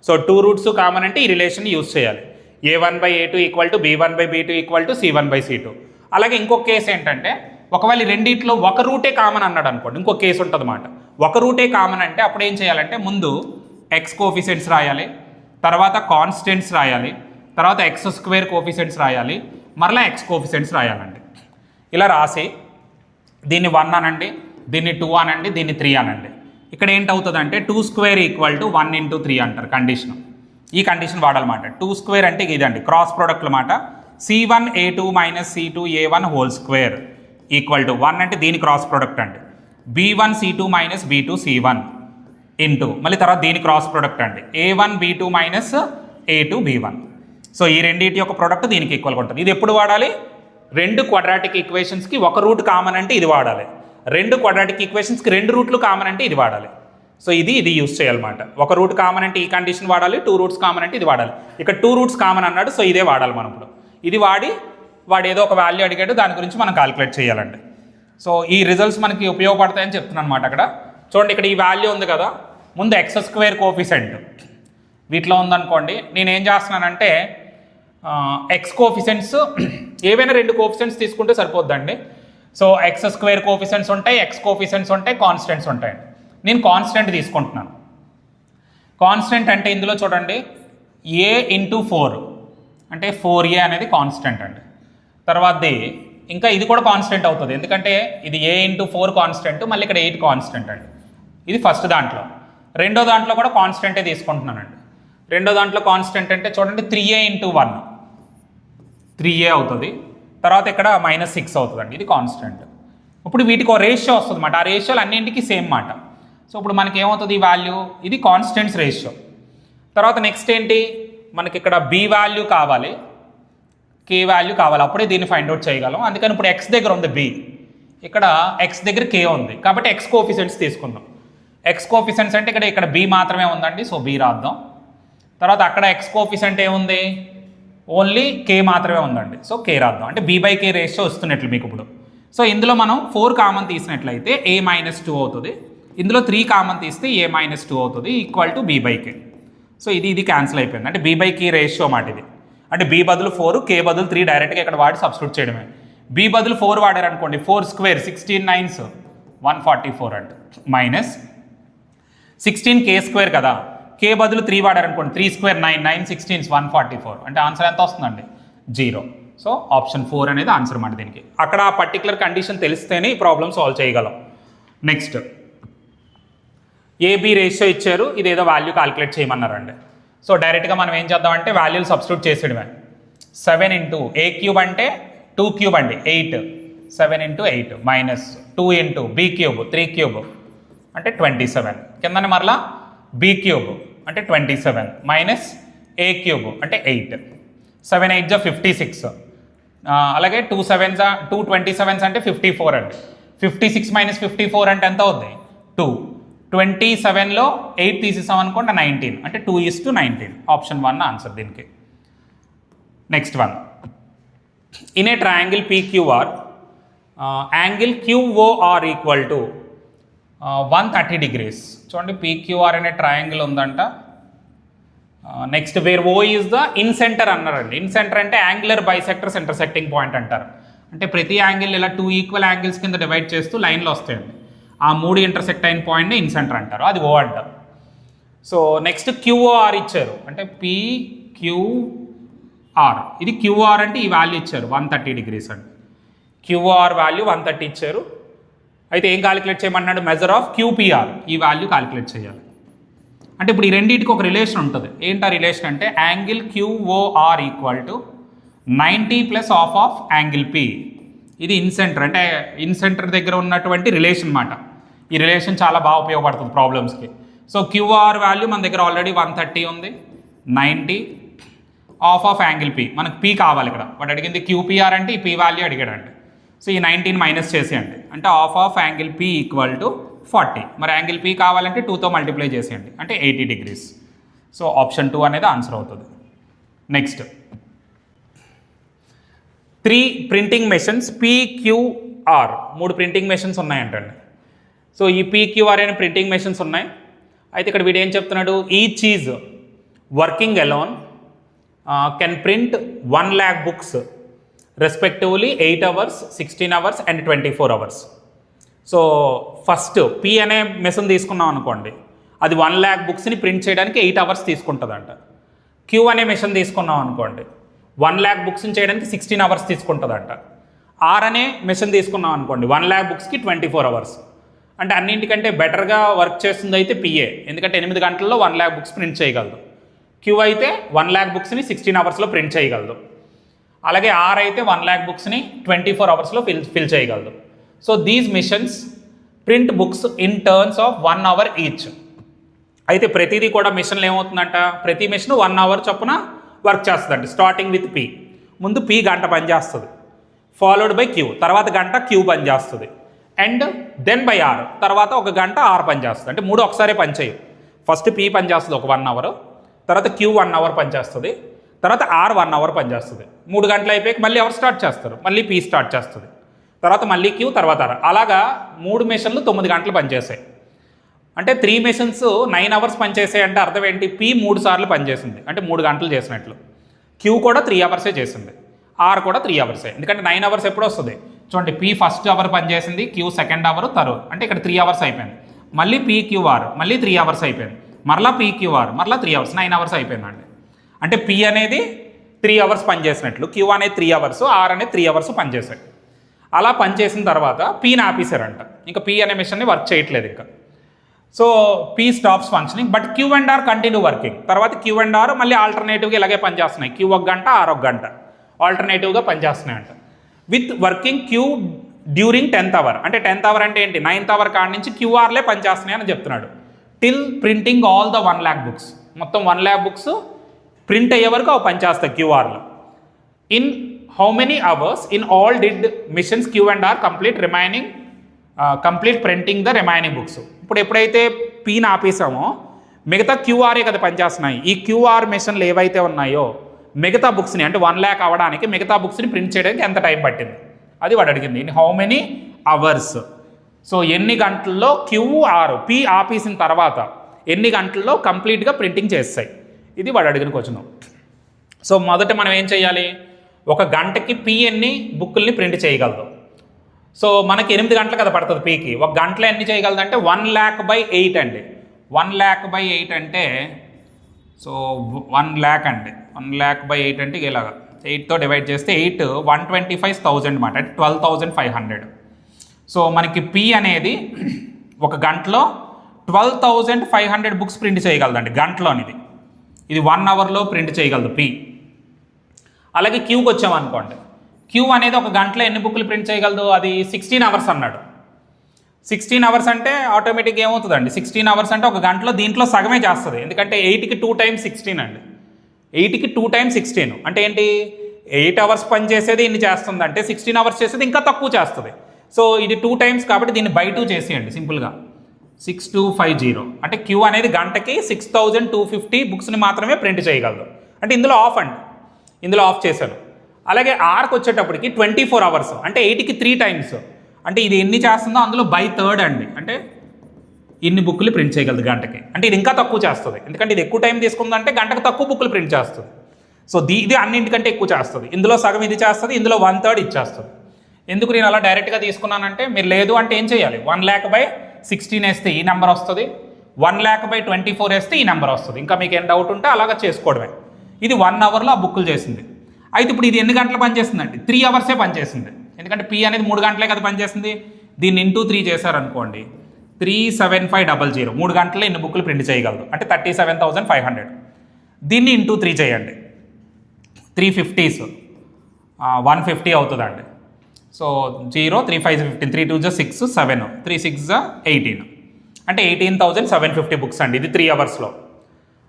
సో 2 రూట్స్ కామన్ అంటే ఈ రిలేషన్ యూజ్ చేయాలి. a1/a2 = b1/b2 = c1/c2. అలాగే ఇంకొక కేసు ఏంటంటే ఒకవేళ ఈ రెండిట్లో ఒక రూటే కామన్ అన్నాడు అనుకోండి, ఇంకొక కేసు ఉంటుంది అన్నమాట. ఒక రూటే కామన్ అంటే అప్పుడు ఏం చేయాలంటే ముందు ఎక్స్ కోఫిషియెంట్స్ రాయాలి, తర్వాత కాన్స్టెంట్స్ రాయాలి, తర్వాత x² కోఫిషియెంట్స్ రాయాలి, మరలా x కోఫిషియెంట్స్ రాయాలండి. ఇలా రాసి దీన్ని 1 అనండి, దీన్ని 2 అనండి, దీన్ని 3 అనండి. ఇక్కడ ఏంటవుతుందంటే 2² = 1 × 3 అంటారు కండిషన్. ఈ కండిషన్ వాడాలన్నమాట. 2² అంటే ఇదండి క్రాస్ ప్రోడక్ట్లు అన్నమాట. c1a2 - c2a1 2 = 1 అంటే దీని క్రాస్ ప్రోడక్ట్ అండి. b1c2 - b2c1 ఇంటూ మళ్ళీ తర్వాత దీని క్రాస్ ప్రోడక్ట్ అండి a1b2 - a2b1. సో ఈ రెండింటి యొక్క ప్రోడక్ట్ దీనికి ఈక్వల్గా ఉంటుంది. ఇది ఎప్పుడు వాడాలి? 2 క్వాడ్రాటిక్ ఈక్వేషన్స్కి ఒక రూట్ కామన్ అంటే ఇది వాడాలి. 2 క్వాడ్రాటిక్ ఈక్వేషన్స్కి 2 రూట్లు కామన్ అంటే ఇది వాడాలి. సో ఇది యూస్ చేయాలన్నమాట. ఒక రూట్ కామన్ అంటే ఈ కండిషన్ వాడాలి, 2 రూట్స్ కామన్ అంటే ఇది వాడాలి. ఇక్కడ 2 రూట్స్ కామన్ అన్నాడు, సో ఇదే వాడాలి మనం ఇప్పుడు. ఇది వాడు ఏదో ఒక వాల్యూ అడిగాడు, దాని గురించి మనం క్యాలిక్యులేట్ చేయాలండి. సో ఈ రిజల్ట్స్ మనకి ఉపయోగపడతాయని చెప్తున్నాను అనమాట. అక్కడ చూడండి, ఇక్కడ ఈ వాల్యూ ఉంది కదా, ముందు x² కోఫిషియెంట్ వీటిలో ఉందనుకోండి. నేను ఏం చేస్తున్నానంటే ఎక్స్ కోఫిషియెంట్స్ ఏవైనా 2 కోఫిషియెంట్స్ తీసుకుంటే సరిపోద్దండి. సో x² కోఫిషియెంట్స్ ఉంటాయి, x కోఫిషియెంట్స్ ఉంటాయి, కాన్స్టెంట్స్ ఉంటాయి. నేను కాన్స్టెంట్ తీసుకుంటున్నాను. కాన్స్టెంట్ అంటే ఇందులో చూడండి a × 4 అంటే 4a అనేది కాన్స్టెంట్ అండి. తర్వాతది ఇంకా ఇది కూడా కాన్స్టెంట్ అవుతుంది, ఎందుకంటే ఇది a × 4 కాన్స్టెంట్, మళ్ళీ ఇక్కడ 8 కాన్స్టెంట్ అండి. ఇది ఫస్ట్ దాంట్లో. రెండో దాంట్లో కూడా కాన్స్టెంటే తీసుకుంటున్నానండి. రెండో దాంట్లో కాన్స్టెంట్ అంటే చూడండి 3a × 1 3a అవుతుంది. తర్వాత ఇక్కడ -6 అవుతుందండి, ఇది కాన్స్టెంట్. ఇప్పుడు వీటికి ఒక రేషియో వస్తుంది అన్నమాట. ఆ రేషియోలు అన్నింటికి సేమ్ మాట. సో ఇప్పుడు మనకి ఏమవుతుంది ఈ వాల్యూ? ఇది కాన్స్టెంట్స్ రేషియో. తర్వాత నెక్స్ట్ ఏంటి, మనకి ఇక్కడ b వాల్యూ కావాలి, k వాల్యూ కావాలి, అప్పుడే దీన్ని ఫైండ్ అవుట్ చేయగలం. అందుకని ఇప్పుడు x దగ్గర ఉంది b, ఇక్కడ x దగ్గర k ఉంది, కాబట్టి x కోఫిషియెంట్స్ తీసుకుందాం. x కోఫిషియెంట్స్ అంటే ఇక్కడ b మాత్రమే ఉందండి, సో b రాద్దాం. తర్వాత అక్కడ x కోఫిషియెంట్ ఏముంది? ఓన్లీ k మాత్రమే ఉందండి, సో k రాద్దాం. అంటే b/k రేషియో వస్తున్నట్లు మీకు ఇప్పుడు. సో ఇందులో మనం 4 కామన్ తీసినట్లయితే a - 2 అవుతుంది. ఇందులో 3 కామన్ తీస్తే a - 2 అవుతుంది = b/k. సో ఇది క్యాన్సిల్ అయిపోయింది. అంటే b/k రేషియో మాట ఇది. అంటే b బదులు 4, k బదులు 3 డైరెక్ట్గా ఇక్కడ వాడి సబ్స్టిట్యూట్ చేయడమే. b బదులు 4 వాడారు అనుకోండి, 4² 16 9s 144 అంట, -16k² కదా. k బదులు 3 వాడారు అనుకోండి, 3² 9 9 16s 144 అంటే ఆన్సర్ ఎంత వస్తుందండి? 0. సో ఆప్షన్ 4 అనేది ఆన్సర్ అన్నమాట దీనికి. అక్కడ ఆ పర్టికులర్ కండిషన్ తెలిస్తేనే ఈ ప్రాబ్లమ్ సాల్వ్ చేయగలం. నెక్స్ట్ AB రేషియో ఇచ్చారు, ఇదేదో వాల్యూ క్యాలిక్యులేట్ చేయమన్నారండి. సో డైరెక్ట్గా మనం ఏం చేద్దామంటే వాల్యూలు సబ్స్టిట్యూట్ చేసేయడమే. 7 × a³ అంటే 2³ అండి 8, 7 × 8 -2 × b³ 3³ అంటే 27, కిందని మరలా b³ అంటే 27 -a³ అంటే 8, 7 8 56, అలాగే 2 27s అంటే 54 అండి. 56 - 54 అంటే ఎంత అవుద్ది? 2. 27లో 8 తీసేసాం అనుకోండి 19 అంటే 2:19. ఆప్షన్ 1 ఆన్సర్ దీనికి. Next one, in a triangle PQR angle QOR = 130 degrees. చూడండి PQR అనే ట్రయాంగిల్ ఉందంట. Next where O is the in centre అన్నారండి. ఇన్ సెంటర్ అంటే యాంగులర్ బైసెక్టర్స్ ఇంటర్సెక్టింగ్ పాయింట్ అంటారు. అంటే ప్రతి యాంగిల్ ఇలా 2 ఈక్వల్ యాంగిల్స్ కింద డివైడ్ చేస్తూ లైన్లో వస్తాయండి. ఆ 3 ఇంటర్సెక్ట్ అయిన పాయింట్ని ఇన్ సెంటర్ అంటారు, అది O అంటారు. సో నెక్స్ట్ QOR ఇచ్చారు, అంటే PQR. ఇది QR అంటే ఈ వాల్యూ ఇచ్చారు 130 degrees అండి. QOR వాల్యూ 130 ఇచ్చారు. అయితే ఏం క్యాలిక్యులేట్ చేయమన్నాడు? మెజర్ ఆఫ్ QPR, ఈ వాల్యూ క్యాలిక్యులేట్ చేయాలి. అంటే ఇప్పుడు ఈ రెండింటికి ఒక రిలేషన్ ఉంటుంది. ఏంటా రిలేషన్ అంటే angle QOR = 90 + half of angle P. ఇది ఇన్ సెంటర్, అంటే ఇన్ సెంటర్ దగ్గర ఉన్నటువంటి రిలేషన్ మాట. ఈ రిలేషన్ చాలా బాగా ఉపయోగపడుతుంది ప్రాబ్లమ్స్కి. సో QR వాల్యూ మన దగ్గర ఆల్రెడీ 130 ఉంది, 90 half ఆఫ్ యాంగిల్ P. మనకు P కావాలి ఇక్కడ, వాడు అడిగింది QPR అంటే ఈ P వాల్యూ అడిగాడండి. సో ఈ 19 మైనస్ చేసేయండి, అంటే half ఆఫ్ యాంగిల్ P = 40. మరి యాంగిల్ P కావాలంటే 2తో మల్టిప్లై చేసేయండి, అంటే 80 degrees. సో ఆప్షన్ 2 అనేది ఆన్సర్ అవుతుంది. Next 3 printing machines PQR, 3 printing machines ఉన్నాయంటండి. సో ఈ PQR అనే ప్రింటింగ్ మెషిన్స్ ఉన్నాయి. అయితే ఇక్కడ వీడు ఏం చెప్తున్నాడు, each is working alone can print 1 lakh books respectively 8 hours, 16 hours and 24 hours. So first P అనే మెషిన్ తీసుకున్నాం అనుకోండి, అది 1 lakh బుక్స్ని ప్రింట్ చేయడానికి 8 hours తీసుకుంటుందంట. Q అనే మెషిన్ తీసుకున్నాం అనుకోండి, 1 lakh బుక్స్ని చేయడానికి 16 hours తీసుకుంటుందంట. R అనే మెషిన్ తీసుకున్నాం అనుకోండి, 1 lakh బుక్స్కి 24 hours. అంటే అన్నింటికంటే బెటర్గా వర్క్ చేస్తుంది అయితే PA, ఎందుకంటే 8 గంటల్లో 1 lakh బుక్స్ ప్రింట్ చేయగలదు. Q అయితే 1 lakh బుక్స్ని 16 hours ప్రింట్ చేయగలదు. అలాగే R అయితే 1 lakh బుక్స్ని 24 hours ఫిల్ చేయగలదు. So these machines print books in turns of 1 hour each. అయితే ప్రతిదీ కూడా మిషన్లు ఏమవుతుందంట, ప్రతి మిషన్ 1 hour చొప్పున వర్క్ చేస్తుందంట. స్టార్టింగ్ విత్ P, ముందు P గంట పనిచేస్తుంది, ఫాలోడ్ బై Q, తర్వాత గంట Q పనిచేస్తుంది, అండ్ దెన్ బై R, తర్వాత ఒక గంట R పనిచేస్తుంది. అంటే 3 ఒకసారి పనిచేయవు. ఫస్ట్ P పనిచేస్తుంది ఒక 1 hour, తర్వాత Q 1 hour పనిచేస్తుంది, తర్వాత R 1 hour పనిచేస్తుంది. 3 గంటలు అయిపోయి మళ్ళీ ఎవరు స్టార్ట్ చేస్తారు, మళ్ళీ P స్టార్ట్ చేస్తుంది, తర్వాత మళ్ళీ Q, తర్వాత R. అలాగా 3 మెషిన్లు 9 గంటలు పనిచేసాయి. అంటే 3 మెషిన్స్ 9 hours పనిచేసాయి అంటే అర్థం ఏంటి, P 3 సార్లు పనిచేసింది అంటే 3 గంటలు చేసినట్లు. Q కూడా 3 hours చేసింది, R కూడా 3 hours. ఎందుకంటే 9 hours ఎప్పుడు వస్తుంది చూడండి, P ఫస్ట్ అవర్ పనిచేసింది, Q సెకండ్ అవర్, థర్డ్, అంటే ఇక్కడ 3 hours అయిపోయింది. మళ్ళీ PQR మళ్ళీ 3 hours అయిపోయింది, మరలా PQR మరలా 3 hours, 9 hours అయిపోయిందండి. అంటే P అనేది 3 hours పనిచేసినట్లు, Q అనేది 3 hours, R అనేది 3 hours పనిచేసాయి. అలా పనిచేసిన తర్వాత Pని ఆపేశారంట, ఇంకా P అనే మిషన్ని వర్క్ చేయట్లేదు ఇంకా. So P stops functioning, but Q and R continue working. తర్వాత Q అండ్ R మళ్ళీ ఆల్టర్నేటివ్గా ఇలాగే పనిచేస్తున్నాయి. Q 1 గంట, R 1 గంట ఆల్టర్నేటివ్గా పనిచేస్తున్నాయి అంట. With working Q during 10th hour. అంటే 10th hour అంటే ఏంటి, 9th hour కాడి నుంచి QRలే పనిచేస్తున్నాయి అని చెప్తున్నాడు. Till printing all the 1 lakh books, మొత్తం 1 lakh బుక్స్ ప్రింట్ అయ్యే వరకు అవి పనిచేస్తాయి QRలో. In how many hours in all did machines Q and R complete printing the remaining books. ఇప్పుడు ఎప్పుడైతే Pని ఆపేసామో మిగతా QRే కదా పనిచేస్తున్నాయి. ఈ QR మిషన్లు ఏవైతే ఉన్నాయో మిగతా బుక్స్ని, అంటే 1 lakh అవ్వడానికి మిగతా బుక్స్ని ప్రింట్ చేయడానికి ఎంత టైం పట్టింది అది వాడు అడిగింది. In how many hours. So ఎన్ని గంటల్లో QR P ఆపేసిన తర్వాత ఎన్ని గంటల్లో కంప్లీట్గా ప్రింటింగ్ చేస్తాయి, ఇది వాడు అడిగిన క్వశ్చన్. సో మొదట మనం ఏం చేయాలి, ఒక గంటకి P ఎన్ని బుక్కుల్ని ప్రింట్ చేయగలదు. సో మనకి 8 గంటలు కదా పడుతుంది Pకి, ఒక గంటలో ఎన్ని చేయగలదు అంటే 1 lakh/8 అండి. 1 lakh/8 అంటే సో 1 lakh అండి, 1 lakh/8 అంటే ఇలాగా 8తో డివైడ్ చేస్తే 8 125,000 అనమాట, అంటే 12,500. సో మనకి P అనేది ఒక గంటలో 12,500 బుక్స్ ప్రింట్ చేయగలదండి గంటలోనిది. ఇది 1 hourలో ప్రింట్ చేయగలదు P. అలాగే Qకి వచ్చామనుకోండి, Q అనేది ఒక గంటలో ఎన్ని బుక్లు ప్రింట్ చేయగలదు, అది 16 hours అన్నాడు. 16 hours అంటే ఆటోమేటిక్గా ఏమవుతుందండి, 16 hours అంటే ఒక గంటలో దీంట్లో సగమే చేస్తుంది. ఎందుకంటే 8కి 2 times 16 అండి, 8కి 2 times 16 అంటే ఏంటి, 8 hours పని చేసేది ఇన్ని చేస్తుంది అంటే 16 hours చేసేది ఇంకా తక్కువ చేస్తుంది. సో ఇది 2 times కాబట్టి దీన్ని by 2 చేసేయండి సింపుల్గా, 6250. అంటే Q అనేది గంటకి 6250 బుక్స్ని మాత్రమే ప్రింట్ చేయగలదు. అంటే ఇందులో ఆఫ్ అండి, ఇందులో ఆఫ్ చేశాను. అలాగే Rకి వచ్చేటప్పటికి 24 hours అంటే 8కి 3 times, అంటే ఇది ఎన్ని చేస్తుందో అందులో by 3rd అండి, అంటే ఇన్ని బుక్లు ప్రింట్ చేయగలదు గంటకి. అంటే ఇది ఇంకా తక్కువ చేస్తుంది, ఎందుకంటే ఇది ఎక్కువ టైం తీసుకుందంటే గంటకు తక్కువ బుక్లు ప్రింట్ చేస్తుంది. సో ఇది అన్నింటికంటే ఎక్కువ చేస్తుంది. ఇందులో సగం ఇది చేస్తుంది, ఇందులో 1/3 ఇచ్చేస్తుంది. ఎందుకు నేను అలా డైరెక్ట్గా తీసుకున్నానంటే, మీరు లేదు అంటే ఏం చేయాలి, 1 lakh/16 వేస్తే ఈ నెంబర్ వస్తుంది, 1 lakh/24 వేస్తే ఈ నెంబర్ వస్తుంది. ఇంకా మీకు ఏం డౌట్ ఉంటే అలాగా చేసుకోవడమే. ఇది 1 hourలో ఆ బుక్కులు చేసింది. అయితే ఇప్పుడు ఇది ఎన్ని గంటలు పనిచేస్తుందండి, 3 hours పనిచేసింది. ఎందుకంటే P అనేది 3 గంటలే కదా పనిచేసింది. దీన్ని ఇంటూ 3 చేశారనుకోండి, 37500, 3 గంటల్లో ఎన్ని బుక్లు ప్రింట్ చేయగలదు అంటే 37,500. దీన్ని ఇంటూ 3 చేయండి, 350s 150 అవుతుందండి. సో 0 3 5 15, 3 2 6 7, 3 6 18, అంటే 18,750 బుక్స్ అండి. ఇది 3 hours.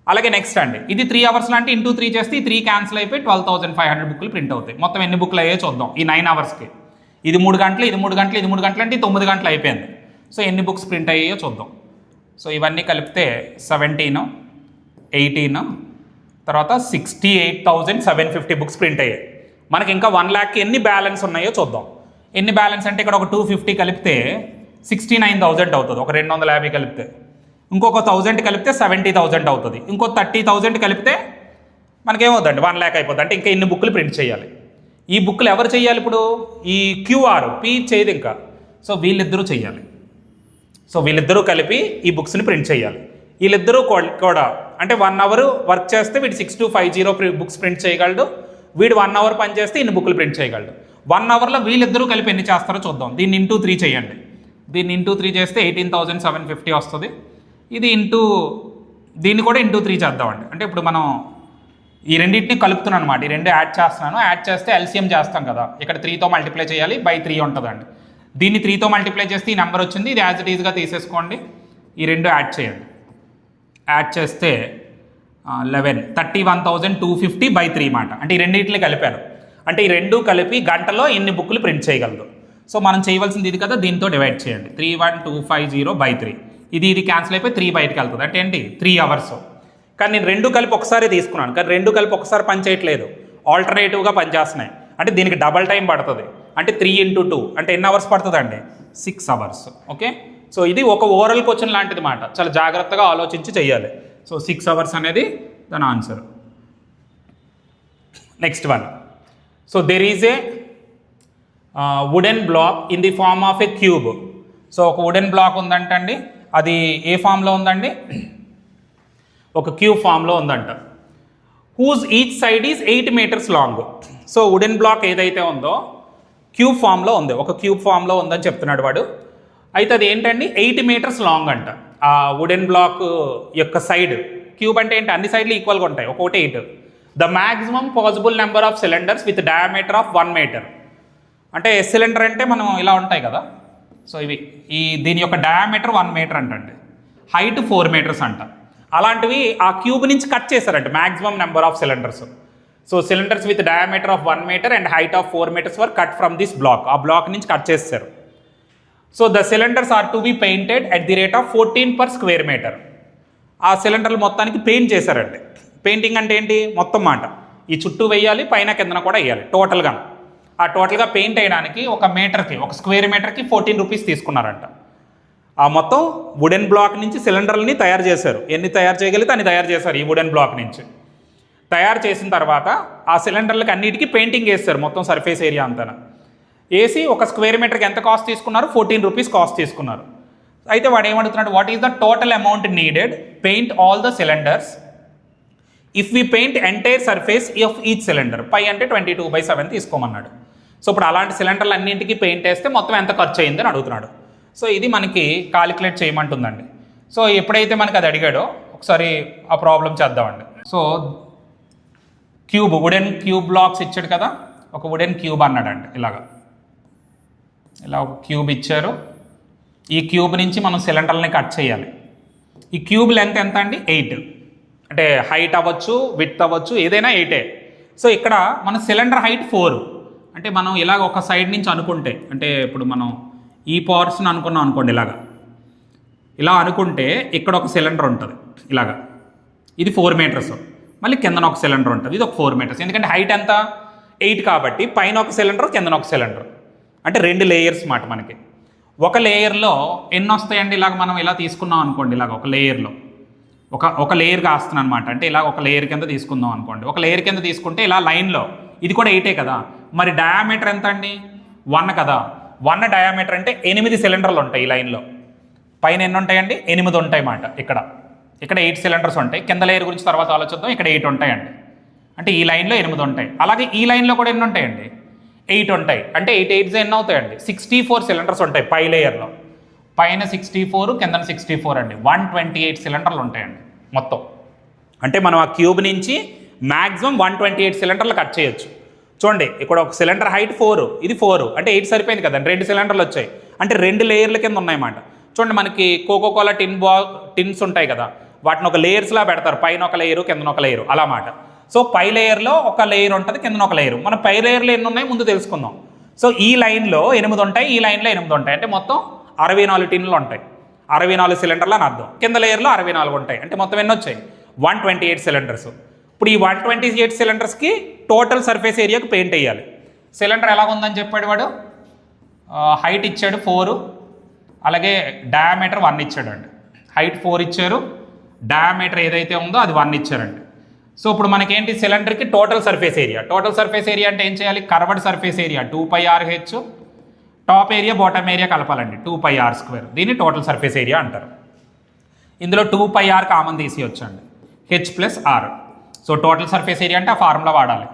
అలాగే నెక్స్ట్ అండి, ఇది 3 hours అంటే ఇంటూ 3 చేస్తే ఈ 3 క్యాన్సిల్ అయిపోయి 12,500 బుక్లు ప్రింట్ అవుతాయి. మొత్తం ఎన్ని బుక్లు అయ్యో చూద్దాం ఈ 9 hours. ఇది 3 గంటలు, ఇది 3 గంటలు, ఇది 3 గంటలు అంటే 9 గంటలు అయిపోయింది. సో ఎన్ని బుక్స్ ప్రింట్ అయ్యాయో చూద్దాం. సో ఇవన్నీ కలిపితే 17, 18, తర్వాత 68,750 బుక్స్ ప్రింట్ అయ్యాయి. మనకి ఇంకా 1 lakh ఎన్ని బ్యాలెన్స్ ఉన్నాయో చూద్దాం. ఎన్ని బ్యాలెన్స్ అంటే ఇక్కడ ఒక 250 కలిపితే 69,000 అవుతుంది, ఒక 250 కలిపితే. ఇంకొక 1000 కలిపితే 70,000 అవుతుంది. ఇంకో 30,000 కలిపితే మనకేమవుతుంది, 1 lakh అయిపోతుంది. అంటే ఇంకా ఇన్ని బుక్లు ప్రింట్ చేయాలి. ఈ బుక్లు ఎవరు చేయాలి ఇప్పుడు? ఈ QR పీ చేయదు ఇంకా. సో వీళ్ళిద్దరూ చేయాలి. సో వీళ్ళిద్దరూ కలిపి ఈ బుక్స్ని ప్రింట్ చేయాలి. వీళ్ళిద్దరూ కూడా అంటే 1 hour వర్క్ చేస్తే వీడు 6250 బుక్స్ ప్రింట్ చేయగలడు. వీడు 1 hour పని చేస్తే ఇన్ని బుక్లు ప్రింట్ చేయగలడు. 1 hourలో వీళ్ళిద్దరూ కలిపి ఎన్ని చేస్తారో చూద్దాం. దీన్ని ఇంటూ 3 చేయండి. దీన్ని ఇంటూ 3 చేస్తే 18,750 వస్తుంది. ఇది దీన్ని కూడా ఇంటూ 3 చేద్దామండి. అంటే ఇప్పుడు మనం ఈ రెండింటిని కలుపుతున్నాను అనమాట. ఈ రెండు యాడ్ చేస్తున్నాను. యాడ్ చేస్తే ఎల్సిఎం చేస్తాం కదా, ఇక్కడ 3తో మల్టిప్లై చేయాలి, బై 3 ఉంటుందండి. దీన్ని 3తో మల్టిప్లై చేస్తే ఈ నెంబర్ వచ్చింది. ఇది యాజ్ ఇట్ ఈజ్గా తీసేసుకోండి. ఈ రెండు యాడ్ చేయండి. యాడ్ చేస్తే 31,250 బై 3 మాట. అంటే ఈ రెండింటిని కలిపాను. అంటే ఈ రెండు కలిపి గంటలో ఎన్ని బుక్లు ప్రింట్ చేయగలదు. సో మనం చేయవలసింది ఇది కదా, దీంతో డివైడ్ చేయండి. 31,250 బై 3. ఇది క్యాన్సిల్ అయిపోయి 3 బయటకు వెళ్తుంది. అంటే ఏంటి, 3 hours. కానీ నేను రెండు కలిపి ఒకసారి తీసుకున్నాను, కానీ రెండు కలిపి ఒకసారి పని చేయట్లేదు, ఆల్టర్నేటివ్గా పనిచేస్తున్నాయి. అంటే దీనికి డబల్ టైం పడుతుంది. అంటే 3 into 2 అంటే ఎన్ని అవర్స్ పడుతుందండి, 6 hours. ఓకే, సో ఇది ఒక ఓరల్ క్వశ్చన్ లాంటిది మాట. చాలా జాగ్రత్తగా ఆలోచించి చేయాలి. సో 6 hours అనేది దాని answer. Next one. So there is a wooden block in the form of a cube. So ఒక వుడెన్ బ్లాక్ ఉందంటండి, అది ఏ ఫామ్లో ఉందండి, ఒక క్యూబ్ ఫామ్లో ఉందంట. Whose each side is 8 meters long. So wooden block ఏదైతే ఉందో క్యూబ్ ఫామ్లో ఉంది, ఒక క్యూబ్ ఫామ్లో ఉందని చెప్తున్నాడు వాడు. అయితే అది ఏంటండి, 8 meters లాంగ్ అంట. ఆ వుడెన్ బ్లాక్ యొక్క సైడ్, క్యూబ్ అంటే ఏంటి, అన్ని సైడ్లు ఈక్వల్గా ఉంటాయి, ఒక్కొక్కటి 8. The maximum possible number of cylinders with diameter of 1 meter. అంటే సిలిండర్ అంటే మనం ఇలా ఉంటాయి కదా, సో దీని యొక్క డయామీటర్ 1 meter అంటండి, హైట్ 4 meters అంట. అలాంటివి ఆ క్యూబ్ నుంచి కట్ చేశారంట maximum number of cylinders. So cylinders with diameter of 1 meter and height of 4 meters were cut from this block. ఆ బ్లాక్ నుంచి కట్ చేశారు. So the cylinders are to be painted at the rate of 14 per square meter. ఆ సిలిండర్లు మొత్తానికి paint చేశారండి. Painting అంటే ఏంటి, మొత్తం మాట, ఈ చుట్టూ వేయాలి, పైన కిందన కూడా వేయాలి టోటల్గా. ఆ టోటల్గా పెయింట్ వేయడానికి ఒక స్క్వేర్ మీటర్కి 14 rupees తీసుకున్నారంట. ఆ మొత్తం వుడెన్ బ్లాక్ నుంచి సిలిండర్లని తయారు చేశారు. ఎన్ని తయారు చేయగలిగితే అన్ని తయారు చేశారు ఈ వుడెన్ బ్లాక్ నుంచి. తయారు చేసిన తర్వాత ఆ సిలిండర్లకి అన్నిటికీ పెయింటింగ్ వేస్తారు, మొత్తం సర్ఫేస్ ఏరియా అంతా వేసి ఒక స్క్వేర్ మీటర్కి ఎంత కాస్ట్ తీసుకున్నారు, 14 rupees కాస్ట్ తీసుకున్నారు. అయితే వాడు ఏమడుగుతున్నాడు, what is the total amount needed paint all the cylinders if we paint entire surface of each cylinder. Pi అంటే 22/7 తీసుకోమన్నాడు. సో ఇప్పుడు అలాంటి సిలిండర్లు అన్నింటికి పెయింట్ వేస్తే మొత్తం ఎంత ఖర్చు అయిందని అడుగుతున్నాడు. సో ఇది మనకి కాలిక్యులేట్ చేయమంటుందండి. సో ఎప్పుడైతే మనకి అది అడిగాడో ఒకసారి ఆ ప్రాబ్లం చేద్దామండి. సో వుడెన్ క్యూబ్ బ్లాక్స్ ఇచ్చాడు కదా, ఒక వుడెన్ క్యూబ్ అన్నాడండి. ఇలా ఒక క్యూబ్ ఇచ్చారు. ఈ క్యూబ్ నుంచి మనం సిలిండర్ని కట్ చేయాలి. ఈ క్యూబ్ లెంత్ ఎంత అండి, 8. అంటే హైట్ అవ్వచ్చు, విడ్త్ అవ్వచ్చు, ఏదైనా 8. సో ఇక్కడ మన సిలిండర్ హైట్ 4. అంటే మనం ఇలాగ ఒక సైడ్ నుంచి అనుకుంటే, అంటే ఇప్పుడు మనం ఈ పోర్షన్ అనుకున్నాం అనుకోండి, ఇలా అనుకుంటే ఇక్కడ ఒక సిలిండర్ ఉంటుంది ఇలాగా, ఇది 4 meters. మళ్ళీ కిందన ఒక సిలిండర్ ఉంటుంది, ఇది ఒక 4 meters. ఎందుకంటే హైట్ ఎంత, 8 కాబట్టి పైన ఒక సిలిండర్, కిందన ఒక సిలిండర్, అంటే 2 layers మాట. మనకి ఒక లేయర్లో ఎన్ని వస్తాయండి, ఇలాగ మనం ఇలా తీసుకున్నాం అనుకోండి, ఇలాగ ఒక లేయర్లో ఒక లేయర్ కాస్తున్నాను అనమాట. అంటే ఇలా ఒక లేయర్ కింద తీసుకుందాం అనుకోండి. ఒక లేయర్ కింద తీసుకుంటే ఇలా లైన్లో ఇది కూడా 8 కదా, మరి డయామీటర్ ఎంత అండి, 1 కదా. 1 డయామీటర్ అంటే 8 సిలిండర్లు ఉంటాయి ఈ లైన్లో. పైన ఎన్ని ఉంటాయండి, 8 ఉంటాయి మాట. ఇక్కడ 8 సిలిండర్స్ ఉంటాయి. కింద లేయర్ గురించి తర్వాత ఆలోచిద్దాం. ఇక్కడ 8 ఉంటాయండి, అంటే ఈ లైన్లో 8 ఉంటాయి. అలాగే ఈ లైన్లో కూడా ఎన్ని ఉంటాయండి, 8 ఉంటాయి. అంటే 8 8 ఎన్ని అవుతాయండి, 64 సిలిండర్స్ ఉంటాయి పై లేయర్లో. పైన 64, కిందన 64 అండి, 128 సిలిండర్లు ఉంటాయండి మొత్తం. అంటే మనం ఆ క్యూబ్ నుంచి మ్యాక్సిమం 128 సిలిండర్లు కట్ చేయొచ్చు. చూడండి, ఇక్కడ ఒక సిలిండర్ హైట్ 4, ఇది 4, అంటే 8 సరిపోయింది కదండి. 2 సిలిండర్లు వచ్చాయి, అంటే 2 లేయర్ల కింద ఉన్నాయన్నమాట. చూడండి, మనకి కోకోకోలా టిన్స్ ఉంటాయి కదా, వాటిని ఒక లేయర్స్లా పెడతారు, పైన ఒక లేయరు, కిందన ఒక లేయరు అలా మాట. సో పై లేయర్లో ఒక లేయర్ ఉంటుంది, కిందన ఒక లేయరు. మన పై లేయర్లో ఎన్ని ఉన్నాయి ముందు తెలుసుకుందాం. సో ఈ లైన్లో 8 ఉంటాయి, ఈ లైన్లో 8 ఉంటాయి, అంటే మొత్తం 64 టిన్నులు ఉంటాయి. 64 సిలిండర్లు అని అర్థం. కింద లేయర్లో 64 ఉంటాయి, అంటే మొత్తం ఎన్ని వచ్చాయి, 128 సిలిండర్స్. ఇప్పుడు ఈ 128 సిలిండర్స్కి టోటల్ సర్ఫేస్ ఏరియాకి పెయింట్ వేయాలి. సిలిండర్ ఎలా ఉందని చెప్పాడు వాడు, హైట్ ఇచ్చాడు 4, అలాగే డయామీటర్ 1 ఇచ్చాడండి. హైట్ 4 ఇచ్చారు, డయామీటర్ ఏదైతే ఉందో అది 1 ఇచ్చారండి. సో ఇప్పుడు మనకేంటి సిలిండర్కి total surface area. Total surface area అంటే ఏం చేయాలి, curved surface area 2πRH, top area bottom area కలపాలండి 2πr². దీన్ని టోటల్ సర్ఫేస్ ఏరియా అంటారు. ఇందులో 2πr కామన్ తీసి వచ్చండి, H+R. So total surface area అంటే ఆ ఫార్ములా వాడాలి.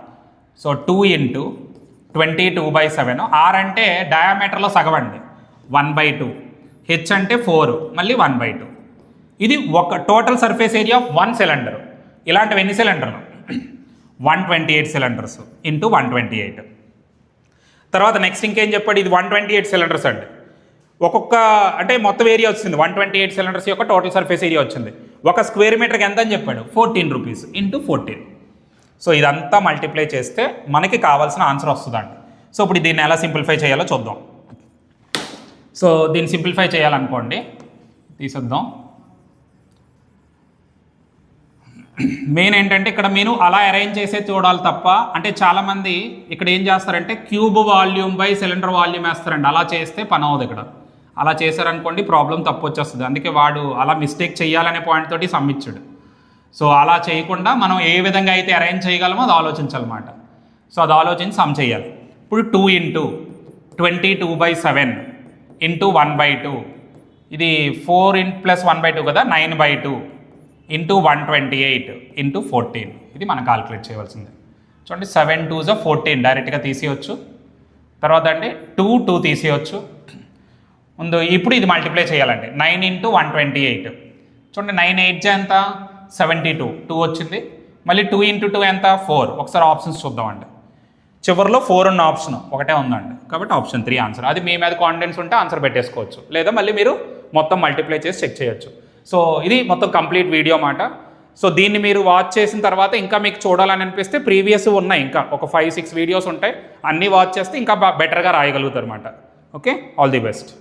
సో 2 × 22/7. R అంటే డయామీటర్లో సగం అండి, 1/2. H అంటే 4, మళ్ళీ 1/2. ఇది ఒక total surface area of 1 cylinder. ఇలాంటివి ఎన్ని సిలిండర్లు, 128 సిలిండర్స్ ఇంటూ 128. తర్వాత నెక్స్ట్ ఇంకేం చెప్పాడు, ఇది 128 సిలిండర్స్ అండి. ఒక్కొక్క అంటే మొత్తం ఏరియా వచ్చింది 128 సిలిండర్స్ యొక్క టోటల్ సర్ఫేస్ ఏరియా వచ్చింది. ఒక స్క్వేర్ మీటర్కి ఎంత అని చెప్పాడు, 14 రూపీస్ ఇంటూ 14. సో ఇదంతా మల్టిప్లై చేస్తే మనకి కావాల్సిన ఆన్సర్ వస్తుందండి. సో ఇప్పుడు దీన్ని ఎలా సింప్లిఫై చేయాలో చూద్దాం. సో దీన్ని సింప్లిఫై చేయాలనుకోండి, తీసేద్దాం. మెయిన్ ఏంటంటే ఇక్కడ మీరు అలా అరేంజ్ చేసే చూడాలి తప్ప, అంటే చాలామంది ఇక్కడ ఏం చేస్తారంటే cube volume by cylinder volume వేస్తారండి. అలా చేస్తే పని అవ్వదు. ఇక్కడ అలా చేశారనుకోండి ప్రాబ్లం తప్పు వచ్చేస్తుంది. అందుకే వాడు అలా మిస్టేక్ చేయాలనే పాయింట్ తోటి సమ్మిచ్చాడు. సో అలా చేయకుండా మనం ఏ విధంగా అయితే అరేంజ్ చేయగలమో అది ఆలోచించాలన్నమాట. సో అది ఆలోచించి సమ్ చేయాలి. ఇప్పుడు 2 × 22/7 ఇంటూ 1/2. ఇది 4 + 1/2 కదా, 9/2 ఇంటూ 128 ఇంటూ 14. ఇది మనం కాల్కులేట్ చేయవలసింది. చూడండి 7 × 2 = 14 డైరెక్ట్గా తీసేయచ్చు. తర్వాత అండి 2 తీసేయచ్చు. ముందు ఇప్పుడు ఇది మల్టిప్లై చేయాలండి, 9 × 128. చూడండి 9 8 ఎంత, 72, 2 వచ్చింది. మళ్ళీ 2 × 2 ఎంత, 4. ఒకసారి ఆప్షన్స్ చూద్దామండి. చివరిలో 4 ఉన్న ఆప్షన్ ఒకటే ఉందండి, కాబట్టి ఆప్షన్ 3 ఆన్సర్. అది మీ మీద కాన్ఫిడెన్స్ ఉంటే ఆన్సర్ పెట్టేసుకోవచ్చు, లేదా మళ్ళీ మీరు మొత్తం మల్టిప్లై చేసి చెక్ చేయొచ్చు. సో ఇది మొత్తం కంప్లీట్ వీడియో మాట. సో దీన్ని మీరు వాచ్ చేసిన తర్వాత ఇంకా మీకు చూడాలని అనిపిస్తే ప్రీవియస్ ఉన్నాయి, ఇంకా ఒక 5-6 వీడియోస్ ఉంటాయి. అన్నీ వాచ్ చేస్తే ఇంకా బెటర్గా రాయగలుగుతారు అన్నమాట. Okay, all the best.